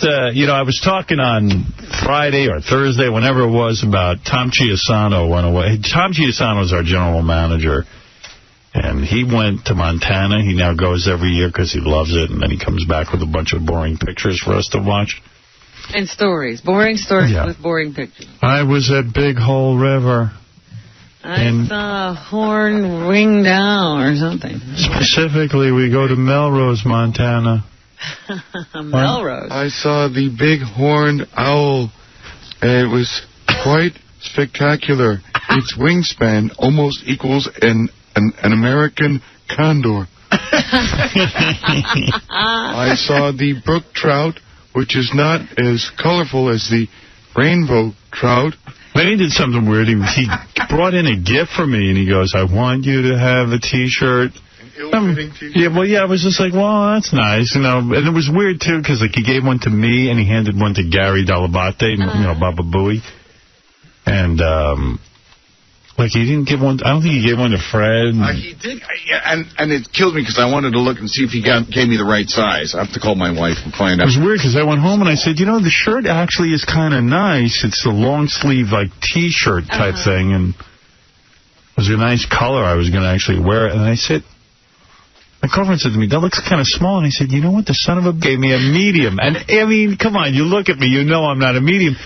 I was talking on Friday or Thursday, whenever it was, about 𝗏𝘁𝗿𝗍 went away. 𝗏𝘁𝗿𝗍 is our general manager, and he went to Montana. He now goes every year because he loves it, and then he comes back with a bunch of boring pictures for us to watch. And stories. Boring stories with boring pictures. I was at Big Hole River. I saw a horned winged owl or something. Specifically, we go to Melrose, Montana. Melrose. I saw the big horned owl, and it was quite spectacular. Its wingspan almost equals an American condor. I saw the brook trout, which is not as colorful as the rainbow trout. Then he did something weird. He brought in a gift for me, and he goes, "I want you to have a T-shirt." Ill-fitting T-shirt. Yeah, I was just like, well, that's nice, And it was weird, too, because, he gave one to me, and he handed one to Gary 𝗏𝗏𝗿𝗍, Baba Booey. And, he didn't give one, I don't think he gave one to Fred. He did, and it killed me because I wanted to look and see if he gave me the right size. I have to call my wife and find out. It was weird because I went home and I said, the shirt actually is kind of nice. It's a long-sleeve, T-shirt type thing, and it was a nice color. I was going to actually wear it. And I said, my girlfriend said to me, that looks kind of small. And I said, you know what? The son of a gave me a medium. And, come on, you look at me. You know I'm not a medium.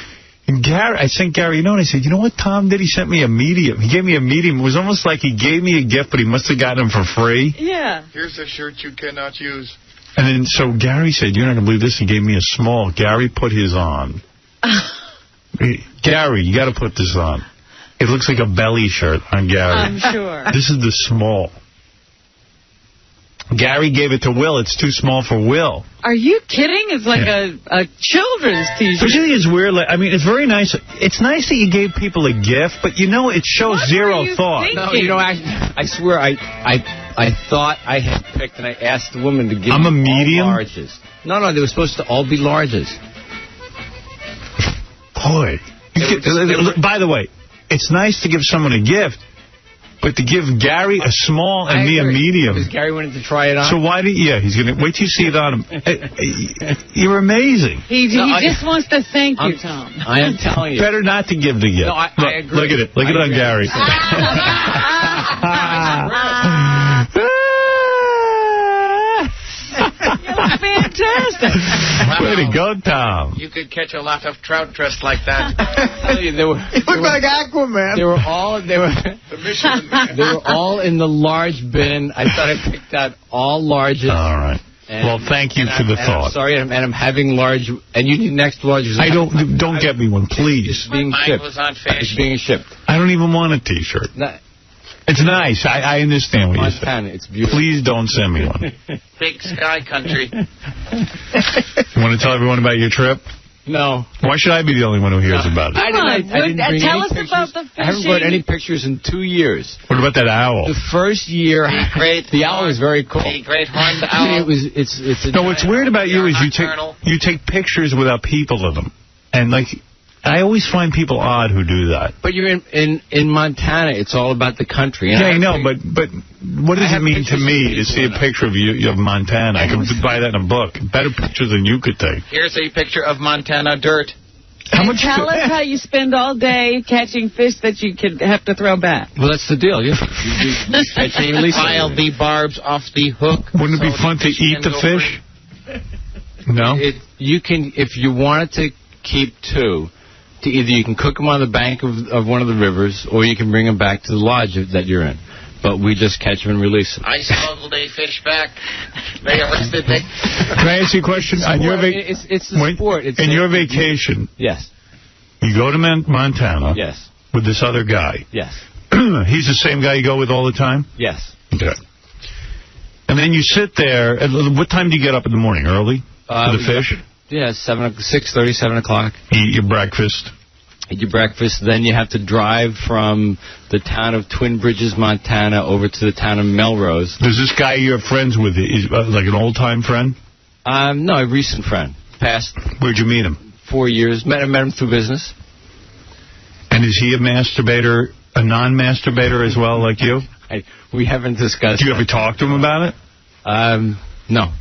And I sent Gary, and I said, you know what Tom did? He sent me a medium. He gave me a medium. It was almost like he gave me a gift, but he must have gotten him for free. Yeah. Here's a shirt you cannot use. And then, so Gary said, you're not going to believe this. He gave me a small. Gary put his on. Gary, you got to put this on. It looks like a belly shirt on Gary. I'm sure. This is the small. Gary gave it to Will. It's too small for Will. Are you kidding? It's like a children's T-shirt. Which is weird. It's very nice. It's nice that you gave people a gift, but it shows zero thought. Thinking? No, I swear I thought I had picked, and I asked the woman to give me all medium? larges. No, they were supposed to all be larges. Boy. By the way, it's nice to give someone a gift, but to give Gary a small and me a medium. Because Gary wanted to try it on. So why he's going to, wait till you see it on him. You're amazing. He just wants to thank you, Tom. I am telling you. Better not to give the gift. No, I agree. Look at it. Look at it on Gary. Fantastic. Way to go, Tom. You could catch a lot of trout dressed like that. You look like Aquaman. They were all in the large bin. I thought I picked out all larges. All right. Well, thank you for the thought. I'm sorry, and I'm having large, and you need next large. Don't get me one, please. It's being shipped. It's being shipped. I don't even want a T-shirt. It's nice. I understand what you're saying. It's beautiful. Please don't send me one. Big sky country. You want to tell everyone about your trip? No. Why should I be the only one who hears about it? I didn't bring tell any us pictures. about the fishing. I haven't brought any pictures in 2 years. What about that owl? The first year, the owl was very cool. The great horned owl. What's weird about you is you take pictures without people in them. And, I always find people odd who do that. But you're in Montana. It's all about the country. Yeah, I know, but what does it mean to me to see a picture of Montana? I could buy that in a book. Better pictures than you could take. Here's a picture of Montana dirt. Tell us how you spend all day catching fish that you could have to throw back. Well, that's the deal. You catch and release. File the barbs off the hook. Wouldn't it be fun to eat the fish? No? You can, if you wanted to keep two, either you can cook them on the bank of one of the rivers, or you can bring them back to the lodge that you're in. But we just catch them and release them. I smuggled a fish back. They arrested me. Can I ask you a question? It's the sport. In your vacation, yes, you go to Montana. Yes. With this other guy. Yes. He's the same guy you go with all the time? Yes. Okay. And then you sit there. What time do you get up in the morning? Early? For the fish? Yeah, 6:30, 7 o'clock. Eat your breakfast. Eat your breakfast. Then you have to drive from the town of Twin Bridges, Montana, over to the town of Melrose. Does this guy you're friends with, is like an old-time friend? No, a recent friend. Past. Where'd you meet him? 4 years. Met him through business. And is he a masturbator, a non-masturbator as well, like you? We haven't discussed. Do you ever talk to him about it? No.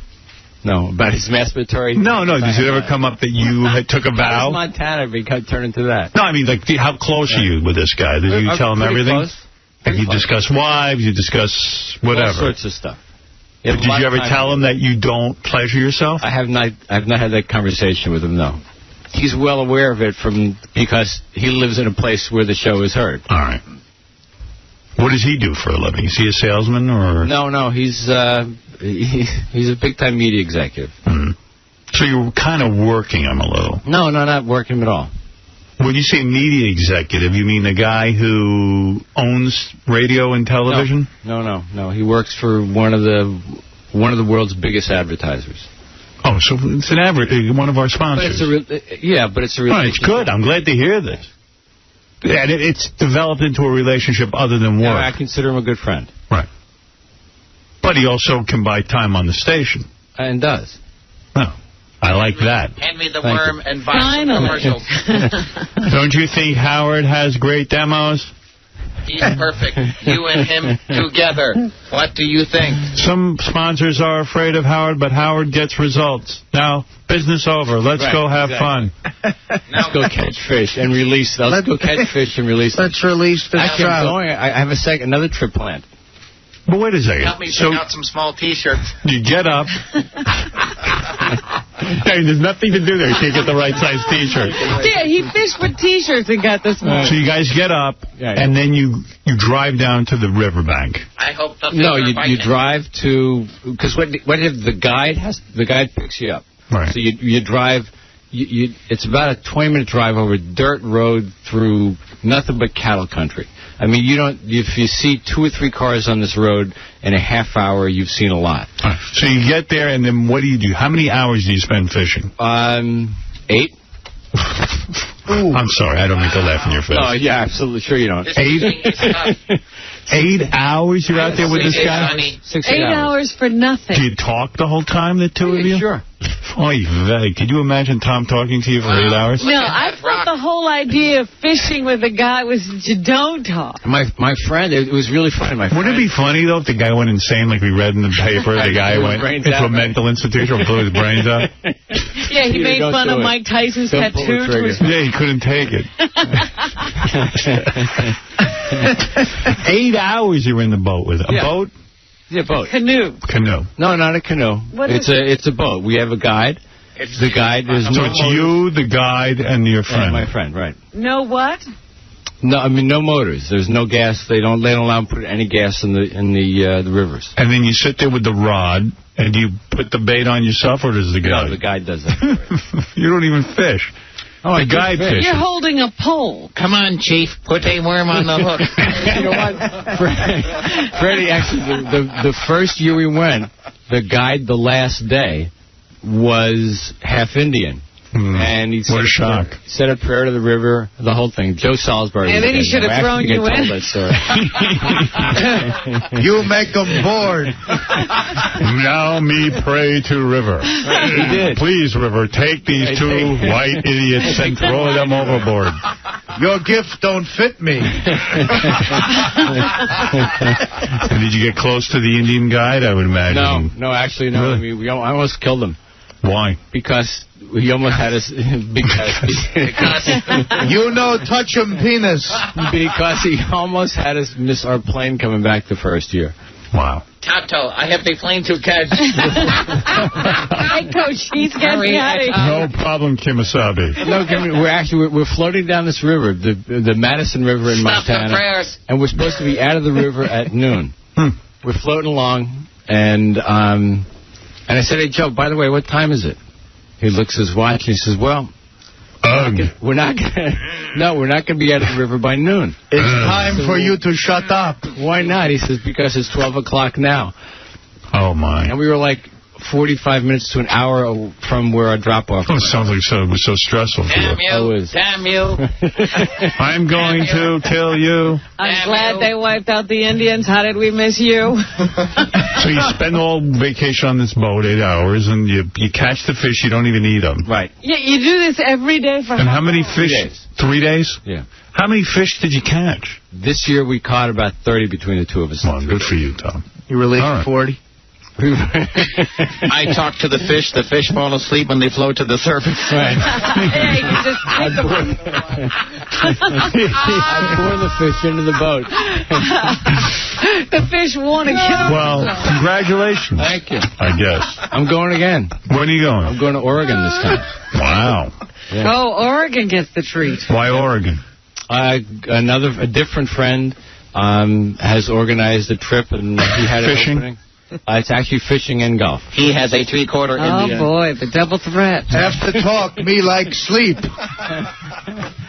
No, about his masturbatory. No. Does it ever come up that you took a vow? Montana turned into that. No, I mean, like, how close are you with this guy? Did you tell him everything? Close. Like, you discuss wives, you discuss whatever. All sorts of stuff. But did you ever tell him that you don't pleasure yourself? I've not had that conversation with him, no. He's well aware of it because he lives in a place where the show is heard. All right. What does he do for a living? Is he a salesman or? No, he's a big-time media executive. Mm-hmm. So you're kind of working him a little. No, not working him at all. When you say media executive, you mean the guy who owns radio and television? No. He works for one of the world's biggest advertisers. Oh, so it's one of our sponsors. But it's a relationship. Oh, it's good. I'm glad to hear this. And it's developed into a relationship other than work. Yeah, I consider him a good friend. Right. But he also can buy time on the station. And does. Oh, I like that. Hand me the worm and buy some commercials. Don't you think Howard has great demos? He's perfect. You and him together. What do you think? Some sponsors are afraid of Howard, but Howard gets results. Now, business over. Let's go have fun. Let's go catch fish and release. Let's go catch fish and release. Let's release fish. I have another trip planned. But wait a second. Help me pick out some small T-shirts. You get up. Hey, there's nothing to do there. You can't get the right size T-shirt. Yeah, he fished with T-shirts and got this one. So you guys get up, and then you drive down to the riverbank. I hope the you drive to, because what if the guide picks you up. Right. So you drive. It's about a 20-minute drive over dirt road through nothing but cattle country. I mean, if you see 2 or 3 cars on this road in a half hour, you've seen a lot. So you get there, and then what do you do? How many hours do you spend fishing? 8. I'm sorry, I don't mean to laugh in your face. Oh, yeah, absolutely. Sure you don't. 8 hours you're out there with this guy? 8 hours for nothing. Do you talk the whole time, the two of you? Sure. Oy vey. Could you imagine Tom talking to you for 8 hours? No, I thought the whole idea of fishing with a guy was that you don't talk. My friend, it was really funny. Wouldn't it be funny, though, if the guy went insane, like we read in the paper, the guy went into a mental institution or blew his brains out? Yeah, he made fun of Mike Tyson's tattoo. Yeah, he couldn't take it. 8 hours you're in the boat with a boat? Yeah, boat. Canoe. No, not a canoe. It's a boat. We have a guide. The guide is so it's you, the guide, and your friend. My friend, right. No what? No, I mean no motors. There's no gas. They don't allow them to put any gas in the rivers. And then you sit there with the rod, and do you put the bait on yourself, or does the guide? No, the guide does that. You don't even fish. Oh, the guide fishes. You're holding a pole. Come on, Chief. Put a worm on the hook. You know what? Freddie, actually, the first year we went, the guide the last day was half Indian. And he what a shock. Said a prayer to the river, the whole thing. Joe Salisbury. And then he should have thrown you in. That story. You make them bored. Now me pray to river. He did. Please, river, take these 2 white idiots and throw them overboard. Your gifts don't fit me. And did you get close to the Indian guide, I would imagine? No, actually, no. Really? I mean, I almost killed him. Why? Because he almost had us. Because you know, touch him penis. Because he almost had us miss our plane coming back the first year. Wow. Tato, I have the plane to catch. Hi, Coach. He's getting out of here. No problem, 𝗛Ç𝗿𝗿𝗍. No, we're floating down this river, the Madison River in Montana, and we're supposed to be out of the river at noon. We're floating along, and I said, "Hey, Joe, by the way, what time is it?" He looks at his watch and he says, "Well, we're not gonna be out of the river by noon. It's time for you to shut up." Why not? He says, "Because it's 12 o'clock now." Oh my! And we were like 45 minutes to an hour from where our drop-off was. Oh, it sounds like it was so stressful for you. Damn you. I'm going to kill you. I'm glad they wiped out the Indians. How did we miss you? So you spend all vacation on this boat, 8 hours, and you catch the fish. You don't even eat them. Right. Yeah, you do this every day for And how many fish? 3 days. 3 days? Yeah. How many fish did you catch? This year we caught about 30 between the two of us. Well, good for you, Tom. You released 40? I talk to the fish fall asleep when they float to the surface. Right. Yeah, you can just pick them I pour the fish into the boat. The fish want to kill Well, congratulations. Thank you. I guess. I'm going again. When are you going? I'm going to Oregon this time. Wow. Yeah. Oh, Oregon gets the treat. Why Oregon? A different friend has organized a trip, and he had Fishing? an opening. It's actually fishing and golf. He has a three-quarter Oh, Indian. boy, the double threat. After talk, me like sleep.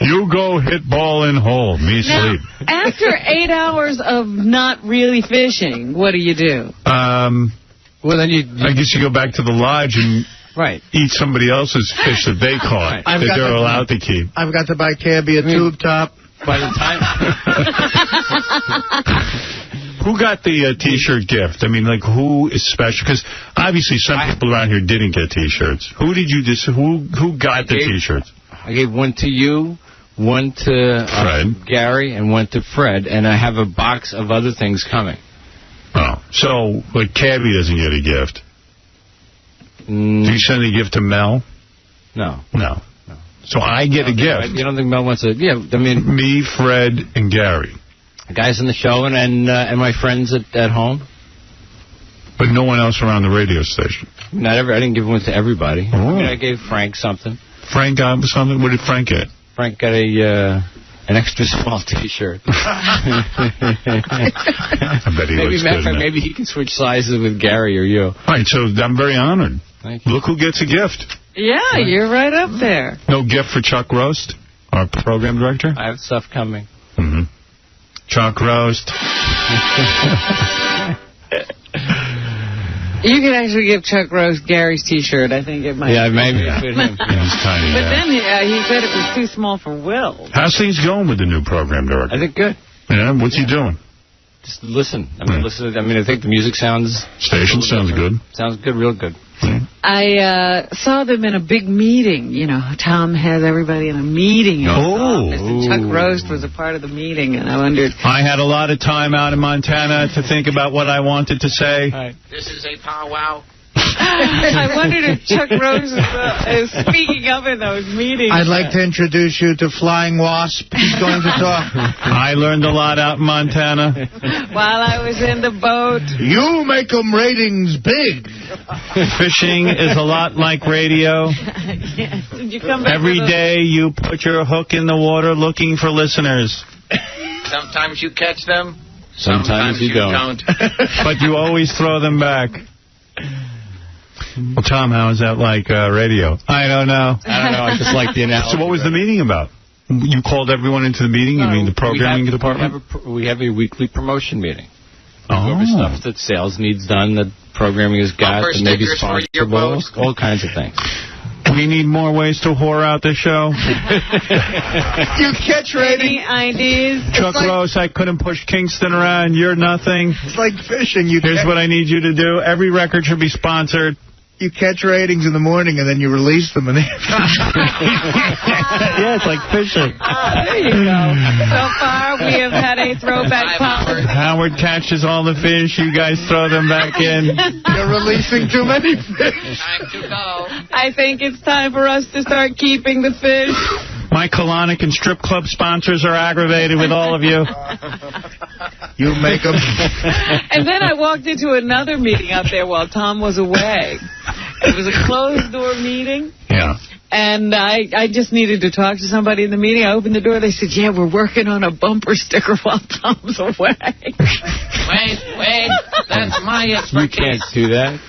You go hit ball in hole, me Now, sleep. after 8 hours of not really fishing, what do you do? Well, then I guess you go back to the lodge and right. eat somebody else's fish that they caught, I've that got they're the- allowed to keep. I've got to buy Cabby a tube top. By the time... Who got the T-shirt gift? I mean, like, who is special? Because obviously some people around here didn't get T-shirts. Who did you who got the T-shirts? I gave one to you, one to Fred. Gary, and one to Fred, and I have a box of other things coming. Oh, so like Cabby doesn't get a gift. Do you send a gift to Mel? No. No. So I get a gift. You don't think Mel wants a... Yeah, I mean... Me, Fred, and Gary. Guys in the show and my friends at home. But no one else around the radio station. I didn't give one to everybody. Oh. I mean, I gave Frank something. Frank got something? What did Frank get? Frank got an extra small T-shirt. I bet he looks good in it. Maybe he can switch sizes with Gary or you. All right, so I'm very honored. Thank you. Look who gets a gift. Yeah, you're right up there. No gift for Chuck Roast, our program director? I have stuff coming. Mm-hmm. Chuck Roast. You could actually give Chuck Rose Gary's T-shirt. I think it might. Yeah, maybe fit him. Yeah, he's tiny. But then he said it was too small for Will. How's things going with the new program director? I think good. Yeah, what's he doing? Just listen. I mean, I think the music sounds... Station sounds good. Sounds good, real good. I saw them in a big meeting. You know, Tom has everybody in a meeting in his office, and Chuck Roast was a part of the meeting, and I wondered... I had a lot of time out in Montana to think about what I wanted to say. Right. This is a powwow. I wondered if Chuck Rose is speaking up in those meetings. I'd like to introduce you to Flying Wasp. He's going to talk. I learned a lot out in Montana. While I was in the boat. You make them ratings big. Fishing is a lot like radio. Yes. Did you come back Every day you put your hook in the water looking for listeners. Sometimes you catch them. Sometimes you don't. But you always throw them back. Well, Tom, how is that like radio? I don't know. I just like the analogy. So what was the meeting about? You called everyone into the meeting? You mean the programming department? We have a weekly promotion meeting. Oh. Over stuff that sales needs done, that programming has got, Bumper and maybe stickers for your sponsorables, boat. all kinds of things. We need more ways to whore out the show. You catch Any ratings. ideas? Chuck Rose, I couldn't push Kingston around. You're nothing. It's like fishing. Here's what I need you to do. Every record should be sponsored. You catch ratings in the morning and then you release them in the afternoon. Yeah, it's like fishing. There you go. So far, we have had a throwback pop. Howard catches all the fish. You guys throw them back in. You're releasing too many fish. Time to go. I think it's time for us to start keeping the fish. My colonic and strip club sponsors are aggravated with all of you. You make them. And then I walked into another meeting out there while Tom was away. It was a closed-door meeting. Yeah. And I just needed to talk to somebody in the meeting. I opened the door. They said, yeah, we're working on a bumper sticker while Tom's away. Wait. That's my You expertise. can't do that.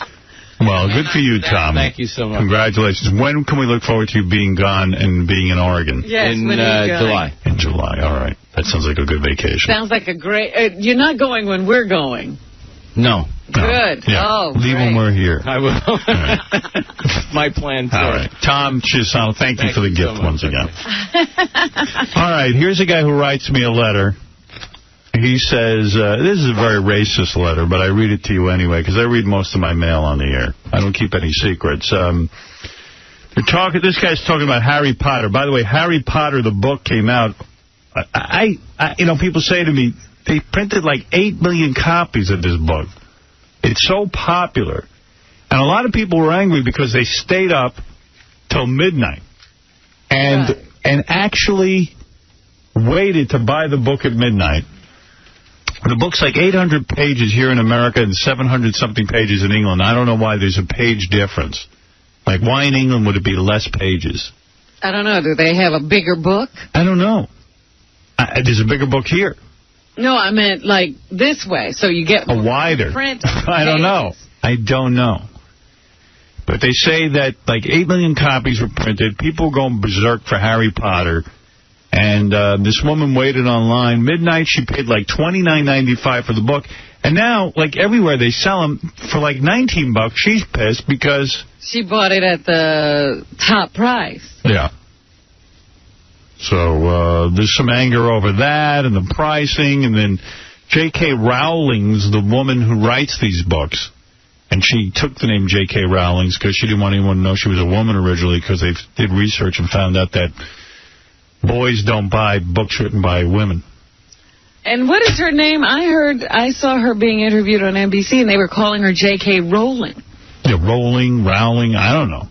Well, good for you, Tom. Thank you so much. Congratulations. When can we look forward to you being gone and being in Oregon? Yes, In when are you going? July. In July. All right. That sounds like a good vacation. Sounds like a great... you're not going when we're going. No. Good. Yeah. Oh, Leave when great. we're here. I will. right. My plan too. All right. Tom Chisano, thank you for the you gift so once much. again. All right. Here's a guy who writes me a letter. He says, this is a very racist letter, but I read it to you anyway, because I read most of my mail on the air. I don't keep any secrets. This guy's talking about Harry Potter. By the way, Harry Potter, the book, came out. People say to me, they printed like 8 million copies of this book. It's so popular. And a lot of people were angry because they stayed up till midnight and actually waited to buy the book at midnight. The book's like 800 pages here in America and 700-something pages in England. I don't know why there's a page difference. Like, why in England would it be less pages? I don't know. Do they have a bigger book? I don't know. There's a bigger book here. No, I meant like this way, so you get a wider. Print I don't know. I don't know. But they say that like 8 million copies were printed. People were going berserk for Harry Potter. And this woman waited online. Midnight, she paid like $29.95 for the book. And now, like everywhere, they sell them for like $19. She's pissed because she bought it at the top price. Yeah. So there's some anger over that and the pricing. And then J.K. Rowling's the woman who writes these books. And she took the name J.K. Rowling's because she didn't want anyone to know she was a woman originally, because they did research and found out that boys don't buy books written by women. And what is her name? I saw her being interviewed on NBC, and they were calling her J.K. Rowling. Yeah, Rowling, I don't know.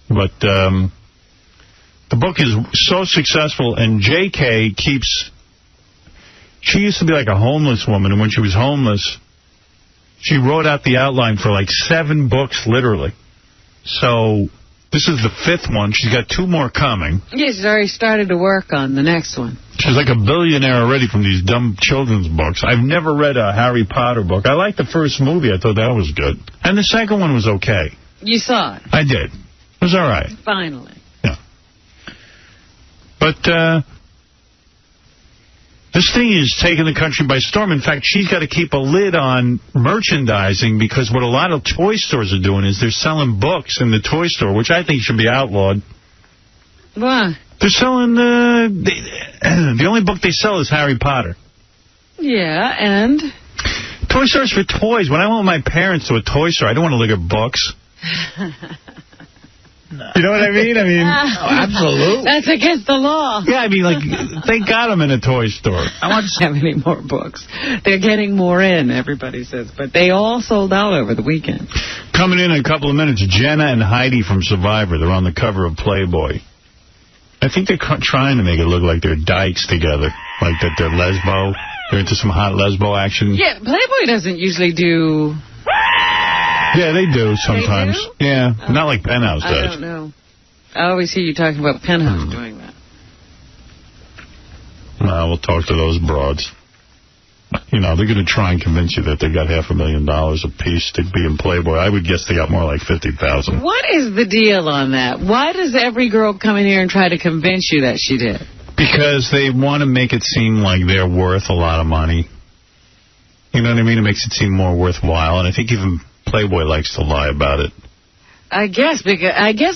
But the book is so successful, and J.K. she used to be like a homeless woman, and when she was homeless, she wrote out the outline for like 7 books, literally. So this is the 5th one. She's got 2 more coming. Yeah, she's already started to work on the next one. She's like a billionaire already from these dumb children's books. I've never read a Harry Potter book. I liked the first movie. I thought that was good. And the second one was okay. You saw it? I did. It was all right. Finally. Yeah. But this thing is taking the country by storm. In fact, she's got to keep a lid on merchandising, because what a lot of toy stores are doing is they're selling books in the toy store, which I think should be outlawed. Why? They're selling, the only book they sell is Harry Potter. Yeah, and? Toy stores for toys. When I went with my parents to a toy store, I don't want to look at books. No. You know what I mean? Absolutely. That's against the law. Yeah, I mean, like, they got them in a toy store. I want to have any more books. They're getting more in, everybody says. But they all sold out over the weekend. Coming in a couple of minutes, Jenna and Heidi from Survivor. They're on the cover of Playboy. I think they're trying to make it look like they're dykes together. Like that they're lesbo. They're into some hot lesbo action. Yeah, Playboy doesn't usually do... Yeah, they do sometimes. They do? Yeah, not like Penthouse does. I don't know. I always hear you talking about Penthouse doing that. Well, we'll talk to those broads. You know, they're going to try and convince you that they got $500,000 a piece to be in Playboy. I would guess they got more like $50,000. What is the deal on that? Why does every girl come in here and try to convince you that she did? Because they want to make it seem like they're worth a lot of money. You know what I mean? It makes it seem more worthwhile. And I think even Playboy likes to lie about it. I guess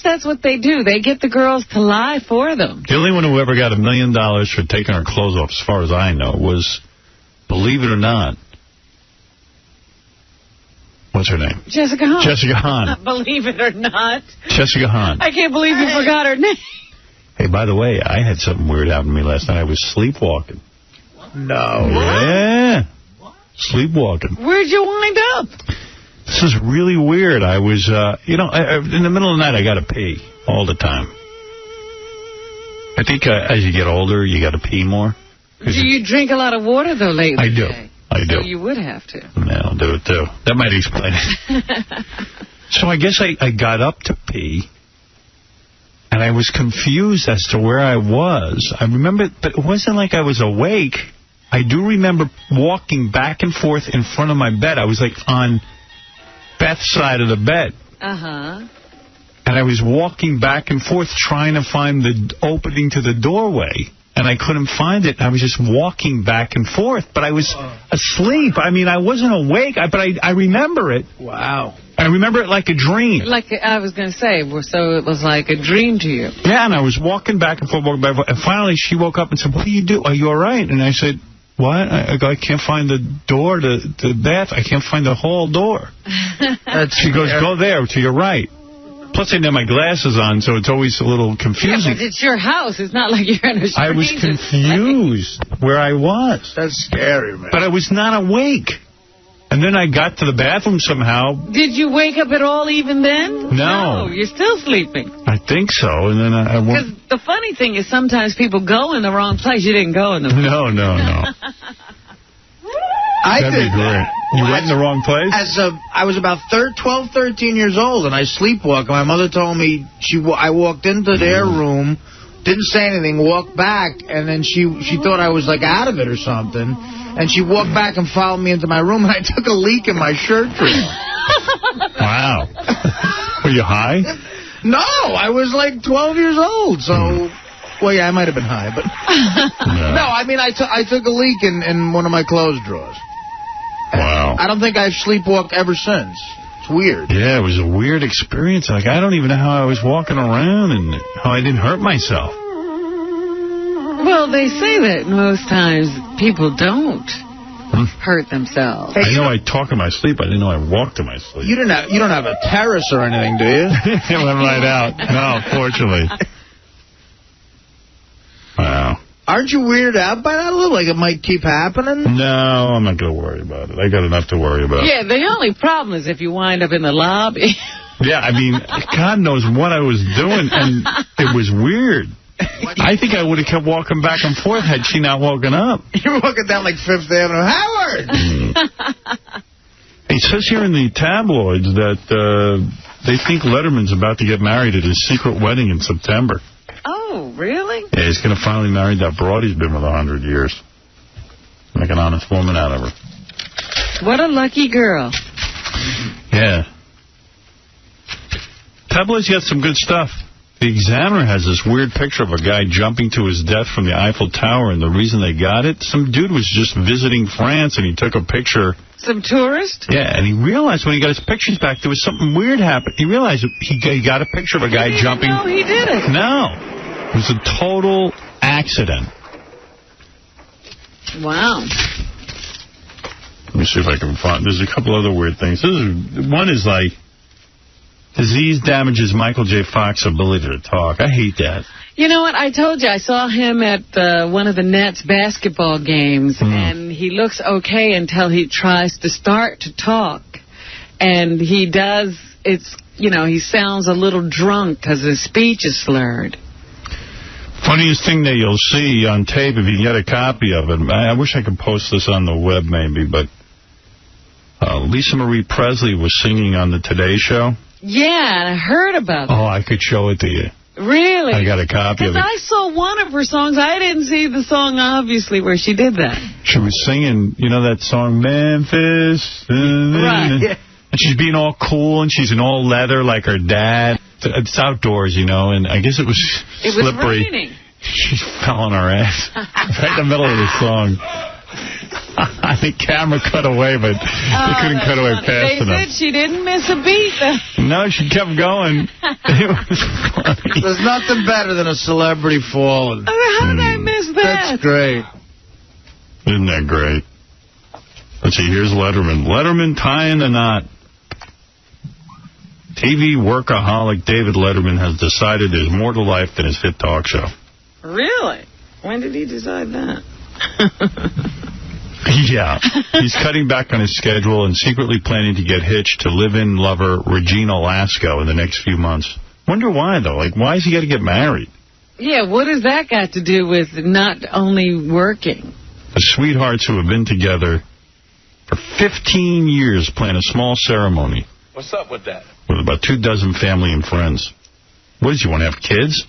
that's what they do. They get the girls to lie for them. The only one who ever got $1 million for taking her clothes off, as far as I know, was, believe it or not, what's her name? Jessica Hahn. Jessica Hahn. Believe it or not. Jessica Hahn. I can't believe you forgot her name. Hey, by the way, I had something weird happen to me last night. I was sleepwalking. No. Yeah. Sleepwalking. Where'd you wind up? This is really weird. I was, in the middle of the night, I got to pee all the time. I think as you get older, you got to pee more. Do you drink a lot of water, though, lately? I do. I do. So you would have to. Yeah, I'll do it, too. That might explain it. So I guess I got up to pee, and I was confused as to where I was. I remember, but it wasn't like I was awake. I do remember walking back and forth in front of my bed. I was, like, on Beth's side of the bed. Uh-huh. And I was walking back and forth trying to find the opening to the doorway. And I couldn't find it. I was just walking back and forth. But I was asleep. I mean, I wasn't awake, but I remember it. Wow. I remember it like a dream. Like I was going to say, so it was like a dream to you. Yeah, and I was walking back and forth, and finally she woke up and said, "What do you do? Are you all right?" And I said, "What? I can't find the door to the bath. I can't find the hall door." She goes, "Go there, to your right." Plus, I didn't have my glasses on, so it's always a little confusing. Yeah, but it's your house. It's not like you're in a I was confused where I was. That's scary, man. But I was not awake. And then I got to the bathroom somehow. Did you wake up at all even then? No. You're still sleeping. I think so. And then I Because the funny thing is sometimes people go in the wrong place. You didn't go in the wrong place. No. That'd be great. You went in the wrong place? I was about 12, 13 years old, and I sleepwalked. My mother told me I walked into their room, didn't say anything, walked back, and then she thought I was, like, out of it or something. And she walked back and followed me into my room, and I took a leak in my shirt drawer. Wow. Were you high? No, I was, like, 12 years old, so... Well, yeah, I might have been high, but... No, I mean, I took a leak in one of my clothes drawers. Wow. I don't think I've sleepwalked ever since. It's weird. Yeah, it was a weird experience. Like, I don't even know how I was walking around and how I didn't hurt myself. Well, they say that most times people don't hurt themselves. I know I talk in my sleep. I didn't know I walked in my sleep. You don't have a terrace or anything, do you? It went right out. No, fortunately. Wow. Aren't you weirded out by that a little? Like it might keep happening? No, I'm not going to worry about it. I got enough to worry about. Yeah, the only problem is if you wind up in the lobby. Yeah, I mean, God knows what I was doing, and it was weird. I think I would have kept walking back and forth had she not woken up. You're walking down like 5th Avenue. Howard! It says here in the tabloids that they think Letterman's about to get married at his secret wedding in September. Oh, really? Yeah, he's going to finally marry that broad he's been with 100 years. Make an honest woman out of her. What a lucky girl. Yeah. Tabloids got some good stuff. The Examiner has this weird picture of a guy jumping to his death from the Eiffel Tower, and the reason they got it, some dude was just visiting France, and he took a picture. Some tourist? Yeah, and he realized when he got his pictures back, there was something weird happening. He realized he got a picture of a guy jumping. No, he didn't. No. It was a total accident. Wow. Let me see if I can find. There's a couple other weird things. One is like, disease damages Michael J. Fox's ability to talk. I hate that. You know what? I told you. I saw him at one of the Nets basketball games, and he looks okay until he tries to start to talk. And he does, he sounds a little drunk because his speech is slurred. Funniest thing that you'll see on tape, if you get a copy of it, I wish I could post this on the web maybe, but Lisa Marie Presley was singing on the Today Show. Yeah, and I heard about it. Oh, I could show it to you. Really? I got a copy of it. Because I saw one of her songs. I didn't see the song, obviously, where she did that. She was singing, you know that song, Memphis? Right. Yeah. And she's being all cool, and she's in all leather like her dad. It's outdoors, and I guess it was slippery. It was raining. She fell on her ass right in the middle of the song. The camera cut away, but they couldn't cut away fast enough. They said she didn't miss a beat. No, she kept going. It was funny. There's nothing better than a celebrity falling. How did I miss that? That's great. Isn't that great? Let's see, here's Letterman. Letterman tying the knot. TV workaholic David Letterman has decided there's more to life than his hit talk show. Really? When did he decide that? Yeah. He's cutting back on his schedule and secretly planning to get hitched to live-in lover Regina Lasco in the next few months. Wonder why, though. Like, why has he got to get married? Yeah, what has that got to do with not only working? The sweethearts who have been together for 15 years plan a small ceremony. What's up with that? With about 24 family and friends. What does you want to have kids?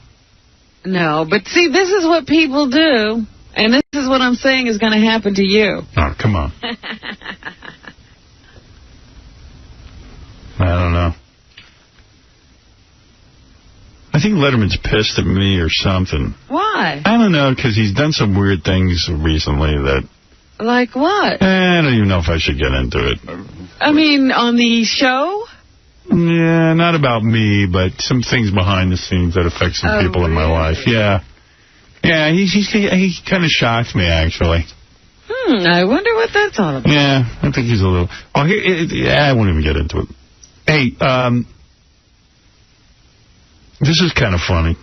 No, but see, this is what people do, and this is what I'm saying is going to happen to you. Oh, come on. I don't know. I think Letterman's pissed at me or something. Why? I don't know, because he's done some weird things recently that... Like what? I don't even know if I should get into it. I mean, on the show? Yeah, not about me, but some things behind the scenes that affect some people in my life. Yeah. Yeah, he kind of shocked me, actually. I wonder what that's all about. Yeah, I think he's a little... Oh, I won't even get into it. Hey, this is kind of funny.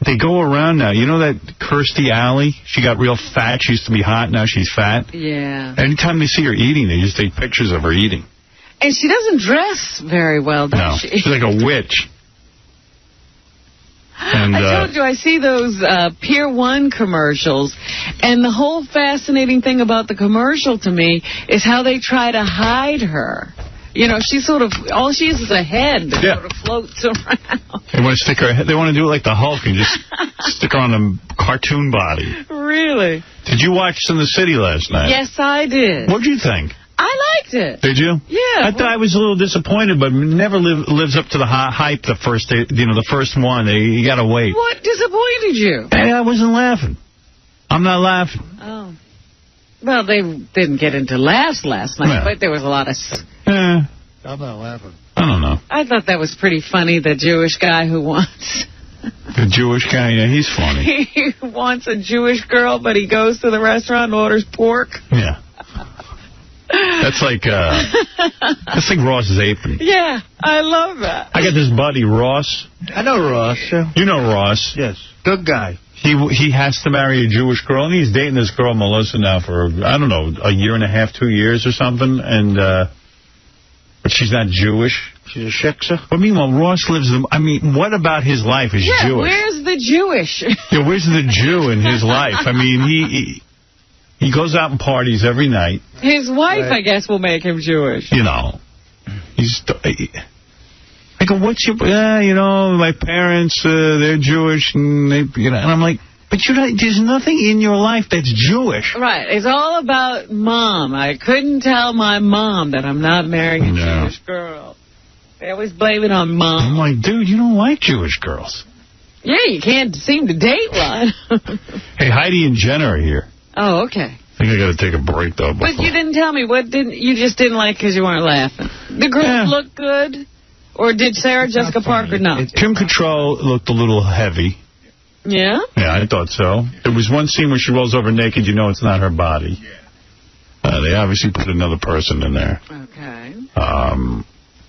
They go around now. You know that 𝗛cie𝗿𝗿𝗍? She got real fat. She used to be hot. Now she's fat. Yeah. Anytime they see her eating, they just take pictures of her eating. And she doesn't dress very well, does she? She's like a witch. And, I told you, I see those Pier 1 commercials, and the whole fascinating thing about the commercial to me is how they try to hide her. You know, she's sort of, all she is a head that sort of floats around. They want to stick her head, they want to do it like the Hulk and just stick her on a cartoon body. Really? Did you watch Sin the City last night? Yes, I did. What'd you think? I liked it. Did you? Yeah. I thought I was a little disappointed, but never lives up to the hype. The first, the first one. You got to wait. What disappointed you? I wasn't laughing. I'm not laughing. Oh. Well, they didn't get into laughs last night, but there was a lot of... I'm not laughing. I don't know. I thought that was pretty funny, the Jewish guy who wants... The Jewish guy, yeah, he's funny. He wants a Jewish girl, but he goes to the restaurant and orders pork. Yeah. That's like Ross's apron. Yeah, I love that. I got this buddy, Ross. I know Ross. Yeah. You know Ross. Yes. Good guy. He has to marry a Jewish girl, and he's dating this girl, Melissa, now for, I don't know, a year and a half, 2 years or something, and but she's not Jewish. She's a shiksa. But meanwhile, Ross lives, what about his life is Jewish? Where's the Jewish? Yeah, where's the Jew in his life? I mean, he goes out and parties every night. His wife, I guess, will make him Jewish. You know, I go, what's your... my parents, they're Jewish, and and I'm like, but there's nothing in your life that's Jewish. Right. It's all about mom. I couldn't tell my mom that I'm not marrying a Jewish girl. They always blame it on mom. I'm like, dude, you don't like Jewish girls. Yeah, you can't seem to date one. Hey, Heidi and Jenna are here. Oh, okay. I think I got to take a break, though. But you didn't tell me. You just didn't like because you weren't laughing. The girls look good? Or did Sarah Jessica Parker not? 𝗏𝗏𝗏 looked a little heavy. Yeah? Yeah, I thought so. There was one scene where she rolls over naked. You know it's not her body. They obviously put another person in there. Okay.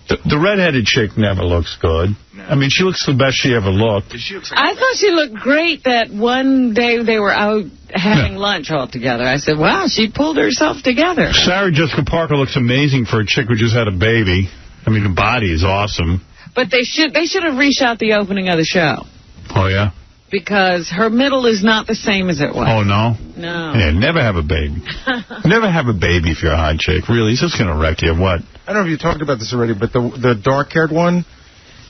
The redheaded chick never looks good. I mean, she looks the best she ever looked. I thought she looked great that one day they were out having lunch all together. I said, wow, she pulled herself together. Sarah Jessica Parker looks amazing for a chick who just had a baby. I mean, the body is awesome. But they should have reshot the opening of the show. Oh, yeah? Because her middle is not the same as it was. Oh, no? No. Yeah, never have a baby. Never have a baby if you're a hot chick. Really, it's just going to wreck you. What? I don't know if you talked about this already, but the dark-haired one,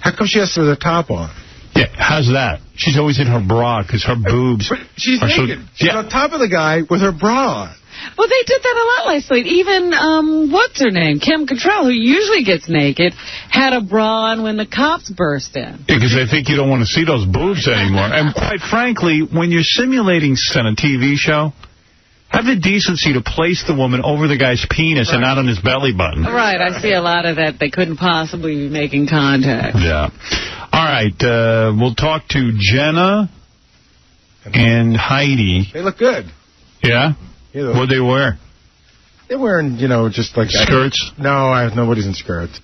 how come she has to have the top on? Yeah, how's that? She's always in her bra because her boobs... But she's naked. She's on top of the guy with her bra on. Well, they did that a lot last night. Even, what's her name? 𝗏𝗏𝗏𝗏, who usually gets naked, had a bra on when the cops burst in. Yeah, because they think you don't want to see those boobs anymore. And quite frankly, when you're simulating on a TV show, have the decency to place the woman over the guy's penis and not on his belly button. Right, I see a lot of that. They couldn't possibly be making contact. Yeah. All right, we'll talk to Jenna and Heidi. They look good. Yeah? What'd they wear? They're wearing, just like... Skirts? Nobody's in skirts.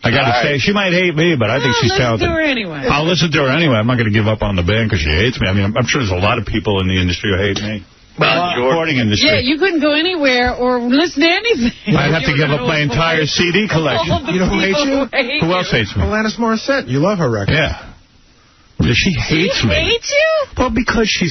I got to say, she might hate me, but I think she's talented. Listen to her anyway. I'll listen to her anyway. I'm not going to give up on the band because she hates me. I mean, I'm sure there's a lot of people in the industry who hate me. Well, recording industry. Yeah, you couldn't go anywhere or listen to anything. I'd have to give up my entire CD collection. You know who hates you? Who else hates me? Alanis Morissette. You love her record. Yeah. She hates me. She hates you? Well, because she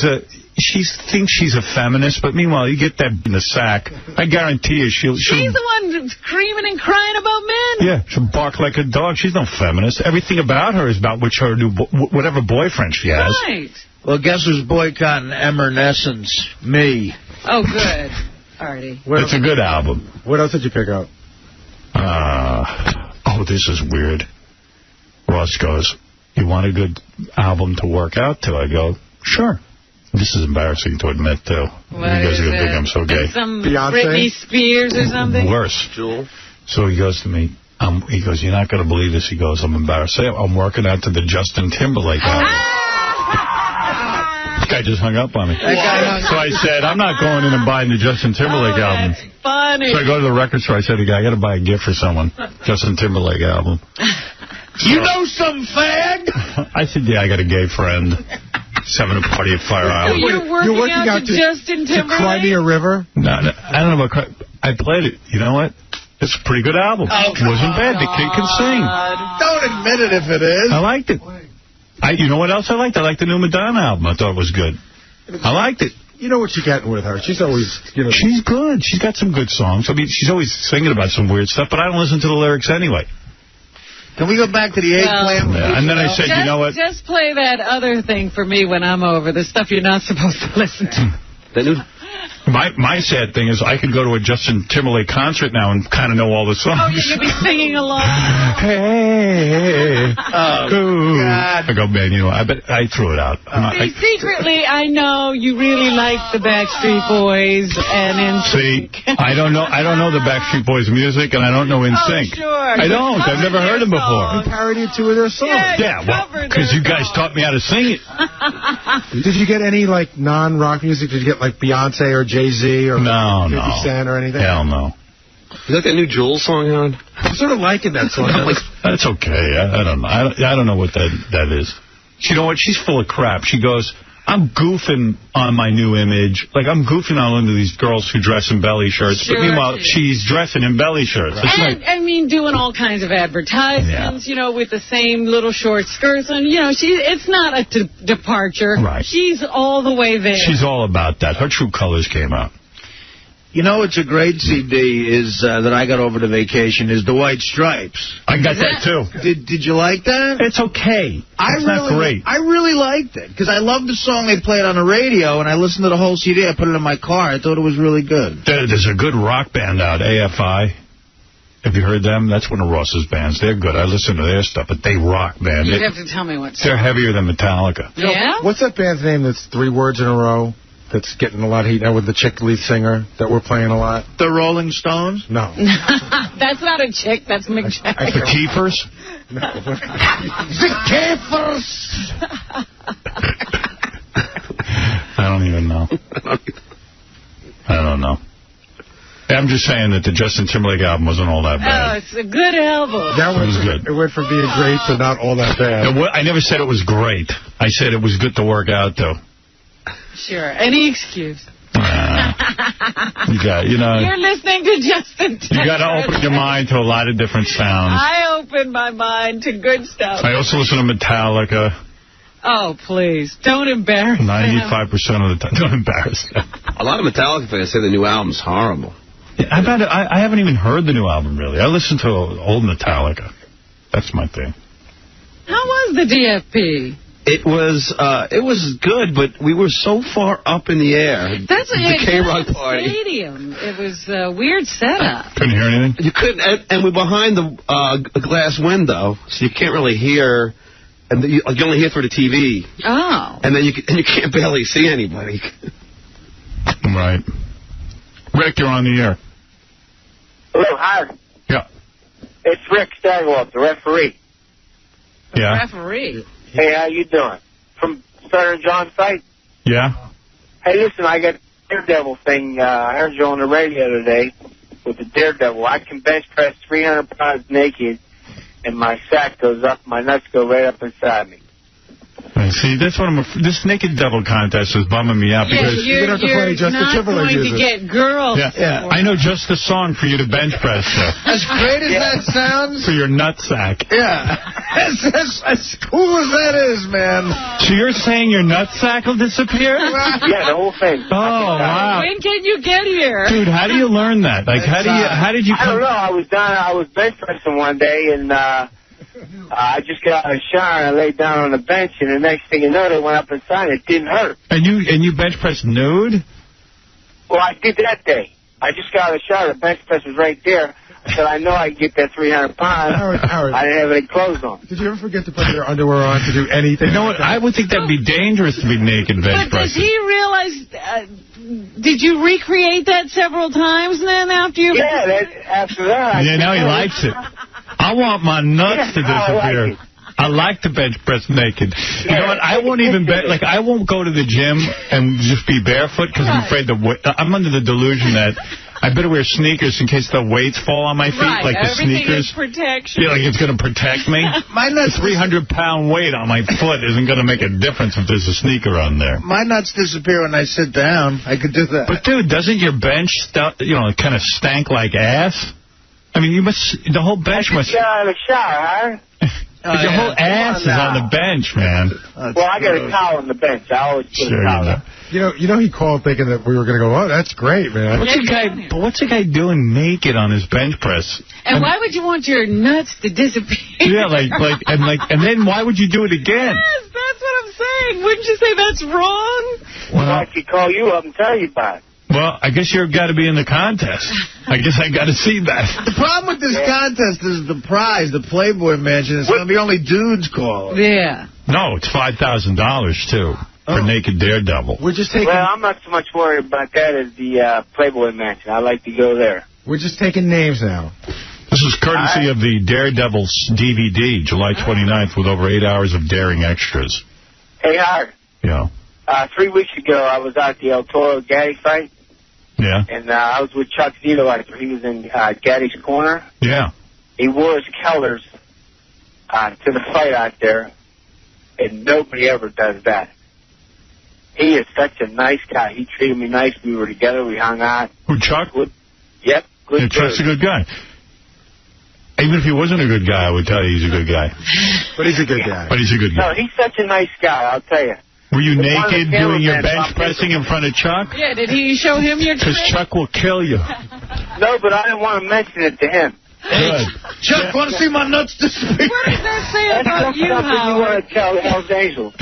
thinks she's a feminist, but meanwhile, you get that in the sack. I guarantee you, she's the one screaming and crying about men. Yeah, she'll bark like a dog. She's no feminist. Everything about her is about her new whatever boyfriend she has. Right. Well, guess who's boycotting Emernescence? Me. Oh, good. Artie. It's a good album. What else did you pick up? This is weird. Ross goes, you want a good album to work out to? I go, sure. This is embarrassing to admit, too. You guys are going to think I'm so gay. Some Beyonce? Britney Spears or something? Worse. So he goes to me, he goes, you're not going to believe this. He goes, I'm embarrassed. I'm working out to the Justin Timberlake album. This guy just hung up on me. So I said, I'm not going in and buying the Justin Timberlake album. That's funny. So I go to the record store. I said to the guy, I got to buy a gift for someone. Justin Timberlake album. You know some fag? I said, yeah, I got a gay friend. He's having a party at Fire Island. You're working out to Justin Timberlake? To Cry Me a River? No, I don't know about I played it. You know what? It's a pretty good album. It wasn't bad. The kid can sing. Don't admit it if it is. I liked it. You know what else I liked? I liked the new Madonna album. I thought it was good. I liked it. You know what you're getting with her. She's always, you know. She's good. She's got some good songs. I mean, she's always singing about some weird stuff, but I don't listen to the lyrics anyway. Can we go back to the eggplant? Yeah, and then I said, you know what? Just play that other thing for me when I'm over, the stuff you're not supposed to listen to. My sad thing is I could go to a Justin Timberlake concert now and kind of know all the songs. Oh, you could be singing along. Hey. God. I go, man, you know, I threw it out. Secretly, I know you really like the Backstreet Boys and NSYNC. See, I don't know the Backstreet Boys music, and I don't know NSYNC. Oh, sure. I don't. I've never heard them before. You parodied two of their songs. Yeah, well, because you guys taught me how to sing it. Did you get any, like, non-rock music? Did you get, like, Beyonce or Jay-Z or 50 Cent or anything? Hell no. Is that new Jules song on? I'm sort of liking that song. That's okay. I don't know. I don't know what that is. You know what? She's full of crap. She goes, I'm goofing on my new image. Like, I'm goofing on into these girls who dress in belly shirts. Sure, but meanwhile, she's dressing in belly shirts. And, I mean, doing all kinds of advertisements, you know, with the same little short skirts. And, you know, it's not a departure. Right. She's all the way there. She's all about that. Her True Colors came out. You know, it's a great CD is that I got over the vacation is The White Stripes. I got that, too. Did you like that? It's okay. It's not great. I really liked it, because I loved the song they played on the radio, and I listened to the whole CD. I put it in my car. I thought it was really good. There's a good rock band out, AFI. Have you heard them? That's one of Ross's bands. They're good. I listen to their stuff, but they rock, man. You have to tell me what song. They're heavier than Metallica. You know, what's that band's name that's 3 words in a row? That's getting a lot of heat now with the chick lead singer that we're playing a lot. The Rolling Stones? No. That's not a chick. That's Mick Jagger. The Keepers? No. The Keepers! I don't even know. I don't know. I'm just saying that the Justin Timberlake album wasn't all that bad. Oh, it's a good album. That was good. It went from being great to not all that bad. I never said it was great. I said it was good to work out, though. Sure. Any excuse. You're listening to Justin Timberlake. You got to open your mind to a lot of different sounds. I open my mind to good stuff. I also listen to Metallica. Oh, please. Don't embarrass 95% of the time. Don't embarrass them. A lot of Metallica fans say the new album's horrible. Yeah, I haven't even heard the new album, really. I listen to old Metallica. That's my thing. How was the DFP? It was good, but we were so far up in the air. That's the K-Rock party. Stadium. It was a weird setup. Couldn't hear anything? You couldn't, and we're behind the glass window, so you can't really hear, and you only hear through the TV. Oh. And then you can't barely see anybody. Right. Rick, you're on the air. Hello, Howard. Yeah. It's Rick Stagwell, the referee. Yeah. Referee. Hey, how you doing? From Stutter and John's site? Yeah. Hey, listen, I got the Daredevil thing. I heard you on the radio today with the Daredevil. I can bench press 300 pounds naked, and my sack goes up, my nuts go right up inside me. See, that's what this Naked Devil contest is bumming me out because you're going to have to play Justin Timberlake going to get girls. Yeah. I know just the song for you to bench press. As great as that sounds. For your nutsack. Yeah. As cool as that is, man. So you're saying your nutsack will disappear? Yeah, the whole thing. Oh, wow. When can you get here? Dude, how do you learn that? Like, how did you come? I don't know. I was bench pressing one day, and I just got out of the shower and I laid down on the bench, and the next thing you know, they went up inside. It didn't hurt. And you bench press nude? Well, I did that day. I just got out of the shower. The bench press was right there. I said, I know I can get that 300 pounds. Howard, I didn't have any clothes on. Did you ever forget to put your underwear on to do anything? You know what? I would think that'd be dangerous to be naked bench But pressing. does he realize... did you recreate that several times then after you... Yeah, after that... Yeah, now he likes it. I want my nuts to disappear. I like to bench press naked. You know what? I won't even I won't go to the gym and just be barefoot because I'm afraid I'm under the delusion that I better wear sneakers in case the weights fall on my feet, like the sneakers. Is protection. Yeah, like it's going to protect me. My nuts. The 300-pound weight on my foot isn't going to make a difference if there's a sneaker on there. My nuts disappear when I sit down. I could do that. But, dude, doesn't your bench, kind of stank like ass? I mean, the whole bench must... Get out of the shower, huh? Your whole ass is on the bench, man. Well, I got a towel on the bench. I always put a towel on. You know, he called thinking that we were going to go, oh, that's great, man. What's the guy doing naked on his bench press? And why would you want your nuts to disappear? Yeah, and then why would you do it again? Yes, that's what I'm saying. Wouldn't you say that's wrong? Well, I could call you up and tell you about it. Well, I guess you've got to be in the contest. I guess I got to see that. The problem with this contest is the prize, the Playboy Mansion. It's going to be only dudes calling. Yeah. No, it's $5,000, too, for Naked Daredevil. We're just taking... Well, I'm not so much worried about that as the Playboy Mansion. I like to go there. We're just taking names now. This is courtesy of the Daredevil DVD, July 29th, with over 8 hours of daring extras. Hey, Howard. Yeah. 3 weeks ago, I was at the El Toro Gaddy fight. Yeah. And I was with Chuck Zito after he was in Gaddy's corner. Yeah. He wore his colors to the fight out there, and nobody ever does that. He is such a nice guy. He treated me nice. We were together. We hung out. Who, Chuck? Yep. Good. Chuck's a good guy. Even if he wasn't a good guy, I would tell you he's a good guy. But he's a good guy. But he's a good guy. No, he's such a nice guy, I'll tell you. Were you naked doing your bench pressing in front of Chuck? Yeah, did he show him your trick? Because Chuck will kill you. No, but I didn't want to mention it to him. Good. Chuck, want to see my nuts disappear? What does that say about you, Howard? You want to tell Hell's Angels.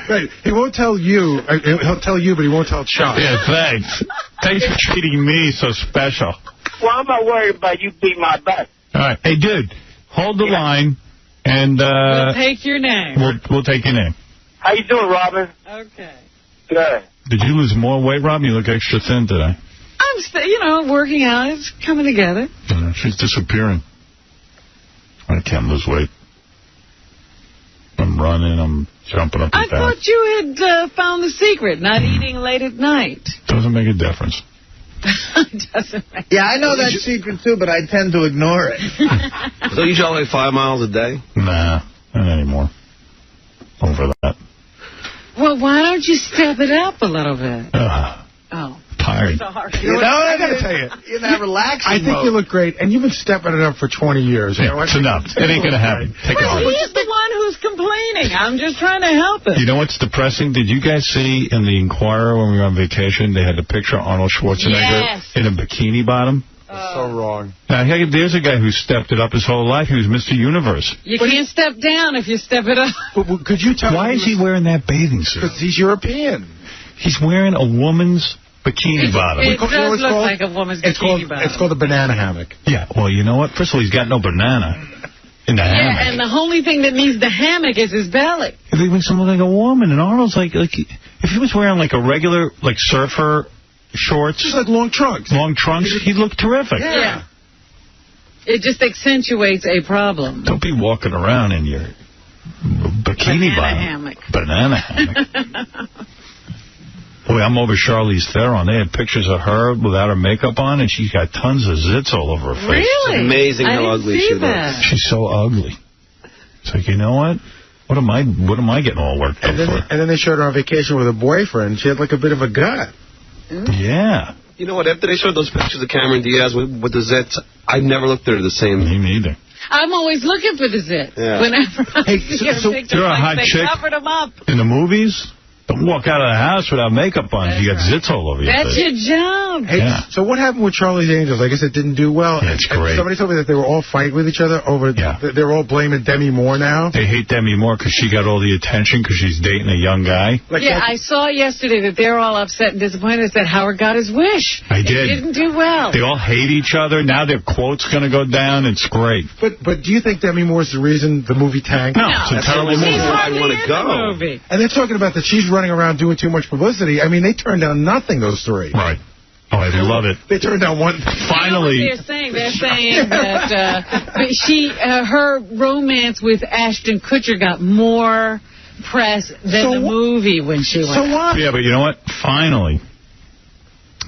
Right. He won't tell you. He'll tell you, but he won't tell Chuck. Yeah, thanks. Thanks for treating me so special. Well, I'm not worried about you beating my butt. All right. Hey, dude, hold the line, and... we'll take your name. We'll take your name. How you doing, Robin? Okay. Good. Did you lose more weight, Rob? You look extra thin today. I'm working out. It's coming together. She's disappearing. I can't lose weight. I'm running. I'm jumping up and down. I thought you had found the secret, not eating late at night. Doesn't make a difference. Yeah, I know that secret, too, but I tend to ignore it. So you jog like 5 miles a day? Nah, not anymore. Over that. Well, why don't you step it up a little bit? Tired. Sorry. You know, I got to tell you. You're not relaxing. I think you look great, and you've been stepping it up for 20 years. Yeah, it's enough. It ain't going to happen. Take it off. He's the one who's complaining. I'm just trying to help him. You know what's depressing? Did you guys see in the Inquirer when we were on vacation, they had a picture of Arnold Schwarzenegger in a bikini bottom? So wrong. Now, there's a guy who stepped it up his whole life. He was Mr. Universe. You can't step down if you step it up. But could you tell Why is he wearing that bathing suit? Because he's European. He's wearing a woman's bikini bottom. It does look like a woman's bikini bottom. It's called a banana hammock. Yeah, well, you know what? First of all, he's got no banana in the hammock. Yeah, and the only thing that needs the hammock is his belly. He makes him look like a woman, and Arnold's like if he was wearing like a regular surfer shorts. Just like long trunks. Long trunks, he'd look terrific. Yeah. It just accentuates a problem. Don't be walking around in your bikini bottom. Banana hammock. Boy, I'm over Charlize Theron. They had pictures of her without her makeup on, and she's got tons of zits all over her face. Really? It's amazing how ugly she looks. She's so ugly. It's like, you know what? What am I getting all worked up for? And then they showed her on vacation with her boyfriend. She had like a bit of a gut. Yeah. You know what? After they showed those pictures of Cameron Diaz with the zits, I never looked at her the same. Me neither. I'm always looking for the zit. Yeah. Whenever I see a picture, you're a hot chick covered them up. in the movies? Don't walk out of the house without makeup on. You got zits all over your face. That's your job. Hey, so what happened with Charlie's Angels? I guess it didn't do well. Yeah, it's great. Somebody told me that they were all fighting with each other over... Yeah. They're all blaming Demi Moore now. They hate Demi Moore because she got all the attention because she's dating a young guy. I saw yesterday that they're all upset and disappointed that Howard got his wish. I did. He didn't do well. They all hate each other. Now their quote's going to go down. It's great. But do you think Demi Moore's the reason the movie tanked? No, it's a terrible movie. I want to go. And they're talking about that she's running around doing too much publicity. I mean, they turned down nothing, those three. Right. Oh, I love it. They turned down one. Finally. You know what they're saying that her romance with Ashton Kutcher got more press than the movie when she went. So what? Yeah, but you know what? Finally,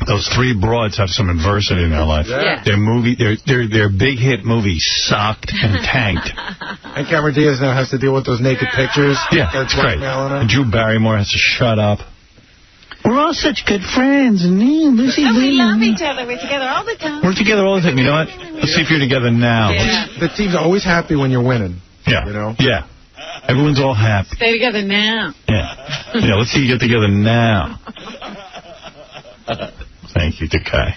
Those three broads have some adversity in their life. Yeah. Their big hit movie sucked and tanked. And Cameron Diaz now has to deal with those naked pictures. Yeah, that's great. And Drew Barrymore has to shut up. We're all such good friends, and Lucy. We love each other. We're together all the time. We're together all the time. You know what? Let's see if you're together now. Yeah. The team's always happy when you're winning. Yeah. You know? Yeah. Everyone's all happy. Stay together now. Yeah. Yeah, let's see you get together now. Thank you, Decay.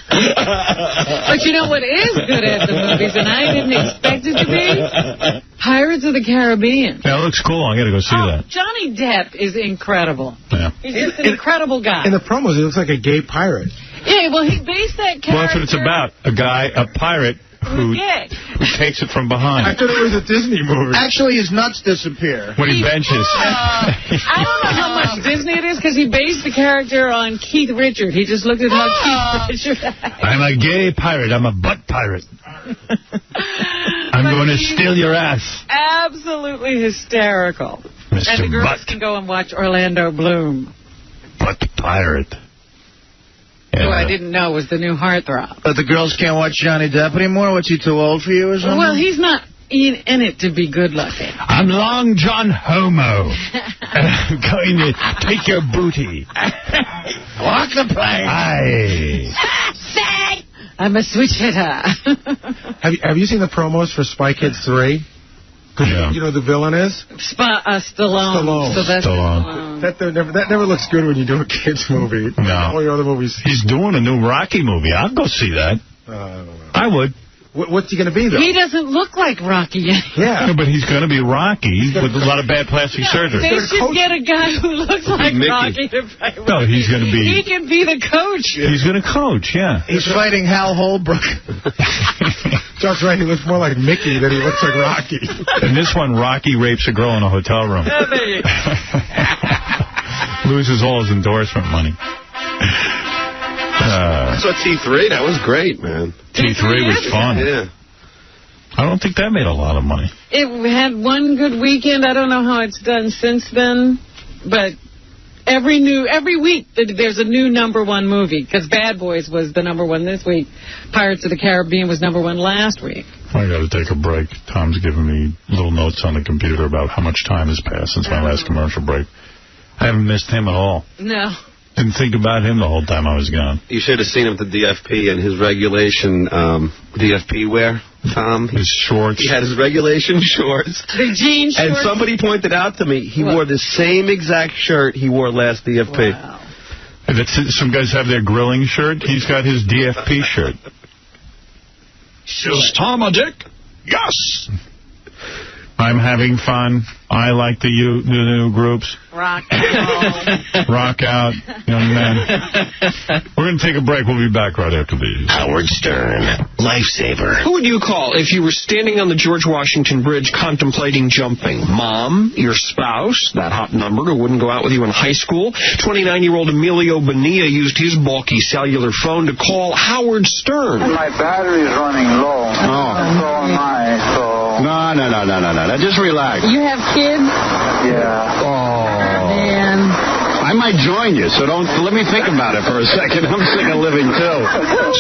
But you know what is good at the movies, and I didn't expect it to be? Pirates of the Caribbean. Yeah, it looks cool. I got to go see that. Johnny Depp is incredible. Yeah. He's just an incredible guy. In the promos, he looks like a gay pirate. Yeah, well, he based that character... Well, that's what it's about. A pirate who takes it from behind. I thought it was a Disney movie. Actually, his nuts disappear. When he benches. I don't know how much Disney it is, because he based the character on Keith Richard. He just looked at how Keith Richard acted. I'm a gay pirate. I'm a butt pirate. I'm going to steal your ass. Absolutely hysterical. Mr. And the girls Butt. can go and watch Orlando Bloom. Butt pirate. Who I didn't know was the new heartthrob. But the girls can't watch Johnny Depp anymore? What's he, too old for you or something? Well, he's not in it to be good looking. I'm Long John Homo. I'm going to take your booty. Walk the plank. Aye. I'm a switch hitter. Have you seen the promos for Spy Kids 3? Yeah. You know who the villain is? Stallone. Sylvester Stallone. That never looks good when you do a kid's movie. No. All your other movies. He's doing a new Rocky movie. I'll go see that. I would. What's he going to be, though? He doesn't look like Rocky anymore. Yeah. No, but he's going to be Rocky with a lot of bad plastic surgery. They should get a guy who looks like Rocky to play Rocky. No, he's going to be... He can be the coach. He's going to coach, yeah. He's fighting Hal Holbrook. John's right. He looks more like Mickey than he looks like Rocky. In this one, Rocky rapes a girl in a hotel room. Oh, there you go. Loses all his endorsement money. I saw T3. That was great, man. T3 was fun. Yeah. I don't think that made a lot of money. It had one good weekend. I don't know how it's done since then, but every week there's a new #1 movie, because Bad Boys was the #1 this week. Pirates of the Caribbean was #1 last week. I got to take a break. Tom's giving me little notes on the computer about how much time has passed since my last commercial break. I haven't missed him at all. No. Didn't think about him the whole time I was gone. You should have seen him at the DFP and his regulation DFP wear, Tom. His shorts. He had his regulation shorts. The jean shorts. And somebody pointed out to me he wore the same exact shirt he wore last DFP. Wow. Some guys have their grilling shirt. He's got his DFP shirt. Is Tom a dick? Yes. I'm having fun. I like the new groups. Rock out. Rock out, young man. We're going to take a break. We'll be back right after these. Howard Stern, lifesaver. Who would you call if you were standing on the George Washington Bridge contemplating jumping? Mom, your spouse, that hot number who wouldn't go out with you in high school. 29-year-old Emilio Bonilla used his bulky cellular phone to call Howard Stern. My battery's running low. So am I, so... No. Just relax. You have kids? Yeah. Oh. Man. I might join you, so let me think about it for a second. I'm sick of living, too.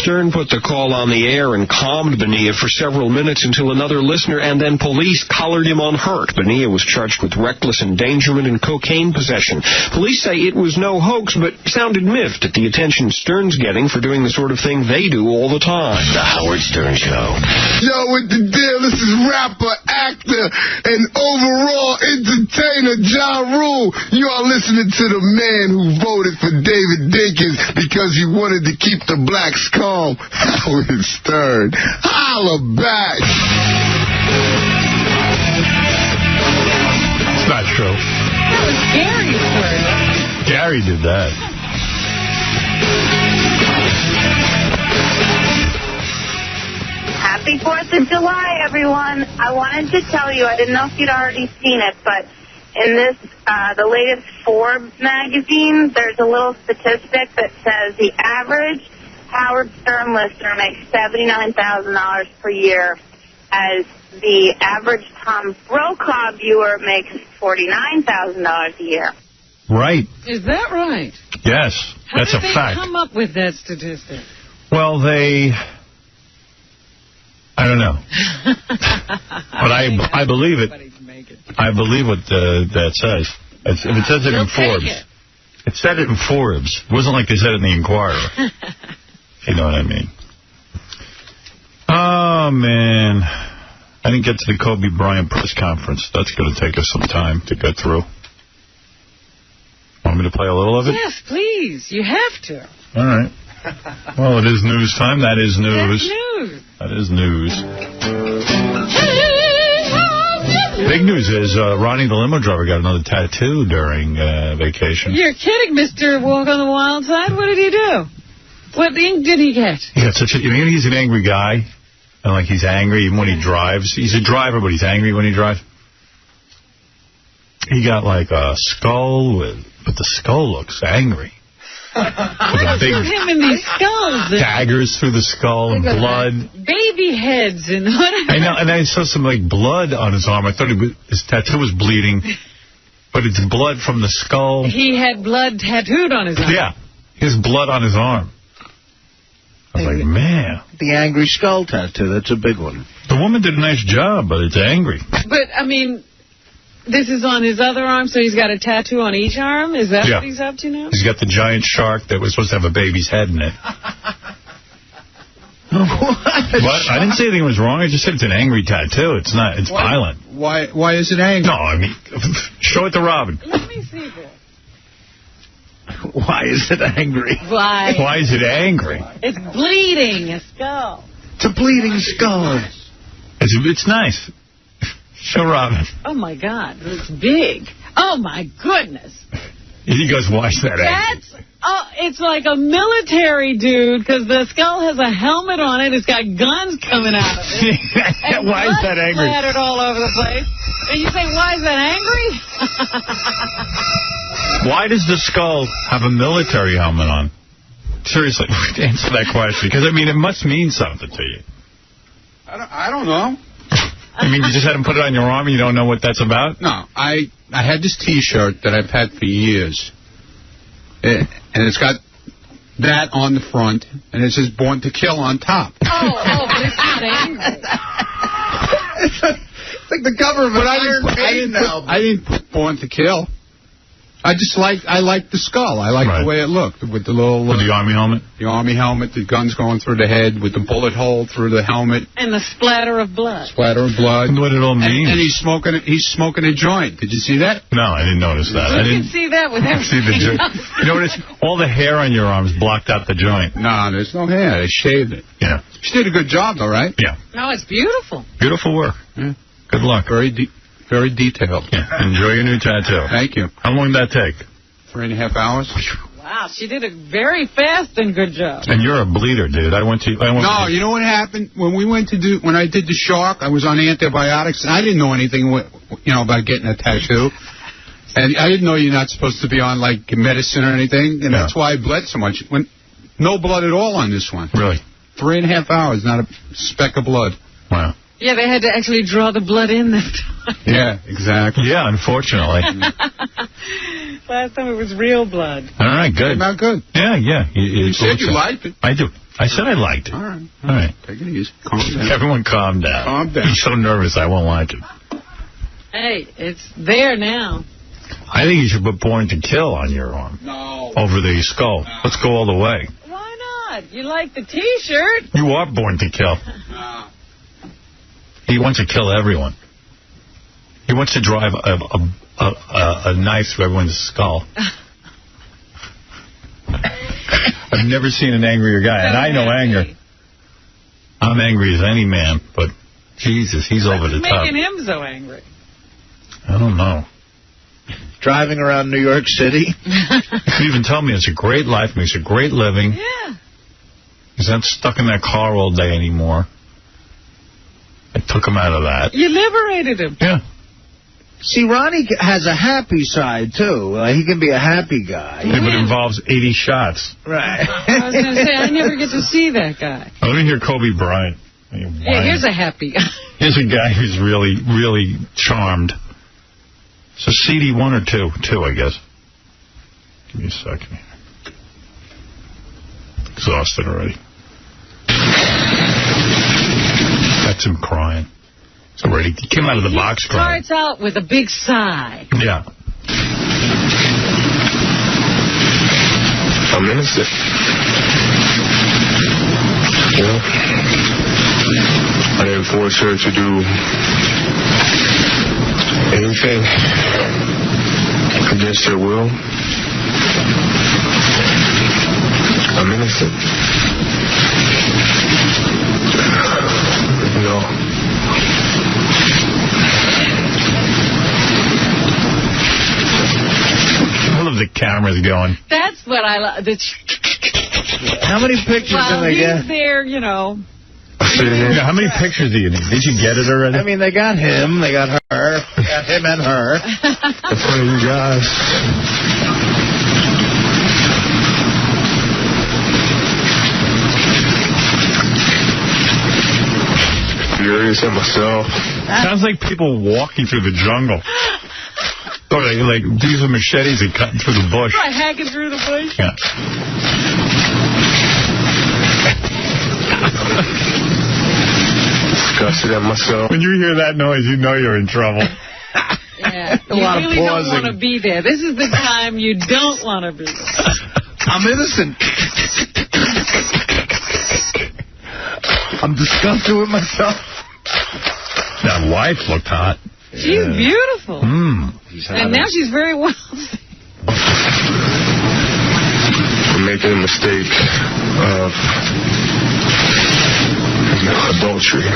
Stern put the call on the air and calmed Bonilla for several minutes until another listener and then police collared him unhurt. Bonilla was charged with reckless endangerment and cocaine possession. Police say it was no hoax, but sounded miffed at the attention Stern's getting for doing the sort of thing they do all the time. The Howard Stern Show. Yo, with the deal, this is rapper, actor, and overall entertainer John Rule. You are listening to the man who voted for David Dinkins because he wanted to keep the blacks calm. Howard Stern. Holla back. It's not true. That was Gary's word. Gary did that. Happy 4th of July, everyone. I wanted to tell you, I didn't know if you'd already seen it, but in this, the latest Forbes magazine, there's a little statistic that says the average Howard Stern listener makes $79,000 per year, as the average Tom Brokaw viewer makes $49,000 a year. Right. Is that right? Yes, that's a fact. How did they come up with that statistic? Well, I don't know. But I believe it. I believe what that says. If it says it in Forbes. It said it in Forbes. It wasn't like they said it in the Inquirer. You know what I mean? Oh, man. I didn't get to the Kobe Bryant press conference. That's going to take us some time to get through. Want me to play a little of it? Yes, please. You have to. All right. Well, it is news time. That is news. That's news. That is news. Big news is Ronnie the limo driver got another tattoo during vacation. You're kidding, Mr. Walk on the Wild Side. What did he do? What ink did he get? He got such a... You know, he's an angry guy. And, like, he's angry even when he drives. He's a driver, but he's angry when he drives. He got, like, a skull but the skull looks angry. What is with him and these skulls? Daggers through the skull and blood. Baby heads and whatever. I know, and I saw some, like, blood on his arm. I thought his tattoo was bleeding, but it's blood from the skull. He had blood tattooed on his arm. Yeah, his blood on his arm. I was like, man. The angry skull tattoo, that's a big one. The woman did a nice job, but it's angry. But, I mean, this is on his other arm, so he's got a tattoo on each arm? Is that what he's up to now? He's got the giant shark that was supposed to have a baby's head in it. What? I didn't say anything was wrong. I just said it's an angry tattoo. It's not. It's violent. Why is it angry? No, I mean, show it to Robin. Let me see this. Why is it angry? Why? Why is it angry? It's bleeding a skull. It's a bleeding skull. It's nice. Show Robin. Oh, my God. It's big. Oh, my goodness. He goes, why is that angry? It's like a military dude, because the skull has a helmet on it. It's got guns coming out of it. And why is that angry? Splattered all over the place. And you say, why is that angry? Why does the skull have a military helmet on? Seriously, answer that question. Because, I mean, it must mean something to you. I don't know. I mean, you just had him put it on your arm and you don't know what that's about? No, I had this T-shirt that I've had for years. And it's got that on the front, and it says Born to Kill on top. But it's not angry. It's like the cover of an Iron Maiden album. I didn't put Born to Kill. I liked the skull. I liked the way it looked with the little... With the Army helmet? The Army helmet, the guns going through the head with the bullet hole through the helmet. And the splatter of blood. Splatter of blood. What it all means. And he's smoking a joint. Did you see that? No, I didn't notice that. You can see that with everything. You know what it is? All the hair on your arms blocked out the joint. No, there's no hair. They shaved it. Yeah. She did a good job, though, right? Yeah. No, it's beautiful. Beautiful work. Yeah. Good luck. Very detailed. Yeah. Enjoy your new tattoo. Thank you. How long did that take? 3.5 hours. Wow, she did it very fast and good job. And you're a bleeder, dude. No, you know what happened? When I did the shark, I was on antibiotics, and I didn't know anything, about getting a tattoo. And I didn't know you're not supposed to be on, like, medicine or anything, and that's why I bled so much. No blood at all on this one. Really? 3.5 hours, not a speck of blood. Wow. Yeah, they had to actually draw the blood in this time. Yeah, exactly. Yeah, unfortunately. Last time it was real blood. All right, good. Came out good. Yeah. You said you liked it. I do. I said I liked it. All right. Take it easy. Calm down. Everyone calm down. Calm down. I'm so nervous I won't like it. Hey, it's there now. I think you should put Born to Kill on your arm. No. Over the skull. No. Let's go all the way. Why not? You like the T-shirt. You are Born to Kill. No. He wants to kill everyone. He wants to drive a knife through everyone's skull. I've never seen an angrier guy, and I know anger. I'm angry as any man, but Jesus, he's over the top. What's making him so angry? I don't know. Driving around New York City. You even tell me it's a great life, makes a great living. Yeah. He's not stuck in that car all day anymore. I took him out of that. You liberated him. Yeah. See, Ronnie has a happy side, too. He can be a happy guy. Yeah, but it involves 80 shots. Right. I was going to say, I never get to see that guy. Let me hear Kobe Bryant. Yeah, here's a happy guy. Here's a guy who's really, really charmed. So CD 1 or 2? 2, I guess. Give me a second. exhausted already. That's him crying. So already he came out of the box crying. Starts out with a big sigh. Yeah. I'm innocent. You know, I didn't force her to do anything against her will. I'm innocent. You know. I love the cameras going. That's what I love. How many pictures can they get? He's there, you know. Yeah, how many pictures do you need? Did you get it already? I mean, they got him, they got her, they got him and her. In front of you guys. Furious at myself. Sounds like people walking through the jungle. Or like using machetes and cutting through the bush. Right, hacking through the bush. Yeah. Disgusted at myself. When you hear that noise, you know you're in trouble. Yeah. A lot you really of don't pausing. want to be there. This is the time you don't want to be there. I'm innocent. I'm disgusted with myself. That wife looked hot. She's beautiful. And now she's very wealthy. I'm making a mistake of adultery.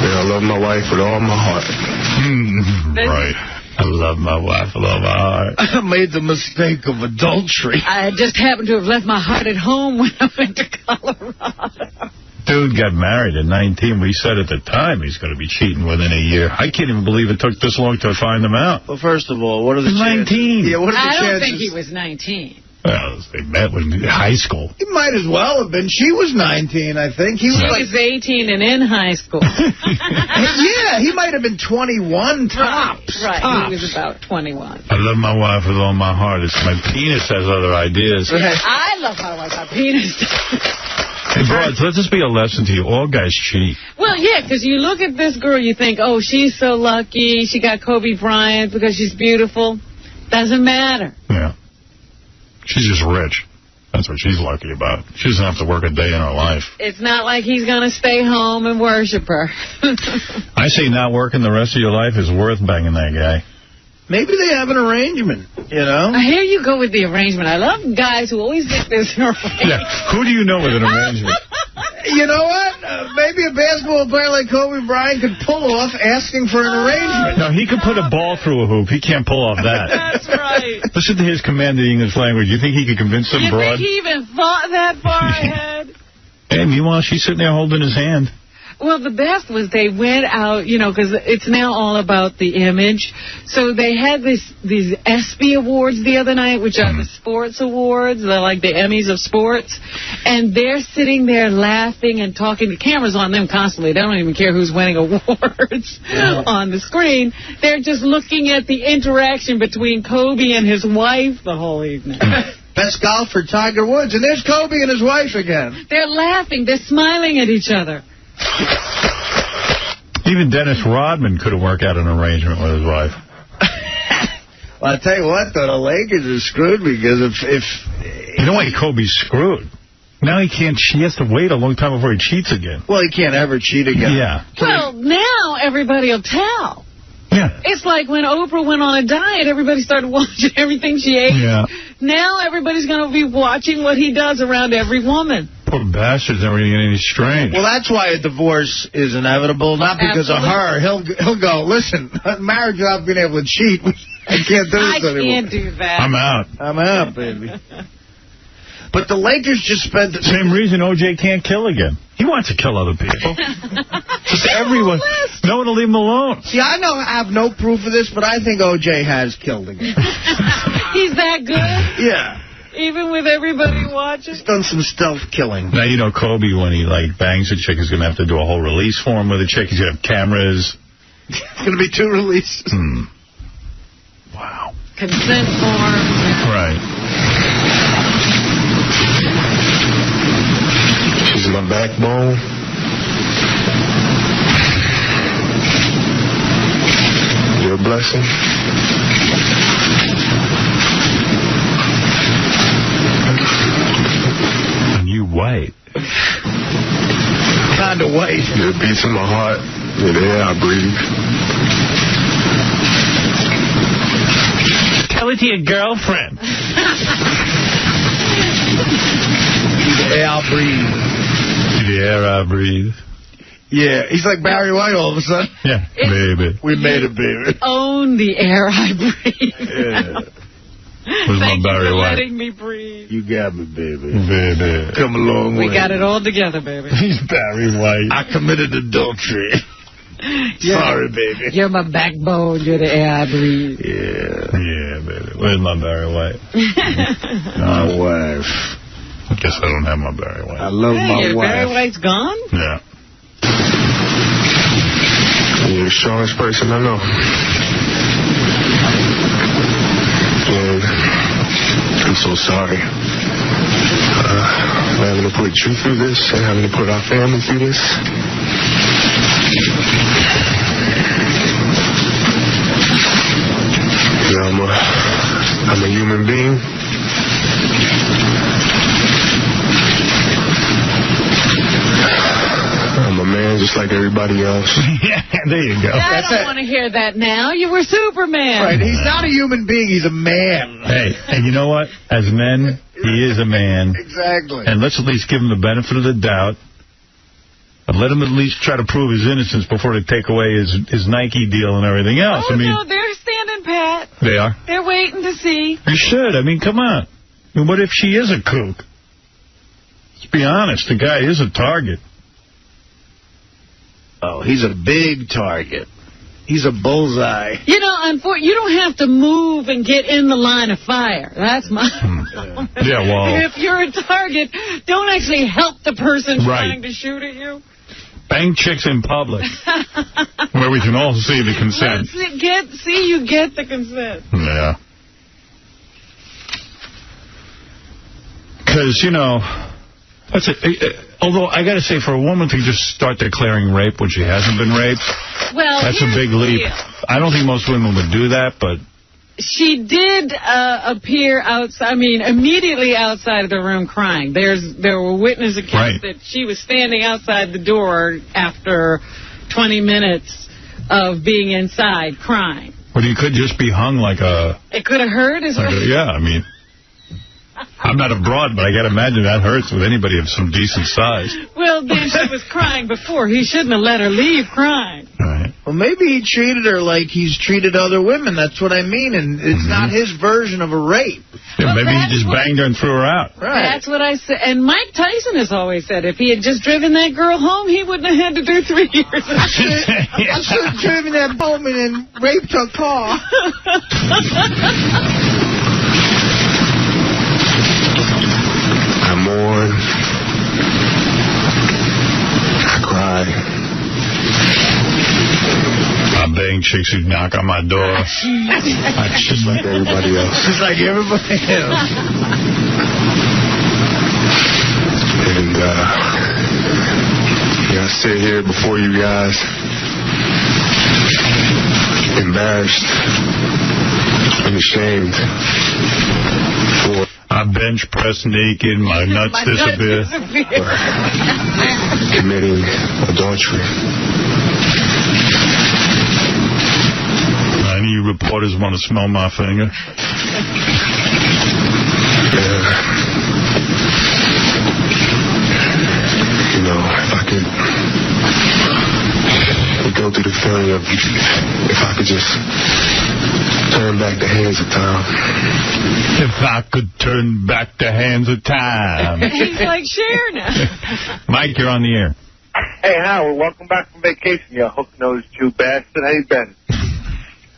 And I love my wife with all my heart. Right. I love my wife with all my heart. I made the mistake of adultery. I just happened to have left my heart at home when I went to Colorado. Dude got married at 19. We said at the time he's going to be cheating within a year. I can't even believe it took this long to find him out. Well, first of all, what are the chances? 19. Yeah, what are the I chances? don't think he was 19. Well, they met when high school. He might as well have been. She was 19, I think. He was She like, was 18 and in high school. yeah, he might have been 21 tops. Right, Tops. he was about 21. I love my wife with all my heart. It's my penis has other ideas. I love my wife, my penis. Hey, broads, let this be a lesson to you. All guys cheat. Well, yeah, because you look at this girl, you think, oh, she's so lucky. She got Kobe Bryant because she's beautiful. Doesn't matter. Yeah. She's just rich. That's what she's lucky about. She doesn't have to work a day in her life. It's not like he's going to stay home and worship her. I say not working the rest of your life is worth banging that guy. Maybe they have an arrangement, you know? Here you go with the arrangement. I love guys who always think there's an arrangement. Yeah. Who do you know with an arrangement? You know what? Maybe a basketball player like Kobe Bryant could pull off asking for an arrangement. No, he could put a ball through a hoop. He can't pull off that. That's right. Listen to his command of the English language. You think he could convince some You broad? think he even thought that far ahead? Hey, meanwhile, she's sitting there holding his hand. Well, the best was they went out, you know, because it's now all about the image. So they had these ESPY awards the other night, which are the sports awards. They're like the Emmys of sports. And they're sitting there laughing and talking. The camera's on them constantly. They don't even care who's winning awards on the screen. They're just looking at the interaction between Kobe and his wife the whole evening. Best golfer, Tiger Woods. And there's Kobe and his wife again. They're laughing. They're smiling at each other. Even Dennis Rodman couldn't work out an arrangement with his wife. Well, I'll tell you what, though, the Lakers are screwed because if you know why Kobe's screwed? Now he can't. He has to wait a long time before he cheats again. Well, he can't ever cheat again. Yeah. Well, now everybody will tell. Yeah. It's like when Oprah went on a diet, everybody started watching everything she ate. Yeah. Now everybody's going to be watching what he does around every woman. Poor bastard's never going to get any strange. Well, that's why a divorce is inevitable, not because of her. He'll go, listen, marriage without being able to cheat, I can't do this anymore. I can't do that. I'm out. I'm out, baby. But the Lakers just spent... Same reason O.J. can't kill again. He wants to kill other people. Just everyone. No one will leave him alone. See, I have no proof of this, but I think O.J. has killed again. He's that good? Yeah. Even with everybody watching? He's done some stealth killing. Now, you know, Kobe, when he, like, bangs a chick, is going to have to do a whole release form with a chick. He's going to have cameras. It's going to be 2 releases. Wow. Consent forms. Right. She's my backbone. You're a blessing. And you white. Kind of white. You're the beats in my heart. You're the air I breathe. Tell it to your girlfriend. The air I breathe. The air I breathe. Yeah, he's like Barry White all of a sudden. Yeah, baby. We made it, baby. Own the air I breathe. Yeah. Where's my Thank Barry you for White? letting me breathe. You got me, baby. Baby. Come a long way. We got it all together, baby. He's Barry White. I committed adultery. Sorry, baby. You're my backbone. You're the air I breathe. Yeah. Yeah, baby. Where's my Barry White? My wife. I guess I don't have my Barry White. I love my your wife. Barry White's gone? Yeah. You're the strongest person I know. And I'm so sorry. Having to put you through this and having to put our family through this. You know, I'm a human being. I'm a man just like everybody else. Yeah, there you go. I don't want to hear that now. You were Superman. Right, he's not a human being, he's a man. Hey, and you know what? As men, he is a man. Exactly. And let's at least give him the benefit of the doubt. And let him at least try to prove his innocence before they take away his Nike deal and everything else. Oh, I mean, no, they're standing pat. They are? They're waiting to see. You should. I mean, come on. I mean, what if she is a kook? Let's be honest. The guy is a target. Oh, he's a big target. He's a bullseye. You know, you don't have to move and get in the line of fire. That's my... Yeah, well... If you're a target, don't actually help the person Right. trying to shoot at you. Bang chicks in public, where we can all see the consent. You get the consent. Yeah. Because, you know, that's it. Although, I got to say, for a woman to just start declaring rape when she hasn't been raped, that's a big leap. I don't think most women would do that, but... She did appear outside, immediately outside of the room crying. There were witness accounts that she was standing outside the door after 20 minutes of being inside crying. Well, you could just be hung like a... It could have hurt as well. Yeah, I mean... I'm not a broad, but I got to imagine that hurts with anybody of some decent size. Well, then she was crying before. He shouldn't have let her leave crying. Right. Well, maybe he treated her like he's treated other women. That's what I mean. And it's not his version of a rape. Yeah, maybe he just banged her and threw her out. Right. That's what I said. And Mike Tyson has always said if he had just driven that girl home, he wouldn't have had to do 3 years. I should have driven that woman and raped her car. I mourn. I cry. I bang chicks who knock on my door. Just like everybody else. Just like everybody else. And, I sit here before you guys, embarrassed and ashamed for... I bench press naked, my nuts disappear. Committing adultery. Any of you reporters want to smell my finger? You know, if I could go through the feeling of if I could just turn back the hands of time. If I could turn back the hands of time. He's like Cher now. Mike, you're on the air. Hey, Howard, welcome back from vacation, you hook-nosed Jew bastard. How you been?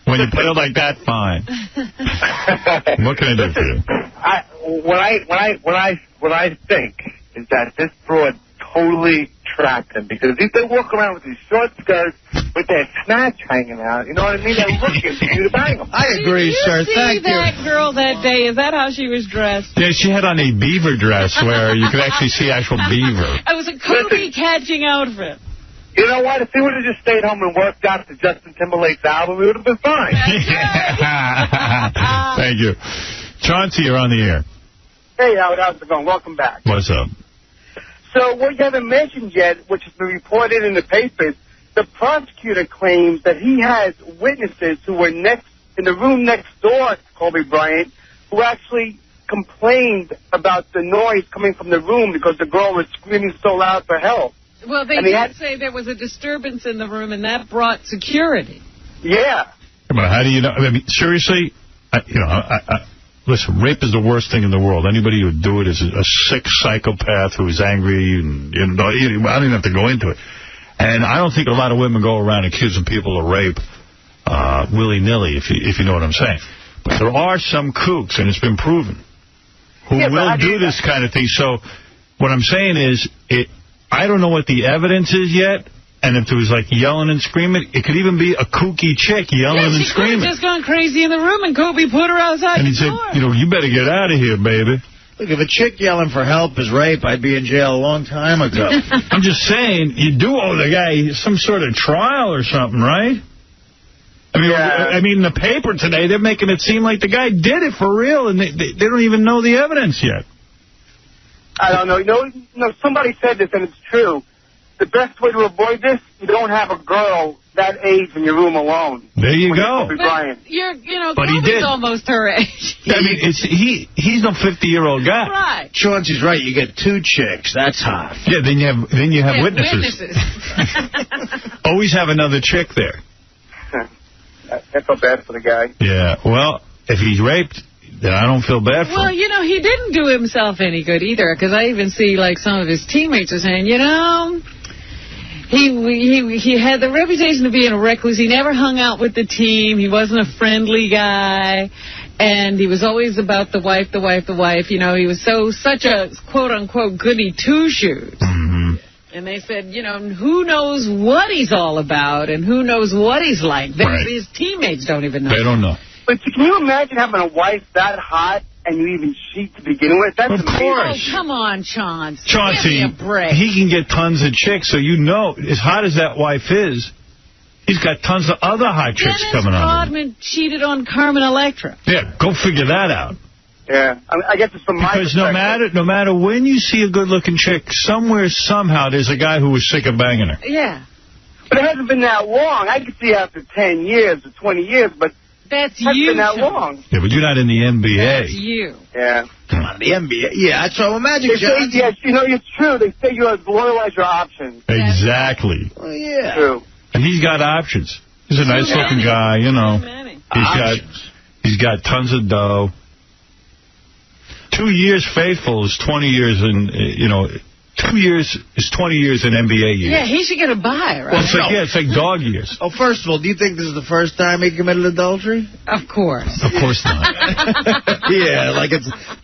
When you put it like that, fine. What can I do for you? What I think is that this broad totally attract them, because if they walk around with these short skirts with their snatch hanging out, you know what I mean? They're looking for you to bang them. I agree, sir. Thank you. Did you see that girl that day? Is that how she was dressed? Yeah, she had on a beaver dress where you could actually see actual beaver. It was a Kobe catching outfit. You know what? If he would have just stayed home and worked out to Justin Timberlake's album, we would have been fine. Thank you. Chauncey, you're on the air. Hey, Howard, how's it going? Welcome back. What's up? So what you haven't mentioned yet, which has been reported in the papers, the prosecutor claims that he has witnesses who were in the room next door to Kobe Bryant, who actually complained about the noise coming from the room because the girl was screaming so loud for help. Well, they did say there was a disturbance in the room, and that brought security. Yeah. Come on, how do you know? I mean, seriously, listen, rape is the worst thing in the world. Anybody who would do it is a sick psychopath who is angry, and I don't even have to go into it. And I don't think a lot of women go around accusing people of rape willy-nilly, if you know what I'm saying. But there are some kooks, and it's been proven, who will do this kind of thing. So what I'm saying is, I don't know what the evidence is yet, and if there was, like, yelling and screaming, it could even be a kooky chick yelling and screaming. She could have just gone crazy in the room, and Kobe put her outside and the he door. said, you better get out of here, baby. Look, if a chick yelling for help is rape, I'd be in jail a long time ago. I'm just saying, you do owe the guy some sort of trial or something, right? I mean, in the paper today, they're making it seem like the guy did it for real, and they don't even know the evidence yet. I don't know. You know, somebody said this, and it's true. The best way to avoid this, you don't have a girl that age in your room alone. There you go. Kobe Bryant. But he did. Almost her age. I mean, he's no 50-year-old guy. Right. Chauncey's right. You get two chicks. That's hot. Yeah, then you have witnesses. Always have another chick there. I feel bad for the guy. Yeah. Well, if he's raped, then I don't feel bad for him. Well, he didn't do himself any good either, because I even see, like, some of his teammates are saying, he had the reputation of being a recluse. He never hung out with the team. He wasn't a friendly guy. And he was always about the wife. He was such a, quote-unquote, goody two-shoes. Mm-hmm. And they said, who knows what he's all about and who knows what he's like. Right. His teammates don't even know. They don't know. But can you imagine having a wife that hot and you even cheat to begin with? That's amazing. Oh, come on, Chauncey. Chauncey, give me a break. He can get tons of chicks, so as hot as that wife is, he's got tons of other hot chicks coming on. Dennis Rodman cheated on Carmen Electra. Yeah, go figure that out. Yeah, I guess it's from my perspective. Because no matter when you see a good-looking chick, somewhere, somehow, there's a guy who was sick of banging her. Yeah. But it hasn't been that long. I could see after 10 years or 20 years, but that's it hasn't you, been that long. Yeah, but you're not in the NBA. That's you. Yeah. Come on, the NBA. Yeah, so imagine. Yes, it's true. They say you're as loyal as your options. Exactly. Well, yeah. True. And he's got options. He's a nice-looking guy, He's got tons of dough. 2 years faithful is 20 years in, 2 years is 20 years in NBA years. Yeah, he should get a bye, right? Well, it's like dog years. Oh, first of all, do you think this is the first time he committed adultery? Of course. Of course not. Yeah,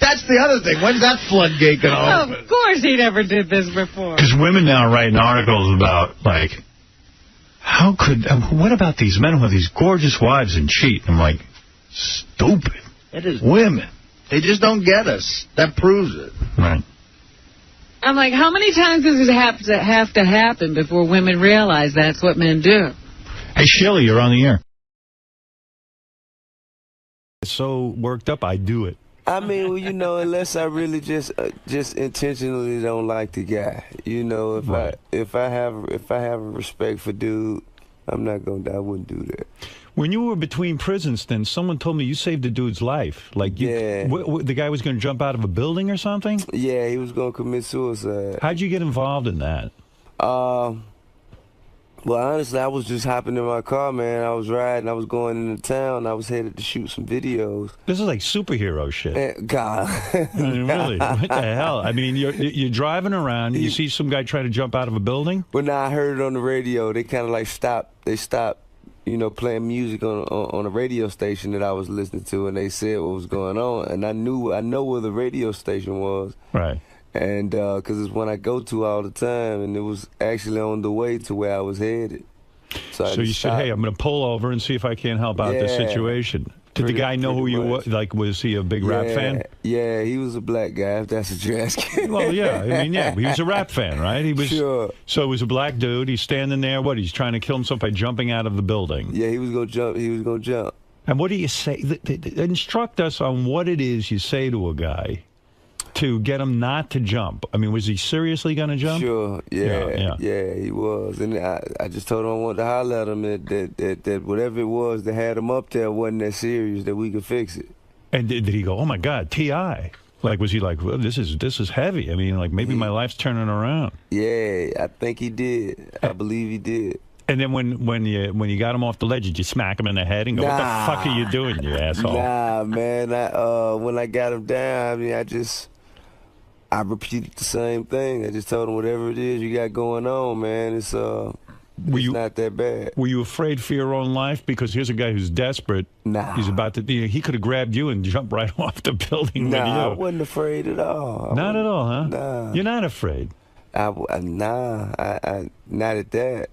that's the other thing. When's that floodgate going to open? Of course he never did this before. Because women now are writing articles about, like, what about these men who have these gorgeous wives and cheat? I'm like, stupid. It is. Women. They just don't get us. That proves it. Right. I'm like, how many times does it have to happen before women realize that's what men do? Hey, Shelley, you're on the air. So worked up, I do it. I mean, unless I really just intentionally don't like the guy. If I have a respect for dude, I wouldn't do that. When you were between prisons, then someone told me you saved a dude's life. Like, the guy was going to jump out of a building or something? Yeah, he was going to commit suicide. How'd you get involved in that? Well, honestly, I was just hopping in my car, man. I was riding. I was going into town. I was headed to shoot some videos. This is like superhero shit. God. I mean, really? What the hell? I mean, you're driving around. You see some guy try to jump out of a building? Well, now I heard it on the radio. They kind of like stopped. They stopped, playing music on a radio station that I was listening to, and they said what was going on. And I know where the radio station was. Right. And because it's one I go to all the time, and it was actually on the way to where I was headed. So you said, hey, I'm going to pull over and see if I can help out this situation. Did the guy know who you were? Like, was he a big rap fan? Yeah, he was a black guy, if that's what you're asking. Well, yeah. I mean, yeah, he was a rap fan, right? He was. Sure. So it was a black dude. He's standing there. What? He's trying to kill himself by jumping out of the building. Yeah, he was going to jump. He was going to jump. And what do you say? Instruct us on what it is you say to a guy to get him not to jump. I mean, was he seriously going to jump? Sure, yeah, he was. And I just told him I wanted to holler at him that whatever it was that had him up there wasn't that serious, that we could fix it. And did he go, oh, my God, T.I.? Like, was he like, well, this is heavy. I mean, like, maybe my life's turning around. Yeah, I think he did. I believe he did. And then when you got him off the ledge, did you smack him in the head and go, what the fuck are you doing, you asshole? Nah, man. When I got him down, I mean, I repeated the same thing. I just told him whatever it is you got going on, man, it's not that bad. Were you afraid for your own life? Because here's a guy who's desperate. Nah. He's about to, he could have grabbed you and jumped right off the building with you. Nah, I wasn't afraid at all. Not at all, huh? Nah. You're not afraid? Nah, not at that.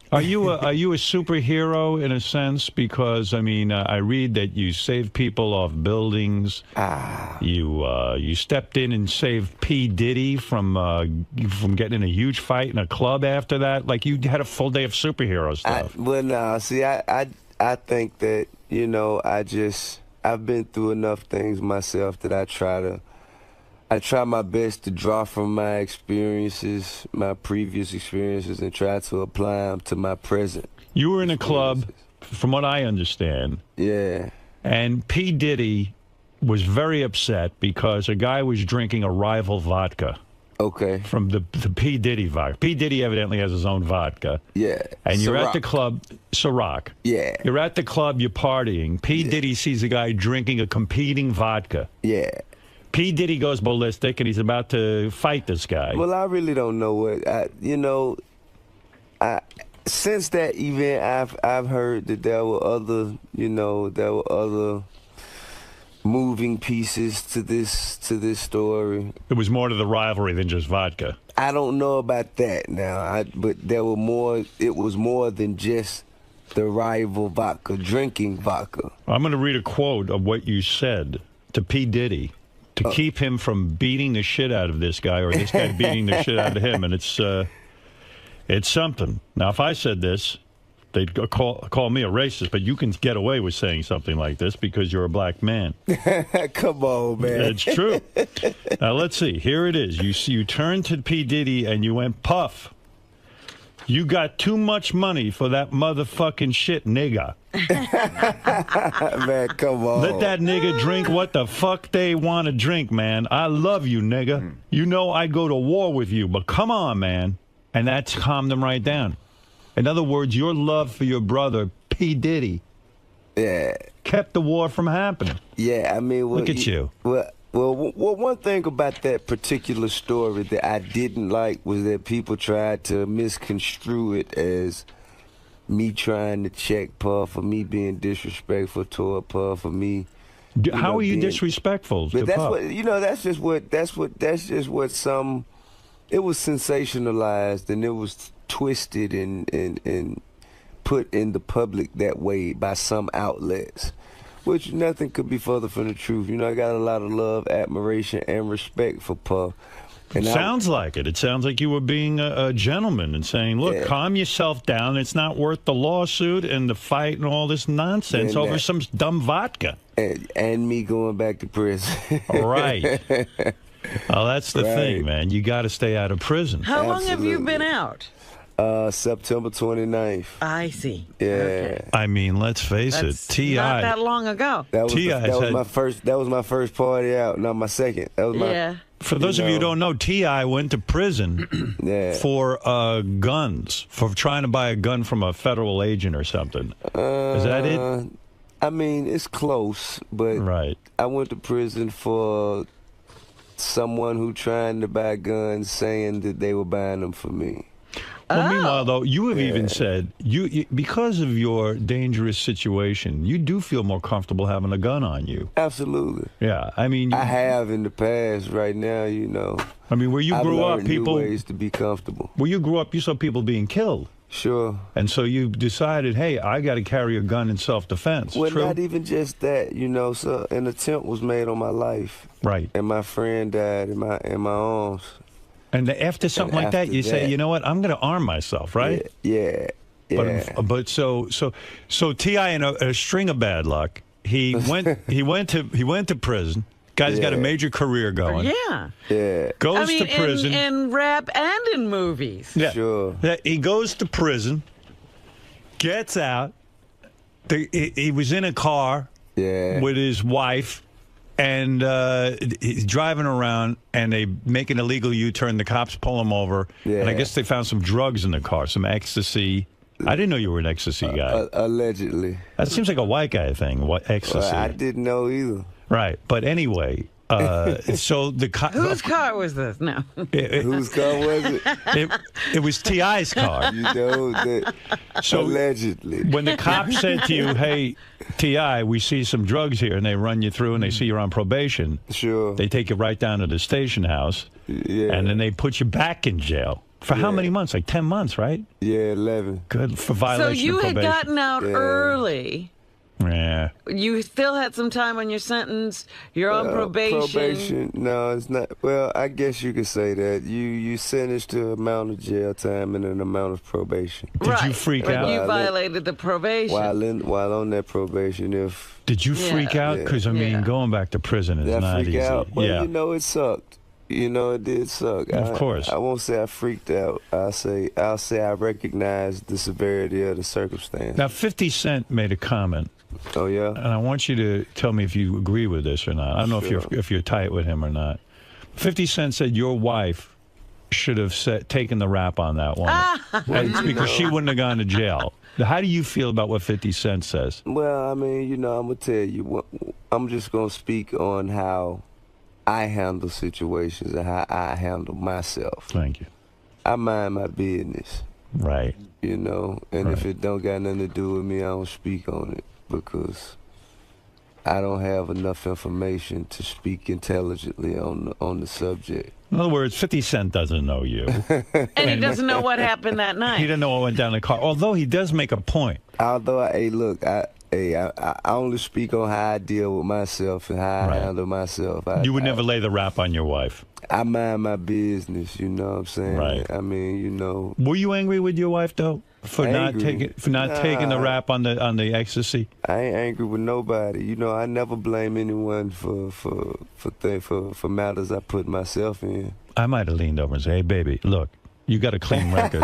Are you a superhero in a sense? Because I mean, I read that you saved people off buildings. You stepped in and saved P. Diddy from getting in a huge fight in a club after that. Like you had a full day of superhero stuff. I think that I've been through enough things myself that I try my best to draw from my experiences, my previous experiences, and try to apply them to my present. You were in a club, from what I understand. Yeah. And P. Diddy was very upset because a guy was drinking a rival vodka. Okay. From the P. Diddy vodka. P. Diddy evidently has his own vodka. Yeah. And you're at the club, Ciroc. Yeah. You're at the club, you're partying. P. Diddy sees a guy drinking a competing vodka. Yeah. P. Diddy goes ballistic, and he's about to fight this guy. Well, I really don't know what since that event, I've heard that there were other moving pieces to this story. It was more to the rivalry than just vodka. I don't know about that now, but there were more. It was more than just the rival vodka, drinking vodka. I'm going to read a quote of what you said to P. Diddy. To keep him from beating the shit out of this guy, or this guy beating the shit out of him, and it's something. Now, if I said this, they'd call me a racist, but you can get away with saying something like this because you're a black man. Come on, man. It's true. Now, let's see. Here it is. You turned to P. Diddy and you went, Puff, you got too much money for that motherfucking shit, nigga. Man, come on. Let that nigga drink what the fuck they want to drink, man. I love you, nigga. You know I'd go to war with you, but come on, man. And that's calmed them right down. In other words, your love for your brother, P. Diddy, kept the war from happening. Yeah, I mean... Look at you. Well, one thing about that particular story that I didn't like was that people tried to misconstrue it as me trying to check Puff, or me being disrespectful toward Puff, or me. How are you disrespectful to that's Puff? That's just what some. It was sensationalized and it was twisted and put in the public that way by some outlets. Which nothing could be further from the truth. I got a lot of love, admiration, and respect for Puff. And sounds like it. It sounds like you were being a gentleman and saying, look, calm yourself down. It's not worth the lawsuit and the fight and all this nonsense over some dumb vodka. And me going back to prison. Right. Well, that's the thing, man. You got to stay out of prison. How long have you been out? September 29th. I see. Yeah. Okay. I mean, let's face it. T.I. Not that long ago. That was my first party out, not my second. That was For those of you who don't know, T.I. went to prison for guns, for trying to buy a gun from a federal agent or something. Is that it? I mean, it's close, but I went to prison for someone who trying to buy guns saying that they were buying them for me. Well, meanwhile, though, you have even said, you because of your dangerous situation, you do feel more comfortable having a gun on you. Absolutely. Yeah, I mean... I have in the past. Right now, you know. I mean, where you grew up, people... new ways to be comfortable. Where you grew up, you saw people being killed. Sure. And so you decided, hey, I got to carry a gun in self-defense. Well, True? not even just that, you know. So an attempt was made on my life. Right. And my friend died in my arms. And after something like that, you say, you know what, I'm going to arm myself, right? Yeah. But so T.I. in a string of bad luck, he went to prison. Guy's got a major career going. Yeah. Goes to prison. in rap and in movies. Yeah. Sure. He goes to prison, gets out. He was in a car with his wife, and he's driving around, and they make an illegal U-turn. The cops pull him over, and I guess they found some drugs in the car, some ecstasy. I didn't know you were an ecstasy guy. Allegedly. That seems like a white guy thing, ecstasy. Well, I didn't know either. Right, but anyway, so the whose car was this? No, whose car was it? It was T.I.'s car. You know that. So allegedly, when the cop said to you, "Hey, T.I., we see some drugs here," and they run you through, and they see you're on probation. Sure. They take you right down to the station house. Yeah. And then they put you back in jail for how many months? Like 10 months, right? Yeah, 11. Good for violation. So you of had probation. gotten out early. Yeah. You still had some time on your sentence. You're on probation. Probation? No, it's not. Well, I guess you could say that. You sentenced to an amount of jail time and an amount of probation. Did you freak out? But you violated the probation. While on that probation, Did you freak out? Because, I mean, going back to prison is not easy. Out? Well, you know, it sucked. You know, it did suck. Of course. I won't say I freaked out. I'll say I recognized the severity of the circumstance. Now, 50 Cent made a comment. Oh, yeah? And I want you to tell me if you agree with this or not. I don't know if you're tight with him or not. 50 Cent said your wife should have taken the rap on that one. Because she wouldn't have gone to jail. How do you feel about what 50 Cent says? Well, I mean, you know, I'm going to tell you. I'm just going to speak on how I handle situations and how I handle myself. Thank you. I mind my business. Right. You know, and if it don't got nothing to do with me, I don't speak on it because I don't have enough information to speak intelligently on the subject. In other words, 50 Cent doesn't know you. And he doesn't know what happened that night. He didn't know what went down in the car, although he does make a point. Although, I only speak on how I deal with myself and how I handle myself. You would never lay the rap on your wife. I mind my business, you know what I'm saying? Right. I mean, you know. Were you angry with your wife though for not taking the rap on the ecstasy? I ain't angry with nobody. You know, I never blame anyone for matters I put myself in. I might have leaned over and said, "Hey, baby, look. You got a clean record."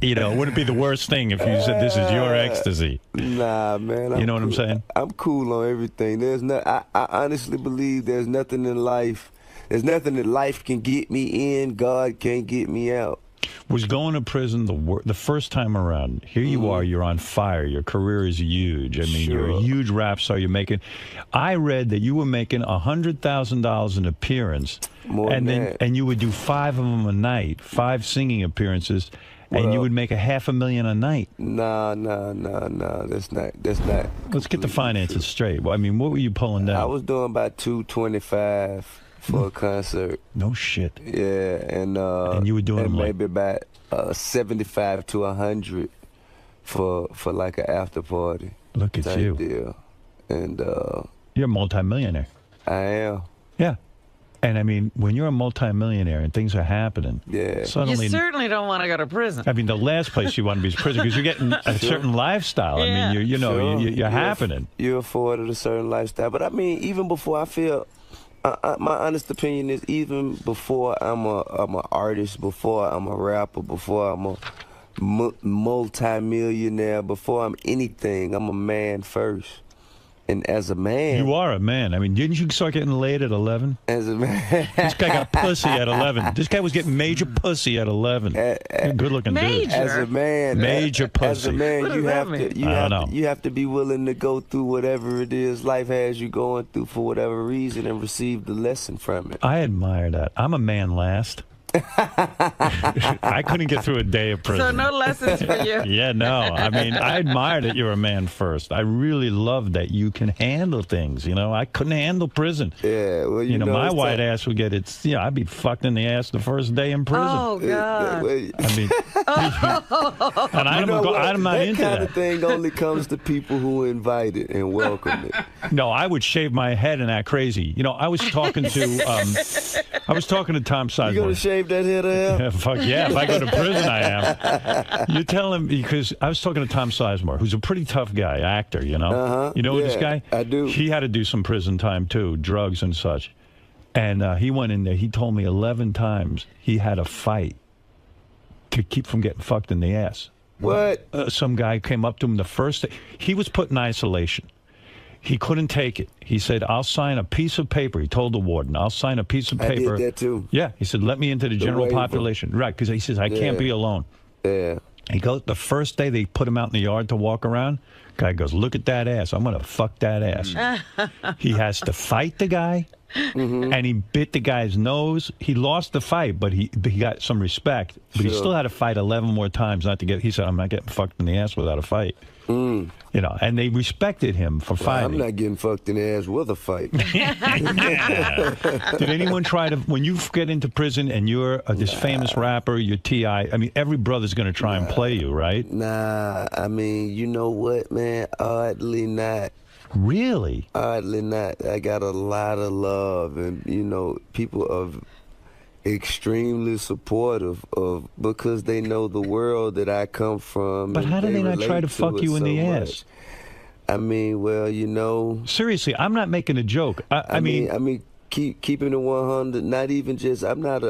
You know, it wouldn't be the worst thing if you said this is your ecstasy. Nah, man. You know what I'm saying? I'm cool on everything. I honestly believe there's nothing in life. There's nothing that life can get me in. God can't get me out. Was going to prison the first time around. Here you are, you're on fire. Your career is huge. I mean, you're a huge rap star. You're making. I read that you were making $100,000 an appearance, and you would do 5 of them a night, 5 singing appearances, and you would make $500,000 a night. Nah. That's not. Let's get the finances straight. Well, I mean, what were you pulling down? I was doing about $225 for a concert. No shit. Yeah, and you were doing maybe about $75 to $100 for like an after party. Look at you. Deal. And you're a multimillionaire. I am. Yeah. And I mean, when you're a multimillionaire and things are happening, suddenly you certainly don't want to go to prison. I mean, the last place you want to be is prison because you're getting a certain lifestyle. I mean, you're happening. You're afforded a certain lifestyle, but I mean, even before I feel. My honest opinion is even before I'm a artist, before I'm a rapper, before I'm a multi-millionaire, before I'm anything, I'm a man first. And as a man... You are a man. I mean, didn't you start getting laid at 11? As a man... This guy got pussy at 11. This guy was getting major pussy at 11. Good-looking dude. As a man... Major pussy. As a man, you have to be willing to go through whatever it is life has you going through for whatever reason and receive the lesson from it. I admire that. I'm a man last. I couldn't get through a day of prison. So no lessons for you. Yeah, no. I mean, I admire that you're a man first. I really love that you can handle things. You know, I couldn't handle prison. Yeah, well, you know, my white ass would get it. You know, I'd be fucked in the ass the first day in prison. Oh God. I mean, and I'm not into that kind of thing only comes to people who invite it and welcome it. No, I would shave my head and act crazy. You know, I was talking to Tom Sizemore. You gonna shave that head out? Fuck yeah! If I go to prison, I am. You tell him, because I was talking to Tom Sizemore, who's a pretty tough guy, actor. You know, you know this guy. I do. He had to do some prison time too, drugs and such. And he went in there. He told me 11 times he had a fight to keep from getting fucked in the ass. What? Some guy came up to him the first day. He was put in isolation. He couldn't take it. He said, I'll sign a piece of paper. He told the warden, I'll sign a piece of paper. I did that too. Yeah. He said, let me into the general population. Right. Because he says, I can't be alone. Yeah. He goes, the first day they put him out in the yard to walk around, guy goes, look at that ass. I'm going to fuck that ass. He has to fight the guy. And he bit the guy's nose. He lost the fight, but he got some respect. But he still had to fight 11 more times not to get. He said, "I'm not getting fucked in the ass without a fight." You know, and they respected him for fighting. I'm not getting fucked in the ass with a fight. Did anyone try to? When you get into prison and you're this famous rapper, you're T.I. I mean, every brother's going to try and play you, right? Nah, I mean, you know what, man? Oddly not. Really? Oddly not. I got a lot of love, and you know, people are extremely supportive of, because they know the world that I come from. But how do they not try to fuck you in the ass? I mean, well, you know. Seriously, I'm not making a joke. I mean, keeping it 100. Not even just. I'm not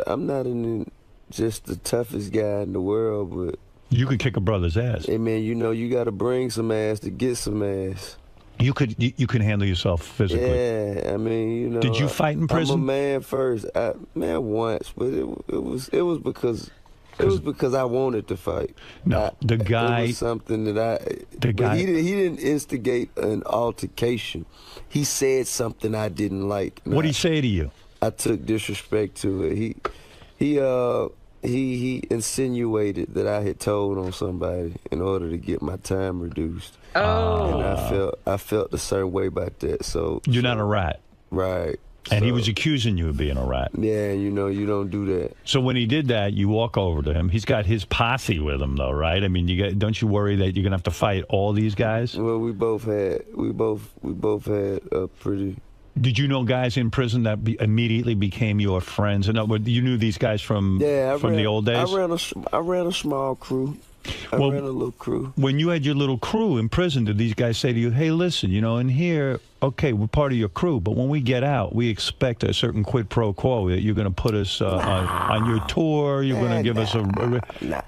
just the toughest guy in the world, but you could kick a brother's ass. Hey man, you know, you got to bring some ass to get some ass. You can handle yourself physically. Yeah, I mean, you know. Did you fight in prison? I'm a man first. Once, but it was because I wanted to fight. No, the guy. It was something that The guy. He didn't instigate an altercation. He said something I didn't like. What did he say to you? I took disrespect to it. He insinuated that I had told on somebody in order to get my time reduced. Oh. And I felt a certain way about that. So you're not a rat. Right. And he was accusing you of being a rat. Yeah, you know, you don't do that. So when he did that, you walk over to him. He's got his posse with him, though, right? I mean, don't you worry that you're gonna have to fight all these guys? Well, we both had a pretty. Did you know guys in prison that immediately became your friends? And you knew these guys from the old days? I ran a small crew. I ran a little crew. When you had your little crew in prison, did these guys say to you, hey, listen, you know, in here, okay, we're part of your crew, but when we get out, we expect a certain quid pro quo that you're going to put us on your tour, you're going to give us a...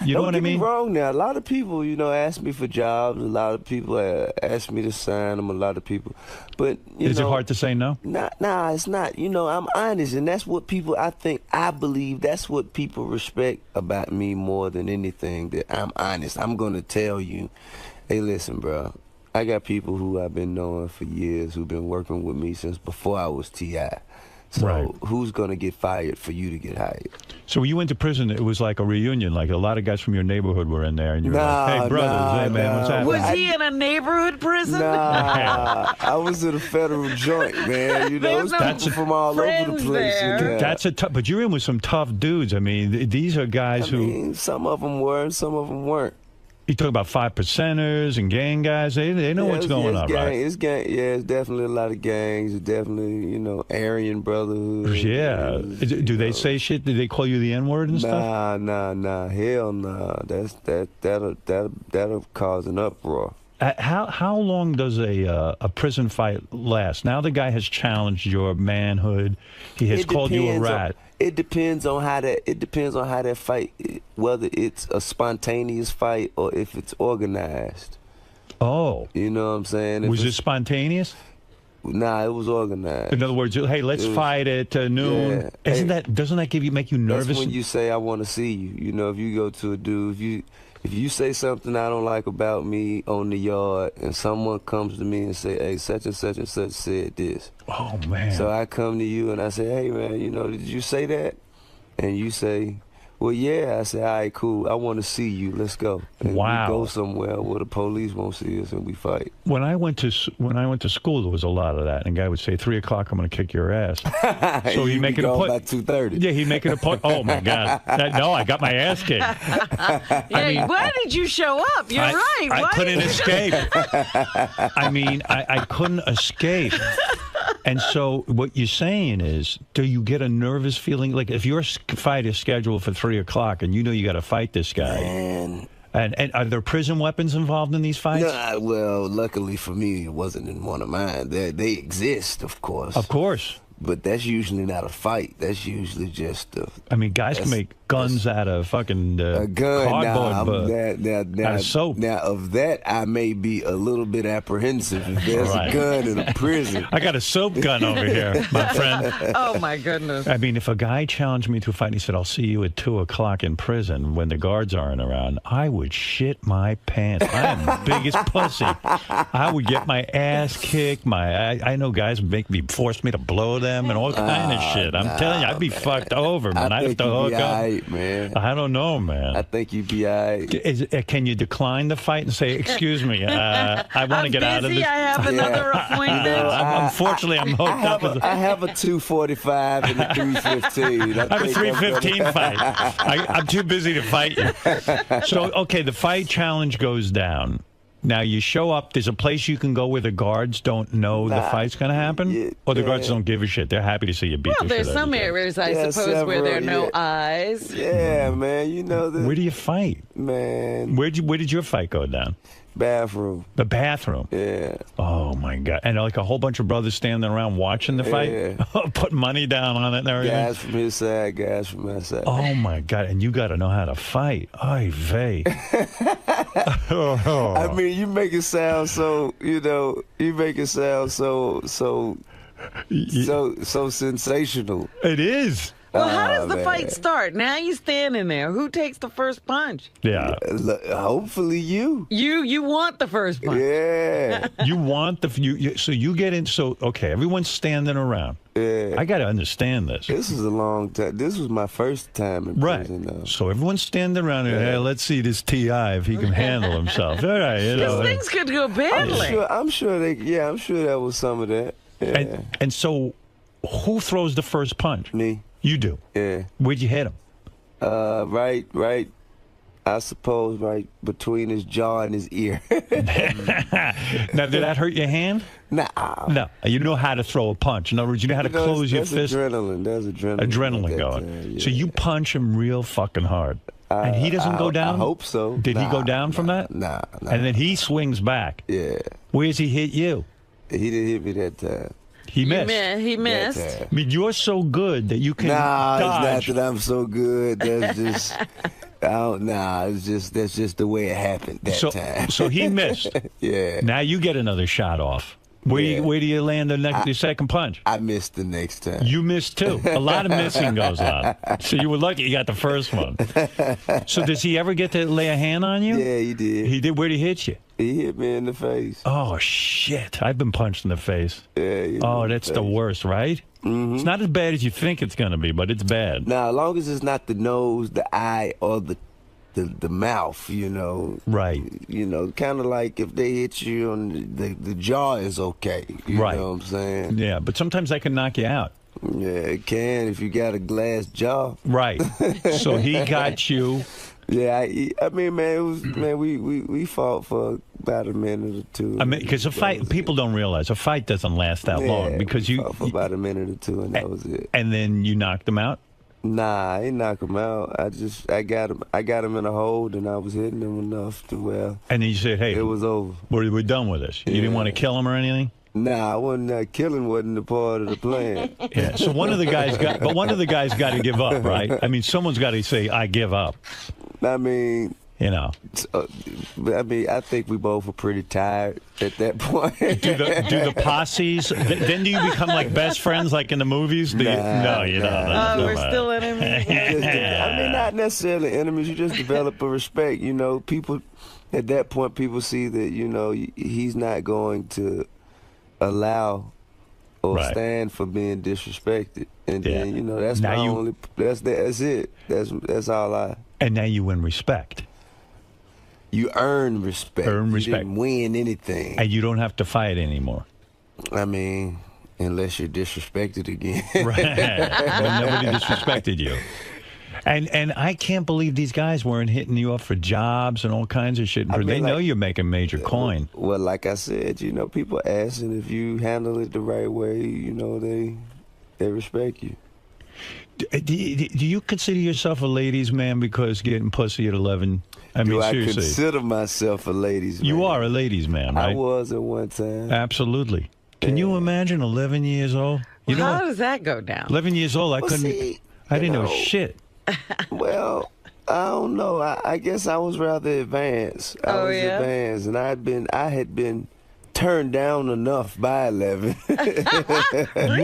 You know what I mean? Don't get me wrong now. A lot of people, you know, ask me for jobs. A lot of people ask me to sign them, a lot of people. But, Is it hard to say no? Nah, it's not. You know, I'm honest, and that's what people, I believe that's what people respect about me more than anything, that I'm honest. I'm going to tell you, hey, listen, bro, I got people who I've been knowing for years who've been working with me since before I was T.I. So who's going to get fired for you to get hired? So when you went to prison, it was like a reunion. Like a lot of guys from your neighborhood were in there. And you were like, hey, brothers, hey, man, what's happening? Was he in a neighborhood prison? Nah, I was in a federal joint, man. You know, it's people from all over the place. That's but you're in with some tough dudes. I mean, these are guys who... Some of them were and some of them weren't. You talk about 5%ers and gang guys. They know what's going on, right? It's definitely a lot of gangs. It's definitely, you know, Aryan Brotherhood. Yeah. Do they say shit? Do they call you the N-word and stuff? Nah. Hell nah. That'll cause an uproar. How long does a prison fight last? Now the guy has challenged your manhood. He has called you a rat. It depends on how that fight, whether it's a spontaneous fight or if it's organized. Oh. You know what I'm saying? Was it spontaneous? Nah, it was organized. In other words, hey, let's fight at noon. Yeah. Doesn't that make you nervous? That's when you say, I want to see you. You know, if you go to a dude, if you say something I don't like about me on the yard, and someone comes to me and say, hey, such and such said this. Oh, man. So I come to you and I say, hey, man, you know, did you say that? And you say, Well, yeah, I said, all right, cool. I want to see you. Let's go. And Wow. we go somewhere where the police won't see us and we fight. When I went to school, there was a lot of that. And a guy would say, 3 o'clock, I'm going to kick your ass. So he'd make it a point. By 2:30. Yeah, he'd make it a point. Oh, my God. No, I got my ass kicked. Yeah, why did you show up? You're right. I Why couldn't did you- escape. I mean, I couldn't escape. And so what you're saying is, do you get a nervous feeling? Like if your fight is scheduled for 3 o'clock and you know you got to fight this guy. Man. And are there prison weapons involved in these fights? No, well, luckily for me, it wasn't in one of mine. They exist, of course. Of course. But that's usually not a fight. That's usually just I mean, guys can make guns out of fucking a gun. cardboard, Now, out of soap. Now, of that, I may be a little bit apprehensive if there's Right. a gun in a prison. I got a soap gun over here, my friend. Oh, my goodness. I mean, if a guy challenged me to a fight and he said, I'll see you at 2 o'clock in prison when the guards aren't around, I would shit my pants. I am the biggest pussy. I would get my ass kicked. I know guys force me to blow them and all kind of shit. I'm telling you, I'd be fucked over, man. I'd have to hook up. Man. I don't know, man. I think you'd be all right. Can you decline the fight and say, excuse me, I want to get out of this? I have another appointment. Unfortunately, I'm hooked up. I have a 2:45 and a 3:15. I have a 3:15 fight. I'm too busy to fight you. So, okay, the fight challenge goes down. Now, you show up, there's a place you can go where the guards don't know the fight's going to happen? Or the guards don't give a shit? They're happy to see you beat Well, the shit there's out of some each other. areas, I suppose, where there are no eyes. Yeah, man, you know that. Where do you fight? Man. Where did your fight go down? Bathroom. The bathroom? Yeah. Oh, my God. And like a whole bunch of brothers standing around watching the fight? Yeah. Put money down on it and everything? Guys from his side, guys from my side. Oh, my God. And you got to know how to fight. Ay vey. I mean, you make it sound so, you make it sound so sensational. It is. Well, how does the fight start? Now you're standing there. Who takes the first punch? Yeah. Hopefully you. You want the first punch. Yeah. You want so you get in. So, okay, everyone's standing around. Yeah. I got to understand this. This is a long time. This was my first time in prison, though. So everyone's standing around and, hey, let's see this T.I. if he can handle himself. All right, Because things could go badly. I'm sure that was some of that. Yeah. And so, who throws the first punch? Me. You do? Yeah. Where'd you hit him? Right, I suppose right between his jaw and his ear. Now, did that hurt your hand? Nah. No. You know how to throw a punch. In other words, you know how to close your fist. Adrenaline. There's adrenaline. Adrenaline going. So you punch him real fucking hard. And he doesn't go down? I hope so. Did he go down from that? Nah. And then he swings back. Yeah. Where's he hit you? He didn't hit me that time. He missed. He missed. I mean, you're so good that you can dodge. It's not that I'm so good. That's just... that's just the way it happened that time. So he missed. Yeah. Now you get another shot off. Where do you land the second punch? I missed the next time. You missed too. A lot of missing goes on. So you were lucky you got the first one. So does he ever get to lay a hand on you? Yeah, he did. He did? Where'd he hit you? He hit me in the face. Oh, shit. I've been punched in the face. Yeah. Oh, that's the worst, right? Mm-hmm. It's not as bad as you think it's going to be, but it's bad. Now, as long as it's not the nose, the eye, or the mouth, Right. Kind of like if they hit you on the jaw is okay. You know what I'm saying? Yeah, but sometimes that can knock you out. Yeah, it can if you got a glass jaw. Right. So he got you. Yeah, I mean, man, it was we fought for about a minute or two. I mean, because a fight, people don't realize a fight doesn't last that long because we fought for about a minute or two, and that was it. And then you knocked him out. Nah, I didn't knock him out. I got him in a hold, and I was hitting him enough to where. And then you said, "Hey, it was over. We're done with this." You didn't want to kill him or anything. Nah, I wasn't. Killing wasn't a part of the plan. Yeah. So one of the guys got to give up, right? I mean, someone's got to say, "I give up." I mean. I think we both were pretty tired at that point. do the posses? Then do you become like best friends, like in the movies? No, you don't. We're still enemies. I mean, not necessarily enemies. You just develop a respect. People at that point, people see that he's not going to allow or Right. stand for being disrespected. And Yeah. then, you know, that's Now my you- only, that's it. That's all I. And now you win respect. You earn respect. Earn You respect. didn't win anything. And you don't have to fight anymore. I mean, unless you're disrespected again. Right. Well, nobody disrespected you. And I can't believe these guys weren't hitting you up for jobs and all kinds of shit. I mean, They know like- you're making major coin. Well, like I said, you know, people asking if you handle it the right way, you know, they respect you. Do you consider yourself a ladies' man because getting pussy at 11? I mean, Do I seriously. consider myself a ladies' man? You are a ladies' man, right? I was at one time. Absolutely. Can you imagine 11 years old? You know, How does that go down? 11 years old, I Well, couldn't. see, I didn't know you know, shit. Well, I don't know. I guess I was rather advanced. I was advanced, and I had been turned down enough by 11. You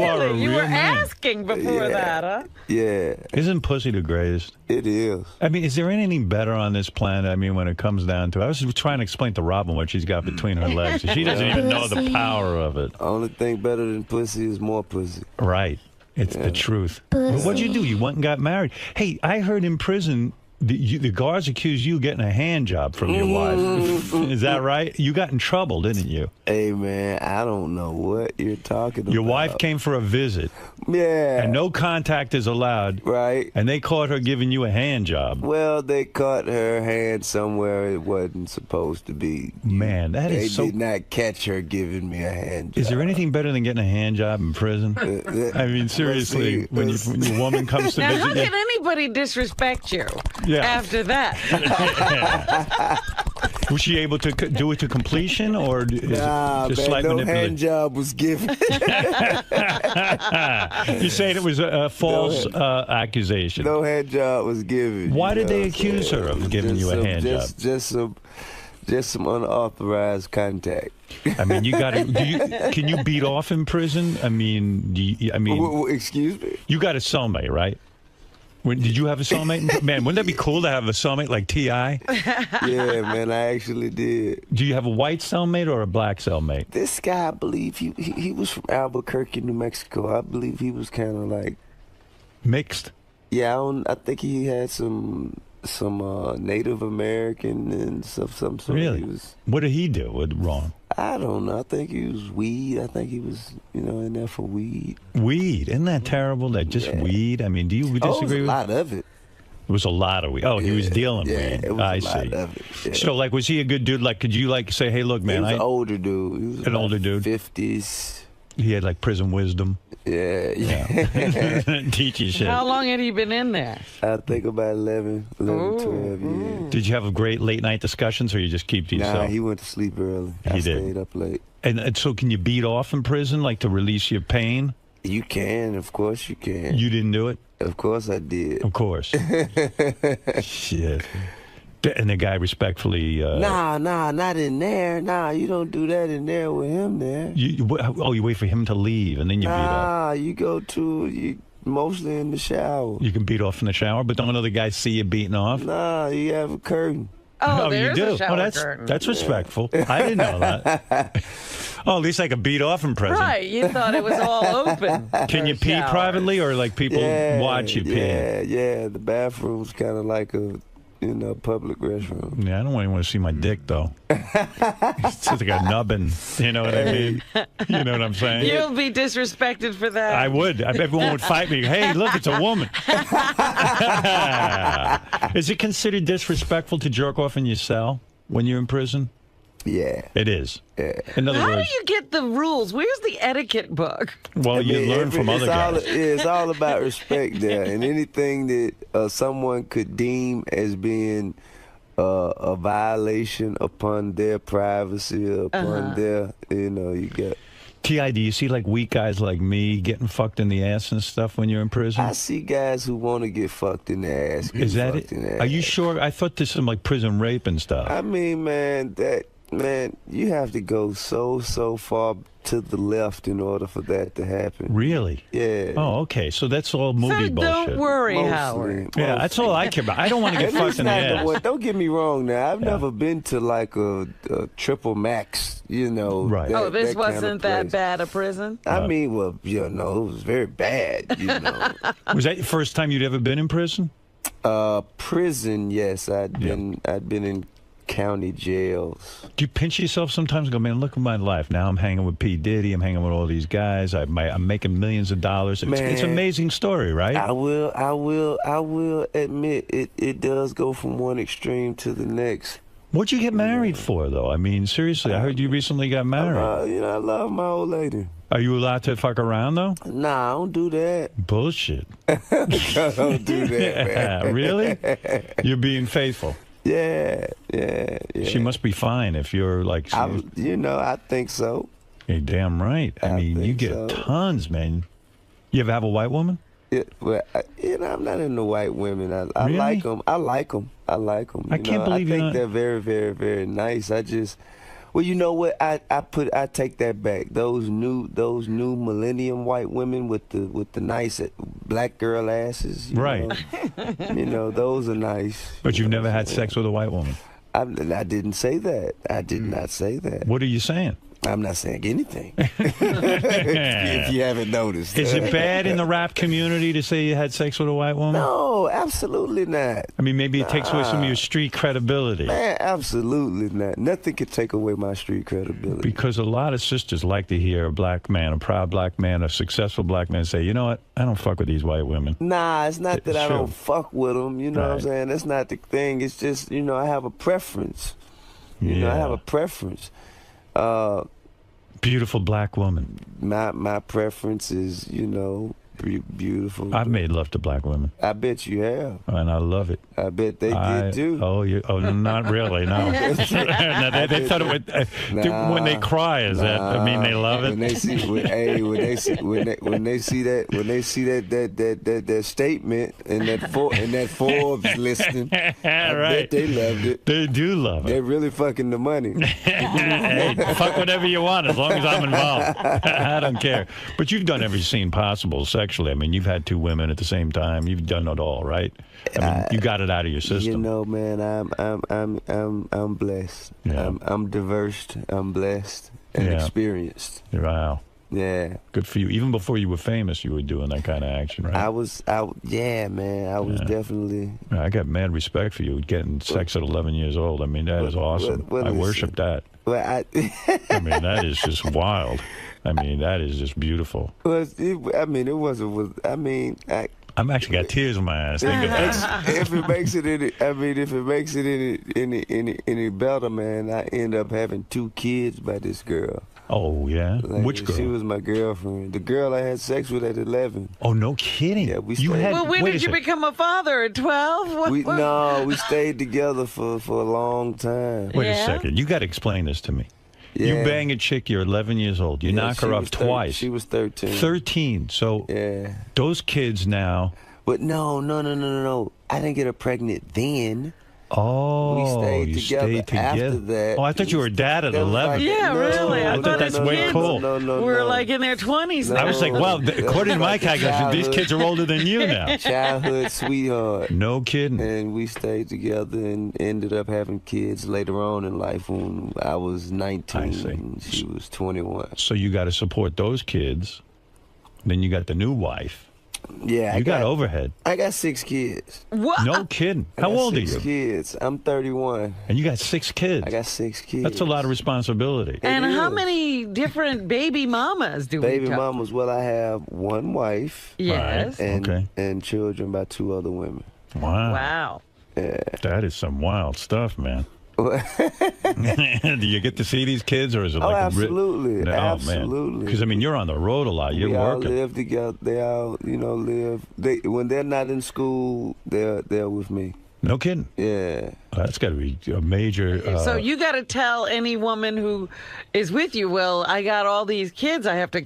are a You real were man. asking before that, huh? Yeah. Isn't pussy the greatest? It is. I mean, is there anything better on this planet? I mean, when it comes down to it. I was trying to explain to Robin what she's got between her legs. She doesn't even know the power of it. Only thing better than pussy is more pussy. Right. It's the truth. But what'd you do? You went and got married. Hey, I heard in prison the guards accused you of getting a hand job from your wife. Is that right? You got in trouble, didn't you? Hey, man, I don't know what you're talking about. Your wife came for a visit. Yeah. And no contact is allowed. Right. And they caught her giving you a hand job. Well, they caught her hand somewhere it wasn't supposed to be. Man, that They is so... did not catch her giving me a hand job. Is there anything better than getting a hand job in prison? I mean, seriously, when your woman comes to Now, visit how you... can anybody disrespect you Yeah. after that? Was she able to do it to completion, or is Nah, it just man, slight no manipulation? hand job was given. You're saying it was a false accusation. No hand job was given. Why did they know, accuse her of giving just you a some- hand job? Just some unauthorized contact. I mean, you got to. Can you beat off in prison? I mean, Excuse me. You got a cellmate, right? Did you have a cellmate? Man, wouldn't that be cool to have a cellmate like T.I.? Yeah, man, I actually did. Do you have a white cellmate or a black cellmate? This guy, I believe he was from Albuquerque, New Mexico. I believe he was kind of like mixed. Yeah, I think he had some Native American and some sort. Really? He was, what did he do wrong? I don't know. I think he was weed. I think he was, in there for weed. Weed? Isn't that terrible? That just weed? I mean, do you disagree with a lot of it. It was a lot of weed. Oh, he was dealing weed. It was I a see. lot of it. Yeah. So, like, was he a good dude? Like, could you, like, say, hey, look, man. He was an older dude. He was an older dude? 50s. He had, like, prison wisdom. Yeah. Teach you shit. How long had he been in there? I think about 11, 12 years. Did you have great late-night discussions, or you just keep to yourself? Nah, he went to sleep early. He I did. stayed up late. And so can you beat off in prison, like, to release your pain? You can. Of course you can. You didn't do it? Of course I did. Of course. Shit. And the guy respectfully... Nah, not in there. Nah, you don't do that in there with him there. You wait for him to leave, and then you beat off. Nah, you mostly in the shower. You can beat off in the shower, but don't other guys see you beating off? Nah, you have a curtain. Oh, you do. a shower that's curtain. That's respectful. I didn't know that. Oh, at least I could beat off in prison. Right, you thought it was all open. Can you pee privately, or like people watch you pee? Yeah. The bathroom's kind of like a public restroom. Yeah, I don't want to see my dick though. It's just like a nubbin. You know what I mean? You know what I'm saying? You'll be disrespected for that. I would. Everyone would fight me. Hey, look, it's a woman. Is it considered disrespectful to jerk off in your cell when you're in prison? Yeah. It is. Yeah. In other How words, do you get the rules? Where's the etiquette book? Well, you learn from other guys. It's all about respect there, and anything that someone could deem as being a violation upon their privacy, upon their, you get. T.I., do you see like weak guys like me getting fucked in the ass and stuff when you're in prison? I see guys who want to get fucked in the ass. Is that it? Are you sure? I thought there's some like prison rape and stuff. I mean, man, you have to go so far to the left in order for that to happen. Really? Yeah. Oh, okay. So that's all movie So bullshit. don't worry, Mostly, Howard. Yeah, that's all I care about. I don't want to get fucked in the ass. Don't get me wrong now. I've never been to like a triple max, you know. Right. Oh, this that kind of wasn't that place. bad a prison? I mean, well, you know, it was very bad, you know. Was that the first time you'd ever been in prison? Prison, yes. I'd been in county jails. Do you pinch yourself sometimes and go, man, look at my life. Now I'm hanging with P. Diddy. I'm hanging with all these guys. I'm making millions of dollars. It's an amazing story, right? I will admit it does go from one extreme to the next. What'd you get married for, though? I mean, seriously, I heard you recently got married. You know, I love my old lady. Are you allowed to fuck around, though? Nah, I don't do that. Bullshit. I don't do that, man. Really? You're being faithful. Yeah. She must be fine if you're like... I think so. You're damn right. I mean, you get tons, man. You ever have a white woman? Yeah, well, I'm not into white women. I Really? like them. I like them. I can't believe I think they're very, very, very nice. Well, you know what? I take that back. Those new millennium white women with the nice black girl asses. Right. You know, those are nice. But you've never had sex with a white woman? I didn't say that. I did not say that. What are you saying? I'm not saying anything. If you haven't noticed. Is it bad in the rap community to say you had sex with a white woman? No, absolutely not. I mean, maybe it takes away some of your street credibility. Man, absolutely not. Nothing could take away my street credibility. Because a lot of sisters like to hear a black man, a proud black man, a successful black man say, you know what, I don't fuck with these white women. Nah, it's not that I true. don't fuck with them. You know what I'm saying? That's not the thing. It's just, you know, I have a preference. You know, I have a preference. Beautiful black woman. My preference is, you know, beautiful. I've made love to black women. I bet you have. And I love it. I bet they did too. Oh, not really, no. No, they thought it would, when they cry, is that, I mean, they love it? When they see that statement and that Forbes listing, I bet they loved it. They do love it. They're really fucking the money. Hey, fuck whatever you want as long as I'm involved. I don't care. But you've done every scene possible sexually. I mean, you've had two women at the same time. You've done it all, right? I mean, you got it out of your system. You know, man, I'm blessed. Yeah. I'm diverse. I'm blessed and experienced. Wow. Yeah. Good for you. Even before you were famous, you were doing that kind of action, right? I was definitely. I got mad respect for you getting sex at 11 years old. I mean, that is awesome. I worship that. Well, I mean, that is just wild. I mean, that is just beautiful. I'm actually got tears in my eyes thinking about it. If it makes it any better, man, I end up having 2 kids by this girl. Oh, yeah? Like, Which girl? She was my girlfriend. The girl I had sex with at 11. Oh, no kidding? Yeah, we You stayed. had- Well, when Wait a did you sec. become a father? At 12? We stayed together for a long time. Wait a second. You got to explain this to me. Yeah. You bang a chick, you're 11 years old. You knock her up twice. She was 13. 13. So those kids now. But no. I didn't get her pregnant then. Oh, we stayed together after that. Oh, I thought you were a dad at 11. Yeah, really. I thought that's way cool. We're like in their 20s now. I was like, well, according to my calculations, these kids are older than you now. Childhood sweetheart. No kidding. And we stayed together and ended up having kids later on in life when I was 19 and she was 21. So you got to support those kids. Then you got the new wife. Yeah, you got overhead. I got 6 kids. What? No kidding. How old are you? 6 kids. I'm 31. And you got 6 kids. I got 6 kids. That's a lot of responsibility. And how many different baby mamas do we Baby talk? mamas. Well, I have 1 wife. Yes. And children by 2 other women. Wow. Wow. Yeah. That is some wild stuff, man. Do you get to see these kids, or is it like absolutely, absolutely? Because I mean, you're on the road a lot. You're we all working. Live together. They all, live. When they're not in school, they're with me. No kidding? Yeah. That's got to be a major... so you got to tell any woman who is with you, well, I got all these kids I have to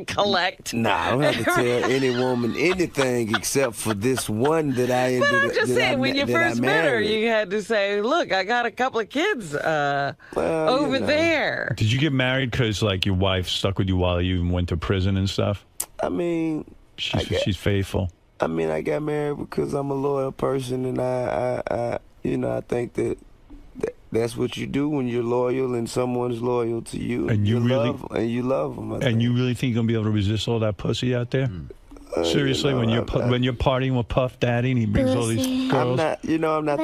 collect. Nah, I don't have to tell any woman anything except for this one that I ended up... But I'm just saying, when you first met her, you had to say, look, I got a couple of kids over there. Did you get married because, like, your wife stuck with you while you even went to prison and stuff? I mean... She's faithful. I mean, I got married because I'm a loyal person, and I think that's what you do when you're loyal and someone's loyal to you. And you really love them. And you really think you're gonna be able to resist all that pussy out there? Seriously, when you're partying with Puff Daddy and he brings all these girls. I'm not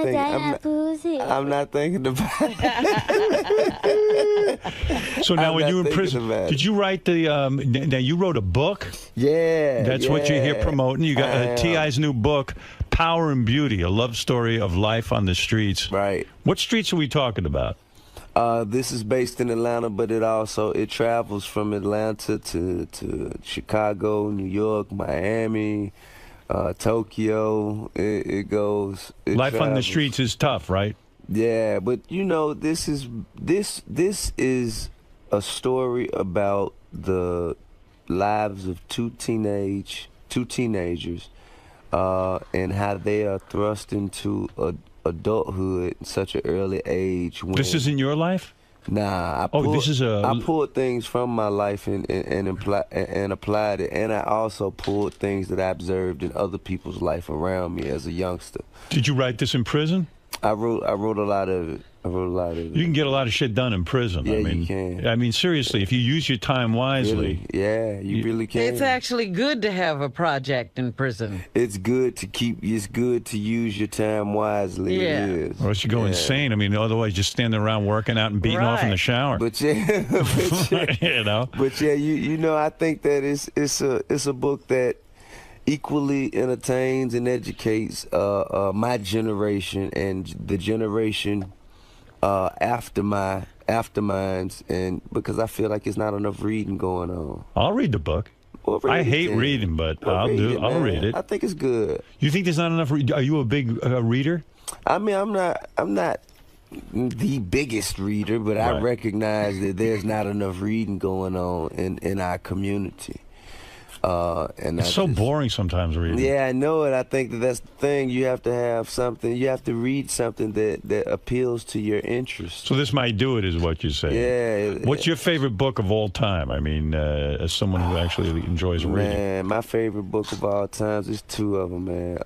thinking about it. So now, when you were in prison, did you write now you wrote a book? Yeah. That's what you're here promoting. You got T.I.'s new book, Power and Beauty, a love story of life on the streets. Right. What streets are we talking about? This is based in Atlanta, but it travels from Atlanta to Chicago, New York, Miami, Tokyo. It goes. Life on the streets is tough, right? Yeah, but this is a story about the lives of two teenagers, and how they are thrust into adulthood at such an early age. This isn't your life? Nah. I pulled things from my life and applied it, and I also pulled things that I observed in other people's life around me as a youngster. Did you write this in prison? I wrote a lot of it. You can get a lot of shit done in prison. Yeah, you can. I mean, seriously, if you use your time wisely. Really? Yeah, you really can. It's actually good to have a project in prison. It's good to use your time wisely. Yeah. It is. Or else you go insane. I mean, otherwise just standing around working out and beating off in the shower. But I think that it's a book that equally entertains and educates my generation and the generation after mine's, and because I feel like it's not enough reading going on. I'll read the book. I hate reading, but I'll read it. I think it's good. You think there's not enough? Are you a big reader? I mean, I'm not the biggest reader, but I recognize that there's not enough reading going on in our community. And it's so boring sometimes reading. Yeah, I know it. I think that's the thing. You have to have something. You have to read something that appeals to your interest. So this might do it, is what you're saying. Yeah. What's your favorite book of all time? I mean, as someone who actually enjoys reading. Man, my favorite book of all times is two of them, man.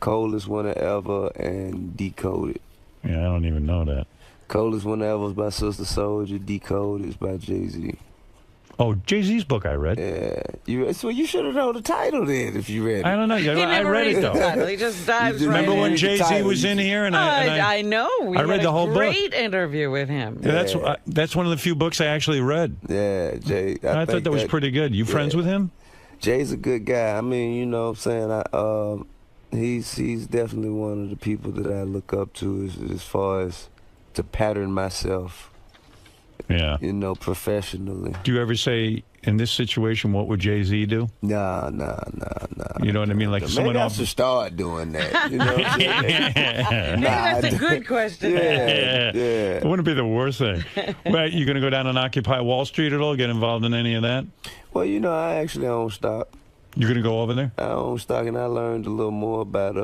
Coldest Winter Ever and Decoded. Yeah, I don't even know that. Coldest Winter Ever is by Sister Soldier. Decoded is by Jay-Z. Oh, Jay-Z's book I read. Yeah. So you should have known the title then if you read it. I don't know. I read it, though. He just dives right Remember in. when Jay-Z was in here? And I know. I read the whole book. Great interview with him. Yeah, that's one of the few books I actually read. Yeah, Jay. I thought that was pretty good. You friends with him? Jay's a good guy. I mean, you know what I'm saying? He's definitely one of the people that I look up to as far as to pattern myself. Yeah. Professionally. Do you ever say, in this situation, what would Jay-Z do? Nah. You know what I mean? Like someone else should start doing that. You know what I'm saying? Maybe that's a good question. Yeah. It wouldn't be the worst thing. Well, you going to go down and Occupy Wall Street at all? Get involved in any of that? Well, I actually own stock. You're going to go over there? I own stock, and I learned a little more about it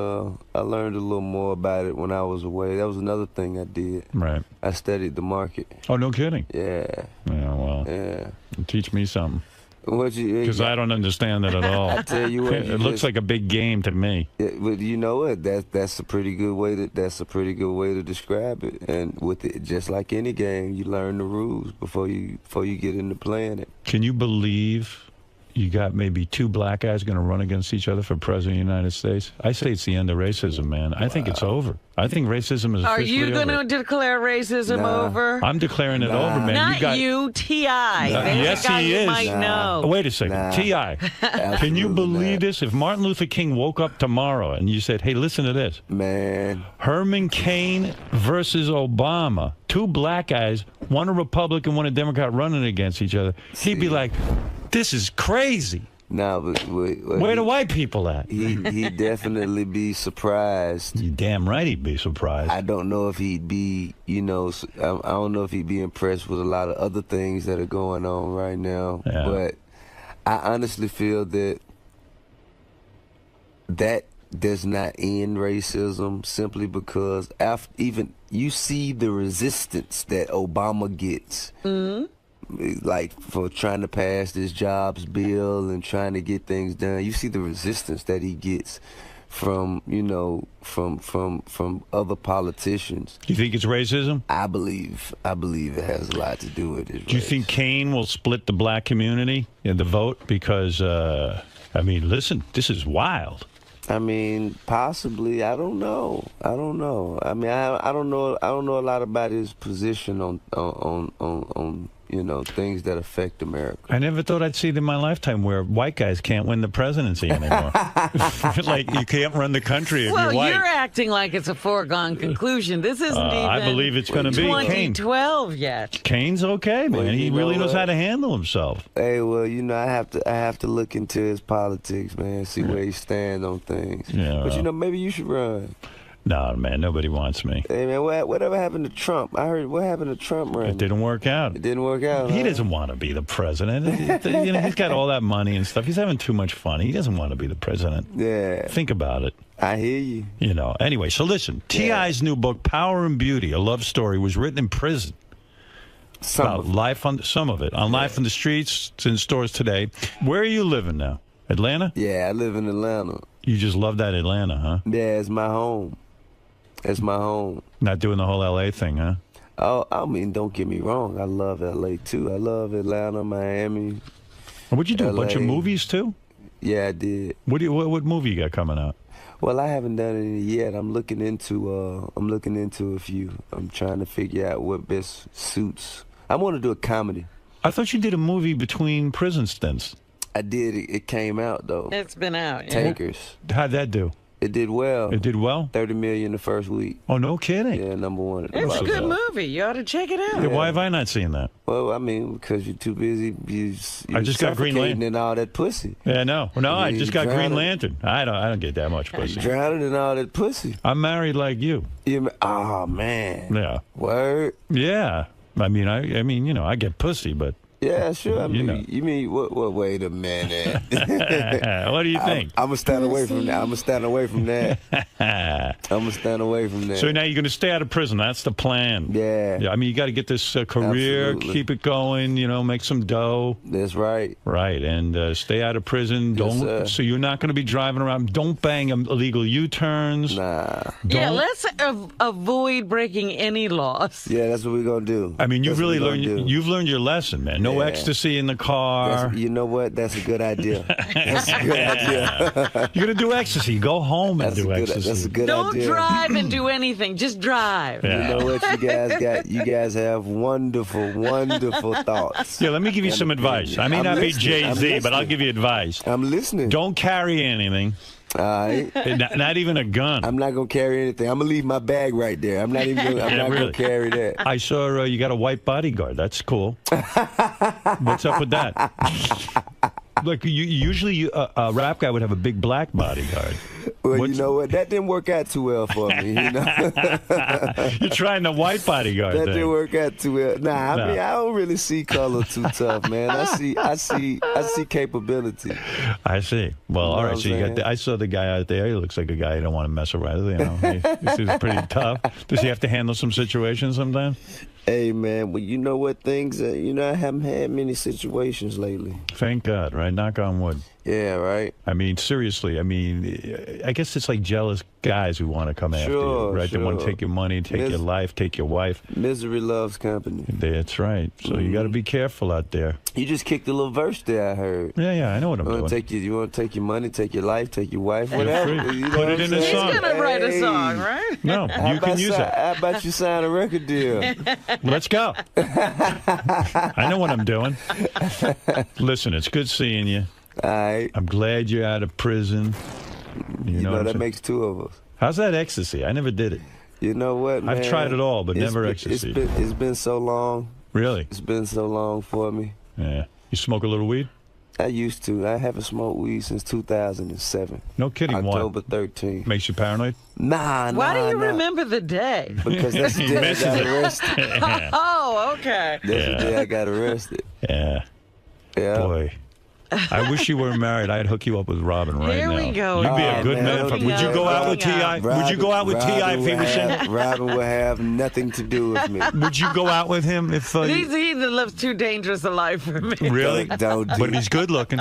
when I was away. That was another thing I did. Right. I studied the market. Oh, no kidding? Yeah. Yeah, well. Yeah. Teach me something. Because I don't understand it at all. I tell you what, it looks like a big game to me. Yeah, but you know what? That's a pretty good way to describe it. And with it, just like any game, you learn the rules before you get into playing it. Can you believe you got maybe two black guys going to run against each other for president of the United States? I say it's the end of racism, man. I think it's over. I think racism is officially over. Are you going to declare racism over? I'm declaring it over, man. Not you, T.I. Yes, he is. Might know. Wait a second. T.I., can you believe this? If Martin Luther King woke up tomorrow and you said, hey, listen to this. Man. Herman Cain versus Obama. Two black guys, one a Republican, one a Democrat running against each other. He'd be like, this is crazy. No, but where the white people at? He'd definitely be surprised. You damn right he'd be surprised. I don't know if he'd be, I don't know if he'd be impressed with a lot of other things that are going on right now. Yeah. But I honestly feel that does not end racism simply because even you see the resistance that Obama gets. Mm-hmm. Like for trying to pass this jobs bill and trying to get things done, you see the resistance that he gets from from other politicians. You think it's racism? I believe it has a lot to do with it. Do you think Kaine will split the black community in the vote? Because listen, this is wild. I mean, possibly. I don't know. I mean, I don't know a lot about his position on things that affect America. I never thought I'd see it in my lifetime where white guys can't win the presidency anymore. Like, you can't run the country if you're white. Well, you're acting like it's a foreigone conclusion. This isn't even I believe it's going to be 2012 yet. Kane's okay, man. He really knows how to handle himself. Hey, well, I have to look into his politics, man, see where he stands on things. Yeah, but, maybe you should run. No, man, nobody wants me. Hey, man, whatever happened to Trump? I heard what happened to Trump running? It didn't work out. It didn't work out. He doesn't want to be the president. He's got all that money and stuff. He's having too much fun. He doesn't want to be the president. Yeah. Think about it. I hear you. Anyway, so listen. T.I.'s new book, Power and Beauty, a love story, was written in prison. Some of it. On Life on the Streets. It's in stores today. Where are you living now? Atlanta? Yeah, I live in Atlanta. You just love that Atlanta, huh? Yeah, it's my home. It's my home. Not doing the whole L.A. thing, huh? Oh, I mean, don't get me wrong. I love L.A. too. I love Atlanta, Miami. What'd you do? LA. A bunch of movies too? Yeah, I did. What movie you got coming out? Well, I haven't done any yet. I'm looking into a few. I'm trying to figure out what best suits. I want to do a comedy. I thought you did a movie between prison stints. I did. It came out though. It's been out. Yeah. Tankers. How'd that do? It did well. It did well? 30 million the first week. Oh, no kidding. Yeah, #1. It's a good movie. You ought to check it out. Yeah, why have I not seen that? Well, I mean, because you're too busy. I just got Green Lantern and all that pussy. Yeah, no, I just got Green Lantern. I don't get that much pussy. Drowning in all that pussy. I'm married like you. Oh man. Yeah. Word. Yeah. I mean, I get pussy, but. Yeah, sure. I mean, you mean what? Wait a minute. What do you think? I'm gonna stand away from that. I'm gonna stand away from that. So now you're gonna stay out of prison. That's the plan. Yeah. I mean, you got to get this career, keep it going. Make some dough. That's right. Right, and stay out of prison. Don't. So you're not gonna be driving around. Don't bang illegal U-turns. Nah. Yeah, let's avoid breaking any laws. Yeah, that's what we're gonna do. I mean, you've learned your lesson, man. No ecstasy in the car. You know what? That's a good idea. That's a good idea. You're going to do ecstasy. Go home and do ecstasy. That's a good idea. Don't drive and do Mm. anything. Just drive. Yeah. You know what you guys got? You guys have wonderful, wonderful thoughts. Yeah, let me give you some advice. I may not be Jay-Z, but I'll give you advice. I'm listening. Don't carry anything. All right. Not even a gun. I'm not going to carry anything. I'm going to leave my bag right there. I'm not even going to carry that. I saw you got a white bodyguard. That's cool. What's up with that? Like, usually a rap guy would have a big black bodyguard. Well, you know what? That didn't work out too well for me. You're trying the white bodyguard That thing. didn't work out too well. I mean, I don't really see color too tough, man. I see capability. I see. Well, all right. So I saw the guy out there. He looks like a guy you don't want to mess around with. He's pretty tough. Does he have to handle some situations sometimes? Hey, man, well, you know what things, I haven't had many situations lately. Thank God, right? Knock on wood. Yeah, right. I mean, seriously, I guess it's like jealous guys who want to come after you, right? They want to take your money, take your life, take your wife. Misery loves company. That's right. So you got to be careful out there. You just kicked a little verse there, I heard. Yeah, I know what I'm doing. You want to take your money, take your life, take your wife, whatever. Put it in a song. He's going to write a song, right? No, you can use it. How about you sign a record deal? Let's go. I know what I'm doing. Listen, it's good seeing you. All right. I'm glad you're out of prison. You know that makes two of us. How's that ecstasy? I never did it. You know what, man? I've tried it all, but never ecstasy. It's been so long. Really? It's been so long for me. Yeah. You smoke a little weed? I used to. I haven't smoked weed since 2007. No kidding. October 13th. Makes you paranoid? Nah. Why do you remember the day? Because that's the day I got arrested. Oh, okay. That's the day I got arrested. Yeah. Yeah. Boy. I wish you were married. I'd hook you up with Robin right now. Here we go. You'd be a good man. Would you go out with T.I.? Would you go out with T.I. if he was single? Robin would have nothing to do with me. Would you go out with him if... He lives too dangerous a life for me. Really? Don't but he's good looking.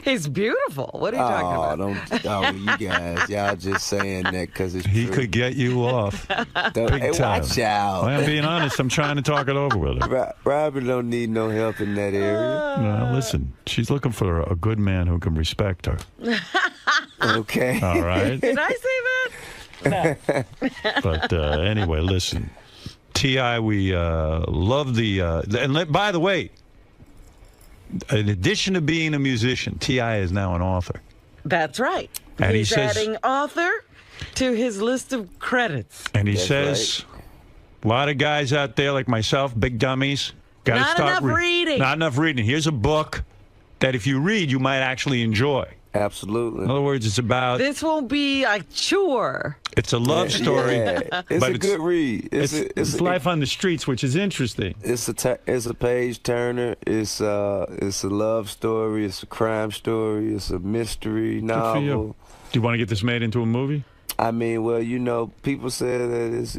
He's beautiful. What are you talking about? You guys. Y'all just saying that because it's He true. could get you off. Hey, time. watch out. Well, I'm being honest. I'm trying to talk it over with her. Robin don't need no help in that area. No, listen. She's looking for a good man who can respect her. Okay. All right. Did I say that? No. But anyway, listen. T.I., we love the... and by the way, in addition to being a musician, T.I. is now an author. That's right. And He's he says, adding author to his list of credits. And he says, a lot of guys out there like myself, big dummies, got to Not start enough reading. Not enough reading. Here's a book that if you read, you might actually enjoy. Absolutely. In other words, it's about... This won't be a chore. It's a love story. Yeah. It's a good read. It's life on the streets, which is interesting. It's a page turner. It's a love story. It's a crime story. It's a mystery novel. Good for you. Do you want to get this made into a movie? I mean, well, people say that it's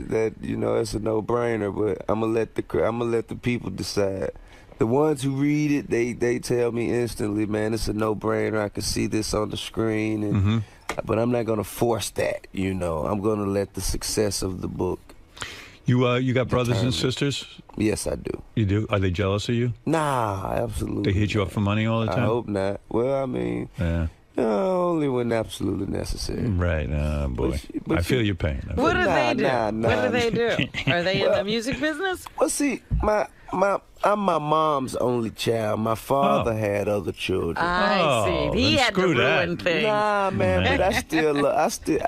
a no-brainer, but I'm gonna let the people decide. The ones who read it, they tell me instantly, man, it's a no-brainer. I can see this on the screen, and but I'm not gonna force that. I'm gonna let the success of the book. You got brothers and sisters? Yes, I do. You do? Are they jealous of you? Nah, absolutely. They hit you up for money all the time? I hope not. Well, I mean, only when absolutely necessary. Right, boy. I feel your pain. What do they do? What do they do? Are they in the music business? Well, see, I'm my mom's only child. My father had other children. I see. He had to ruin things. Nah, man, but I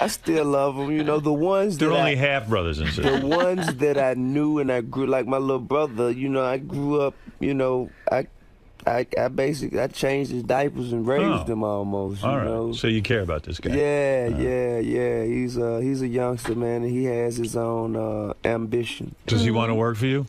still love them. The ones They're only half brothers and sisters. The ones that I knew and I grew, like my little brother. I grew up. I basically changed his diapers and raised him almost. All right. So you care about this guy? Yeah. He's a youngster, man, and he has his own ambition. Does he want to work for you?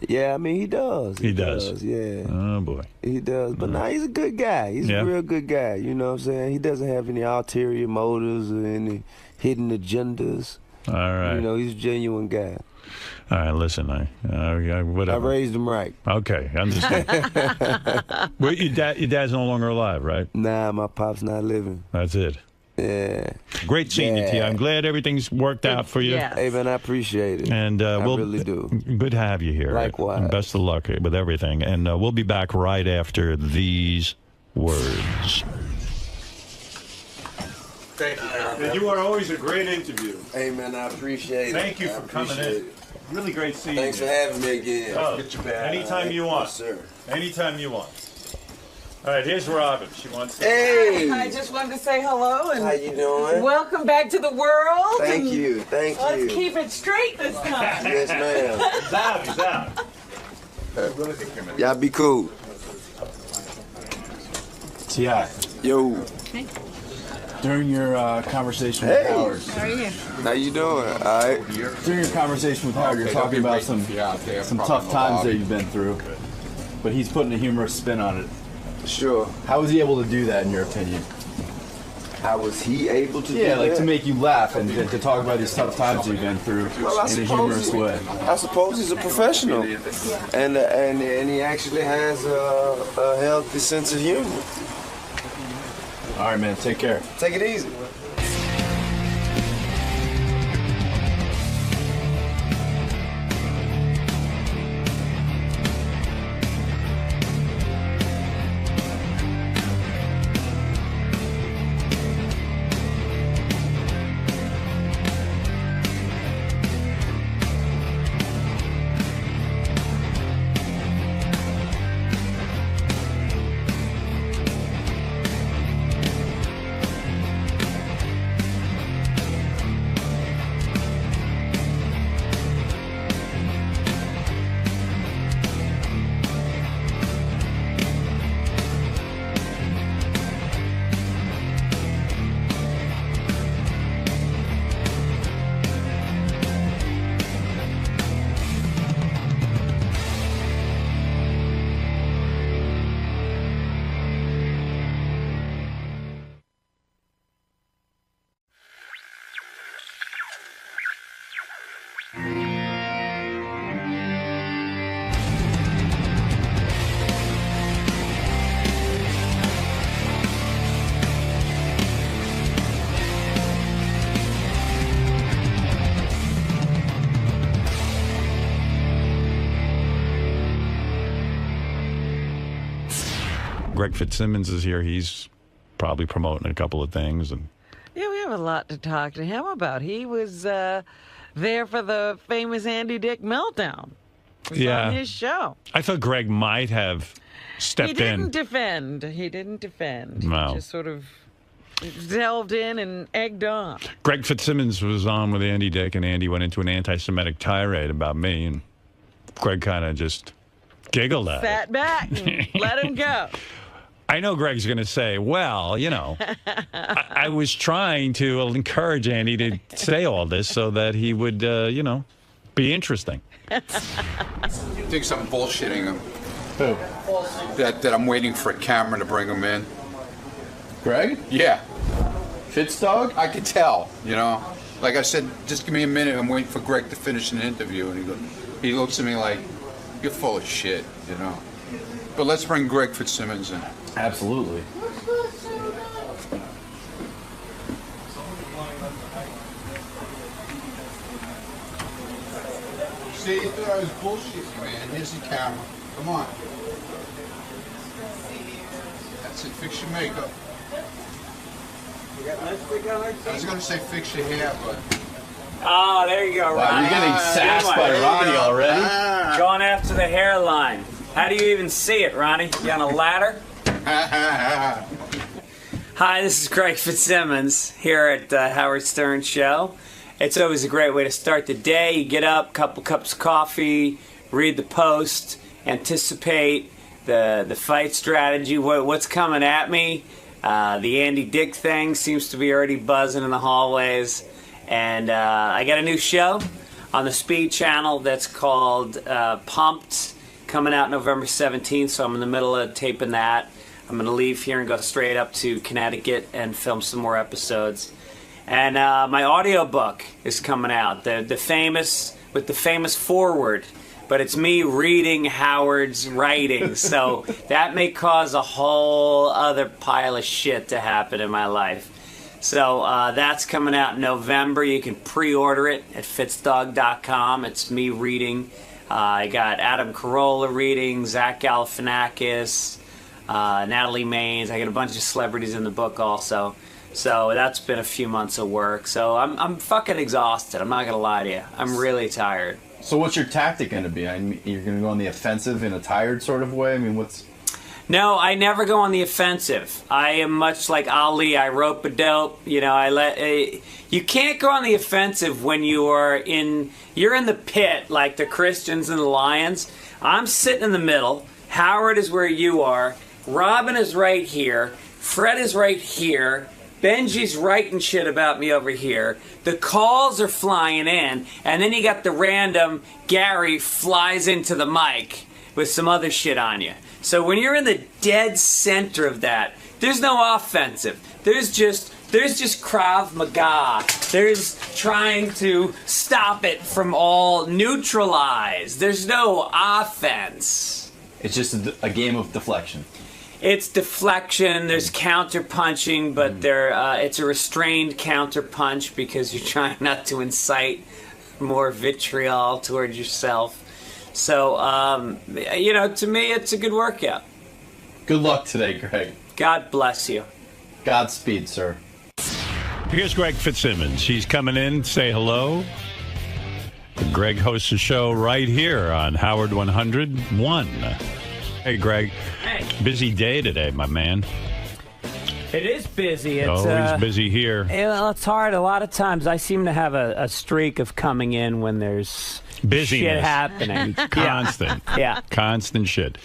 Yeah, I mean, he does. He does. Yeah. Oh, boy. He does. But he's a good guy. He's a real good guy. You know what I'm saying? He doesn't have any ulterior motives or any hidden agendas. All right. He's a genuine guy. All right, listen, whatever. I raised him right. Okay, I understand. Well, your dad's no longer alive, right? Nah, my pop's not living. That's it. Yeah. Great seeing you, T. I'm glad everything's worked out for you. Yes. Hey, man, I appreciate it. And I really do. Good to have you here. Likewise. And best of luck with everything. And we'll be back right after these words. Thank you. You are always a great interview. Hey, man, I appreciate it. Thank you for coming in. Really great seeing you. Thanks for having me again. Get your bag. Anytime you want. Yes, sir. Anytime you want. All right, here's Robin. She wants to... Hey! I just wanted to say hello and how you doing? Welcome back to the world. Thank you. Thank you. Let's keep it straight this time. Yes, ma'am. He's out. Y'all be cool. T.I. Yo. Hey. During your conversation with Howard. How are you? How you doing? All right. During your conversation with Howard, you're talking about some tough times that you've been through, but he's putting a humorous spin on it. Sure. How was he able to do that, in your opinion? How was he able to do that? Yeah, like to make you laugh and to talk about these tough times you've been through in a humorous way. I suppose he's a professional, and he actually has a healthy sense of humor. All right, man. Take care. Take it easy. Greg Fitzsimmons is here. He's probably promoting a couple of things. And Yeah, we have a lot to talk to him about. He was there for the famous Andy Dick meltdown. It was on his show. I thought Greg might have stepped in. He didn't defend. He didn't defend. No. He just sort of delved in and egged on. Greg Fitzsimmons was on with Andy Dick, and Andy went into an anti-Semitic tirade about me, and Greg kind of just giggled at it. Sat back and let him go. I know Greg's going to say, well, you know, I was trying to encourage Andy to say all this so that he would, you know, be interesting. He thinks I'm bullshitting him. Who? That I'm waiting for a camera to bring him in. Greg? Yeah. Fitz dog? I could tell, you know. Like I said, just give me a minute. I'm waiting for Greg to finish an interview. And he looks at me like, you're full of shit, you know. But let's bring Greg Fitzsimmons in. Absolutely. See, you thought I was bullshitting, man. Here's the camera. Come on. That's it. Fix your makeup. I was going to say fix your hair, but... Oh, there you go, Ronnie. Wow, you're getting sassed by Ronnie already. Going after the hairline. How do you even see it, Ronnie? You on a ladder? Hi, this is Greg Fitzsimmons here at Howard Stern Show. It's always a great way to start the day. You get up, couple cups of coffee, read the Post, anticipate the fight strategy, what's coming at me. The Andy Dick thing seems to be already buzzing in the hallways. And I got a new show on the Speed Channel that's called Pumped, coming out November 17th, so I'm in the middle of taping that. I'm going to leave here and go straight up to Connecticut and film some more episodes. And my audiobook is coming out, the famous foreword, but it's me reading Howard's writings, so that may cause a whole other pile of shit to happen in my life. So that's coming out in November. You can pre-order it at fitzdog.com. It's me reading. I got Adam Carolla reading, Zach Galifianakis, Natalie Maines. I got a bunch of celebrities in the book also. So that's been a few months of work. So I'm fucking exhausted. I'm not going to lie to you. I'm really tired. So what's your tactic going to be? I mean, you're going to go on the offensive in a tired sort of way? I mean, what's... No, I never go on the offensive. I am much like Ali. I rope-a-dope. You know, you can't go on the offensive when you're in the pit like the Christians and the Lions. I'm sitting in the middle. Howard is where you are. Robin is right here. Fred is right here. Benji's writing shit about me over here. The calls are flying in. And then you got the random Gary flies into the mic with some other shit on you. So when you're in the dead center of that, there's no offensive. There's just Krav Maga. There's trying to stop it from all neutralized. There's no offense. It's just a game of deflection. It's deflection. There's counter punching, but it's a restrained counter punch because you're trying not to incite more vitriol towards yourself. So, you know, to me, it's a good workout. Good luck today, Greg. God bless you. Godspeed, sir. Here's Greg Fitzsimmons. He's coming in. Say hello. Greg hosts a show right here on Howard 101. Hey, Greg. Hey. Busy day today, my man. It is busy. It's always busy here. Well, it's hard. A lot of times I seem to have a streak of coming in when there's busyness. Shit happening. Constant. Yeah. Constant shit.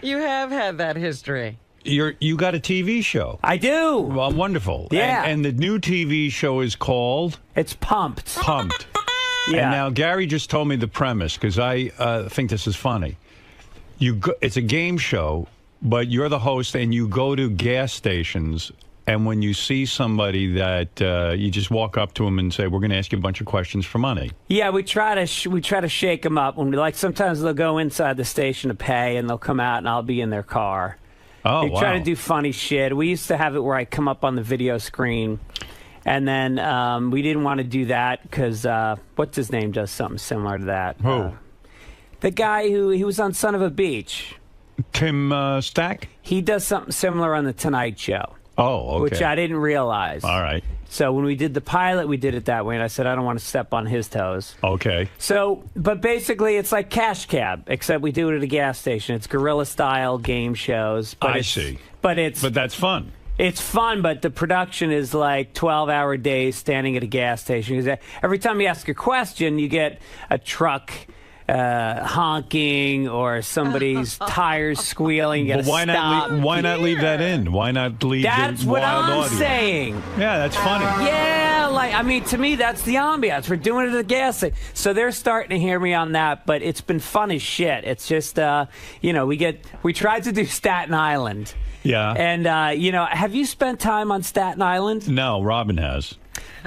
You have had that history. You got a TV show. I do. Well, wonderful. Yeah. And the new TV show is called? It's Pumped. Pumped. Yeah. And now Gary just told me the premise because I think this is funny. It's a game show, but you're the host and you go to gas stations, and when you see somebody that you just walk up to them and say, we're going to ask you a bunch of questions for money. Yeah, we try to shake them up. When sometimes they'll go inside the station to pay, and they'll come out, and I'll be in their car. Oh, they wow. try to do funny shit. We used to have it where I come up on the video screen, and then we didn't want to do that because what's his name does something similar to that. Who? The guy he was on Son of a Beach. Tim Stack? He does something similar on The Tonight Show. Oh, okay. Which I didn't realize. All right. So when we did the pilot, we did it that way, and I said I don't want to step on his toes. Okay. So, but basically, it's like Cash Cab, except we do it at a gas station. It's guerrilla-style game shows. But I see. But that's fun. It's fun, but the production is like 12-hour days standing at a gas station. Because every time you ask a question, you get a truck honking or somebody's tires squealing. You But why not leave that in? Why not leave That's the what wild I'm audio? saying. Yeah, that's funny. Yeah, to me, that's the ambiance. We're doing it at the gas station. So they're starting to hear me on that, but it's been fun as shit. It's just, we tried to do Staten Island. Yeah. And, have you spent time on Staten Island? No, Robin has.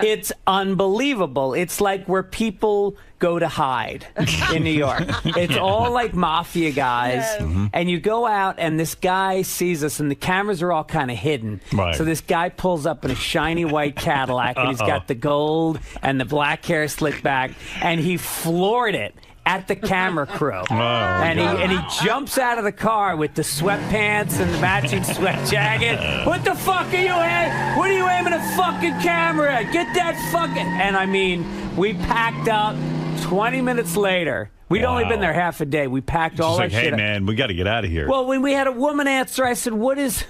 It's unbelievable. It's like where people go to hide in New York. It's all like mafia guys. Yes. Mm-hmm. And you go out, and this guy sees us, and the cameras are all kind of hidden. Right. So this guy pulls up in a shiny white Cadillac, and he's got the gold and the black hair slicked back, and he floored it at the camera crew. And he jumps out of the car with the sweatpants and the matching sweat jacket. What the fuck are you aiming? What are you aiming a fucking camera at? Get that fucking... And I mean, we packed up 20 minutes later. We'd only been there half a day. We packed all our like, shit hey, up. man, we got to get out of here. Well, when we had a woman answer, I said, what is...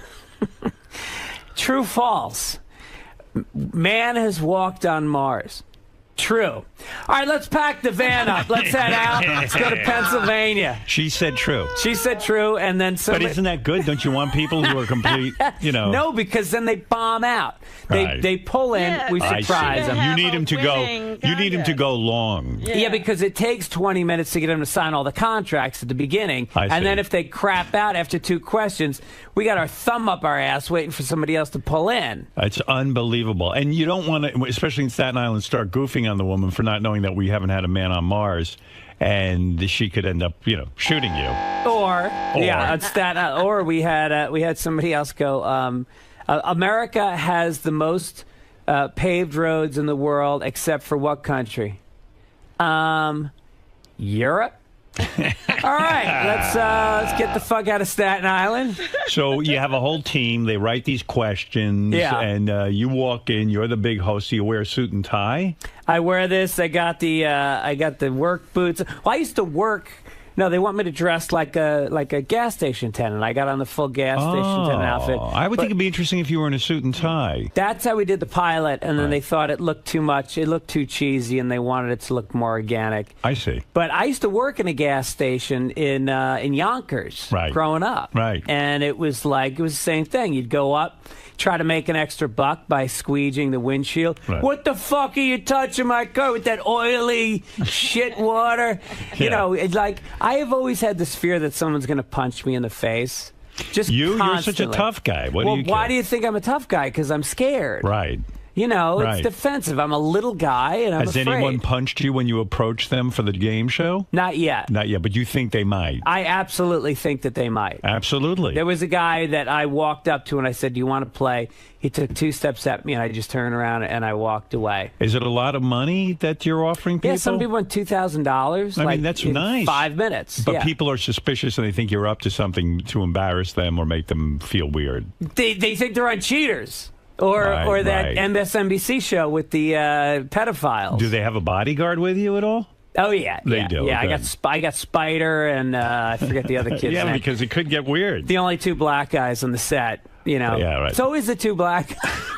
True, false? Man has walked on Mars. True. All right, let's pack the van up. Let's head out. Let's go to Pennsylvania. She said true. She said true, and then somebody... But isn't that good? Don't you want people who are complete, No, because then they bomb out. They pull in, we surprise them. You need him to go. You need him to go long. Yeah, because it takes 20 minutes to get him to sign all the contracts at the beginning. And then if they crap out after 2 questions, we got our thumb up our ass waiting for somebody else to pull in. It's unbelievable. And you don't want to, especially in Staten Island, start goofing on the woman for not knowing that we haven't had a man on Mars. And she could end up, shooting you. Or we had somebody else go, America has the most paved roads in the world, except for what country? Europe. All right, let's get the fuck out of Staten Island. So you have a whole team. They write these questions, and you walk in. You're the big host. So you wear a suit and tie. I wear this. I got the work boots. Well, I used to work. No, they want me to dress like a gas station attendant. I got on the full gas station attendant outfit. I would think it'd be interesting if you were in a suit and tie. That's how we did the pilot, and then they thought it looked too much. It looked too cheesy, and they wanted it to look more organic. I see. But I used to work in a gas station in Yonkers growing up. Right. And it was the same thing. You'd go up, try to make an extra buck by squeegeeing the windshield. Right. What the fuck are you touching my car with that oily shit water? It's like... I have always had this fear that someone's going to punch me in the face. You're such a tough guy. Why do you think I'm a tough guy? Because I'm scared. Right. It's defensive. I'm a little guy, and I'm afraid. Has anyone punched you when you approached them for the game show? Not yet. Not yet, but you think they might? I absolutely think that they might. Absolutely. There was a guy that I walked up to, and I said, do you want to play? He took 2 steps at me, and I just turned around, and I walked away. Is it a lot of money that you're offering people? Yeah, some people want $2,000. I mean, that's nice. 5 minutes. But people are suspicious, and they think you're up to something to embarrass them or make them feel weird. They think they're on Cheaters. Or that MSNBC show with the pedophiles. Do they have a bodyguard with you at all? Oh, yeah. They do. Yeah, okay. I got Spider and I forget the other kid's name. Because it could get weird. The only 2 black guys on the set, Yeah, right. So is the 2 black.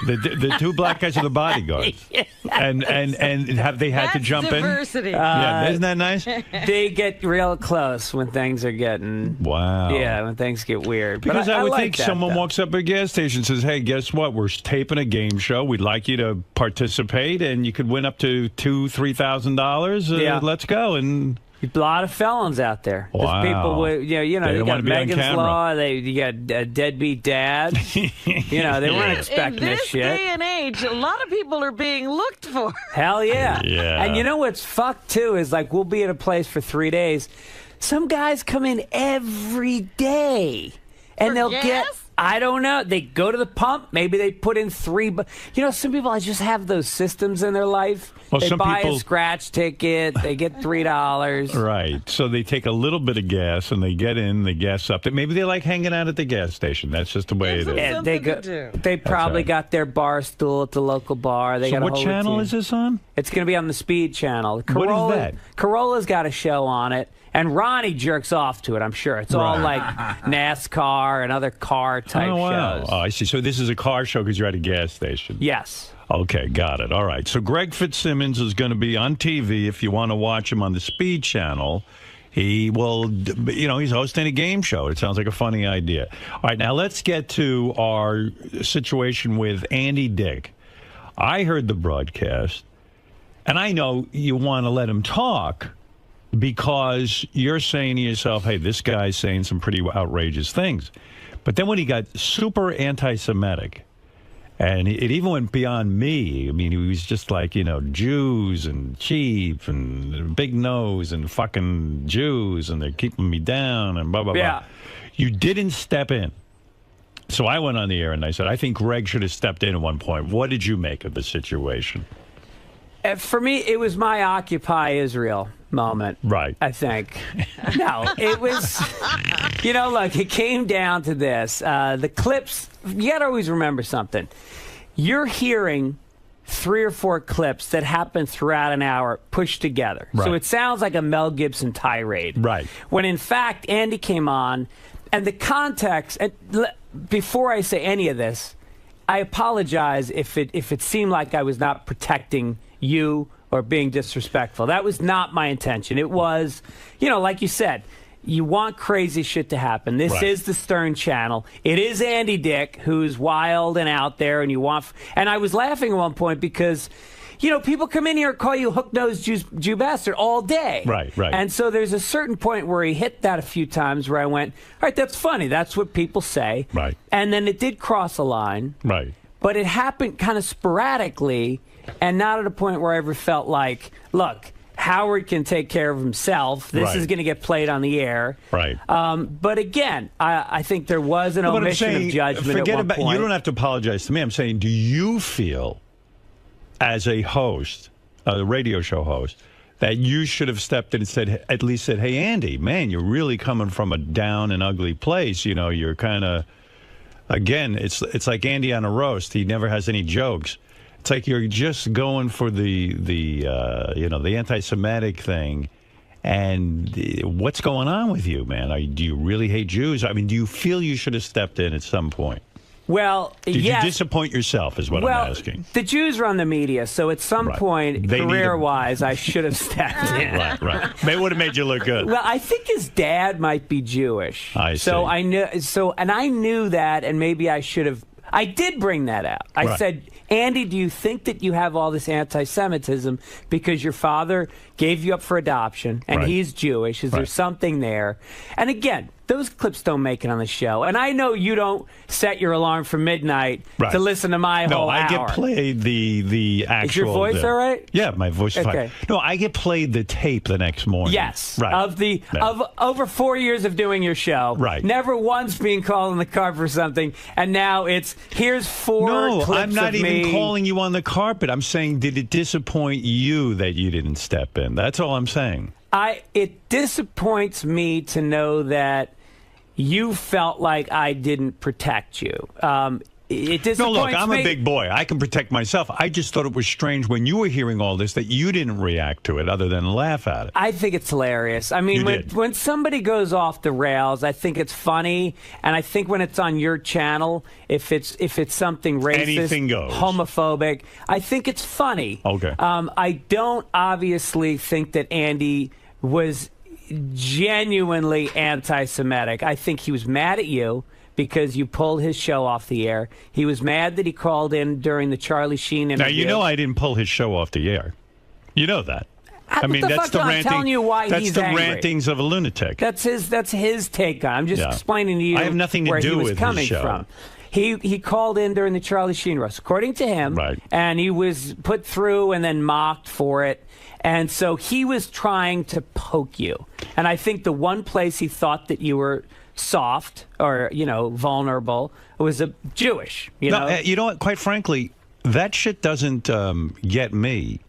the 2 black guys are the bodyguards. And have they had to jump diversity. in? Yeah, isn't that nice? They get real close when things are getting... Wow. Yeah, when things get weird. Because but I would like think that, someone walks up at a gas station and says, hey, guess what? We're taping a game show. We'd like you to participate, and you could win up to $2,000-$3,000. Let's go. And a lot of felons out there. Wow. There's people with, you got Megan's Law. You got deadbeat dad. They weren't expecting this shit. In this day and age, a lot of people are being looked for. Hell yeah. Yeah. And you know what's fucked too is we'll be at a place for 3 days. Some guys come in every day, and they'll get. I don't know. They go to the pump. Maybe they put in 3. But some people just have those systems in their life Well, they some buy people- a scratch ticket. They get $3. Right. So they take a little bit of gas and they get in, they gas up. Maybe they like hanging out at the gas station. That's just the way it is. Yeah, they probably got their bar stool at the local bar. They So got a what whole channel routine. is this on? It's going to be on the Speed channel. What is that? Corolla's got a show on it, and Ronnie jerks off to it, I'm sure. It's all like NASCAR and other car-type shows. Oh, I see. So this is a car show because you're at a gas station. Yes. Okay, got it. All right. So Greg Fitzsimmons is going to be on TV if you want to watch him on the Speed channel. He will, he's hosting a game show. It sounds like a funny idea. All right, now let's get to our situation with Andy Dick. I heard the broadcast, and I know you want to let him talk because you're saying to yourself, hey, this guy's saying some pretty outrageous things. But then when he got super anti-Semitic, and it even went beyond me. I mean, he was just like, Jews and cheap and big nose and fucking Jews and they're keeping me down and blah, blah, blah. You didn't step in. So I went on the air and I said, I think Greg should have stepped in at one point. What did you make of the situation? For me, it was my Occupy Israel moment. Right. I think. No, it was, look, it came down to this. The clips, you got to always remember something. You're hearing 3 or 4 clips that happen throughout an hour pushed together. Right. So it sounds like a Mel Gibson tirade. Right. When in fact, Andy came on, and the context, and before I say any of this, I apologize if it seemed like I was not protecting you or being disrespectful. That was not my intention. It was, like you said, you want crazy shit to happen. This is the Stern Channel. It is Andy Dick, who's wild and out there, and and I was laughing at one point because, people come in here and call you hook-nosed Jew bastard all day. Right. And so there's a certain point where he hit that a few times where I went, all right, that's funny. That's what people say. Right. And then it did cross a line. Right. But it happened kind of sporadically and not at a point where I ever felt like, look, Howard can take care of himself. This is going to get played on the air. Right. But again, I think there was an omission of judgment at one point. You don't have to apologize to me. I'm saying, do you feel, as a host, a radio show host, that you should have stepped in and at least said, hey, Andy, man, you're really coming from a down and ugly place. You're kind of, again, it's like Andy on a roast. He never has any jokes. It's like you're just going for the anti-Semitic thing. And what's going on with you, man? Do you really hate Jews? I mean, do you feel you should have stepped in at some point? Well, Did you disappoint yourself is what I'm asking. The Jews run the media, so at some point, career-wise, I should have stepped in. Right. It would have made you look good. Well, I think his dad might be Jewish. I see. So I knew that, and maybe I should have. I did bring that out. I said, Andy, do you think that you have all this anti-Semitism because your father gave you up for adoption and he's Jewish? Is there something there? And again, those clips don't make it on the show. And I know you don't set your alarm for midnight to listen to my whole hour. No, I get played the actual... Is your voice all right? Yeah, my voice is okay. fine. No, I get played the tape the next morning. Yes. Right. Of over 4 years of doing your show. Right. Never once being called in the car for something. And now it's, here's 4 clips No, I'm not of even me. calling you on the carpet. I'm saying, did it disappoint you that you didn't step in? That's all I'm saying. It disappoints me to know that you felt like I didn't protect you. It disappoints me. No, look, I'm a big boy. I can protect myself. I just thought it was strange when you were hearing all this that you didn't react to it other than laugh at it. I think it's hilarious. I mean, when somebody goes off the rails, I think it's funny. And I think when it's on your channel, if it's something racist, anything goes. Homophobic, I think it's funny. Okay. I don't obviously think that Andy was genuinely anti-Semitic. I think he was mad at you because you pulled his show off the air. He was mad that he called in during the Charlie Sheen interview. Now, you know I didn't pull his show off the air. You know that. I mean, that's the ranting. I'm telling you why that's he's the angry. Rantings of a lunatic. That's his take on it. I'm just explaining to you I have nothing to where do he was with coming his show. from. He called in during the Charlie Sheen roast, according to him, and he was put through and then mocked for it. And so he was trying to poke you. And I think the one place he thought that you were soft or, vulnerable was Jewish. You know what? Quite frankly, that shit doesn't get me.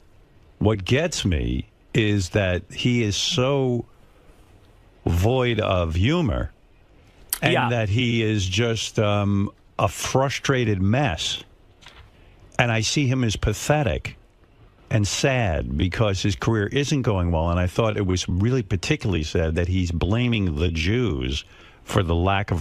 What gets me is that he is so void of humor, and that he is just a frustrated mess. And I see him as pathetic and sad because his career isn't going well. And I thought it was really particularly sad that he's blaming the Jews for the lack of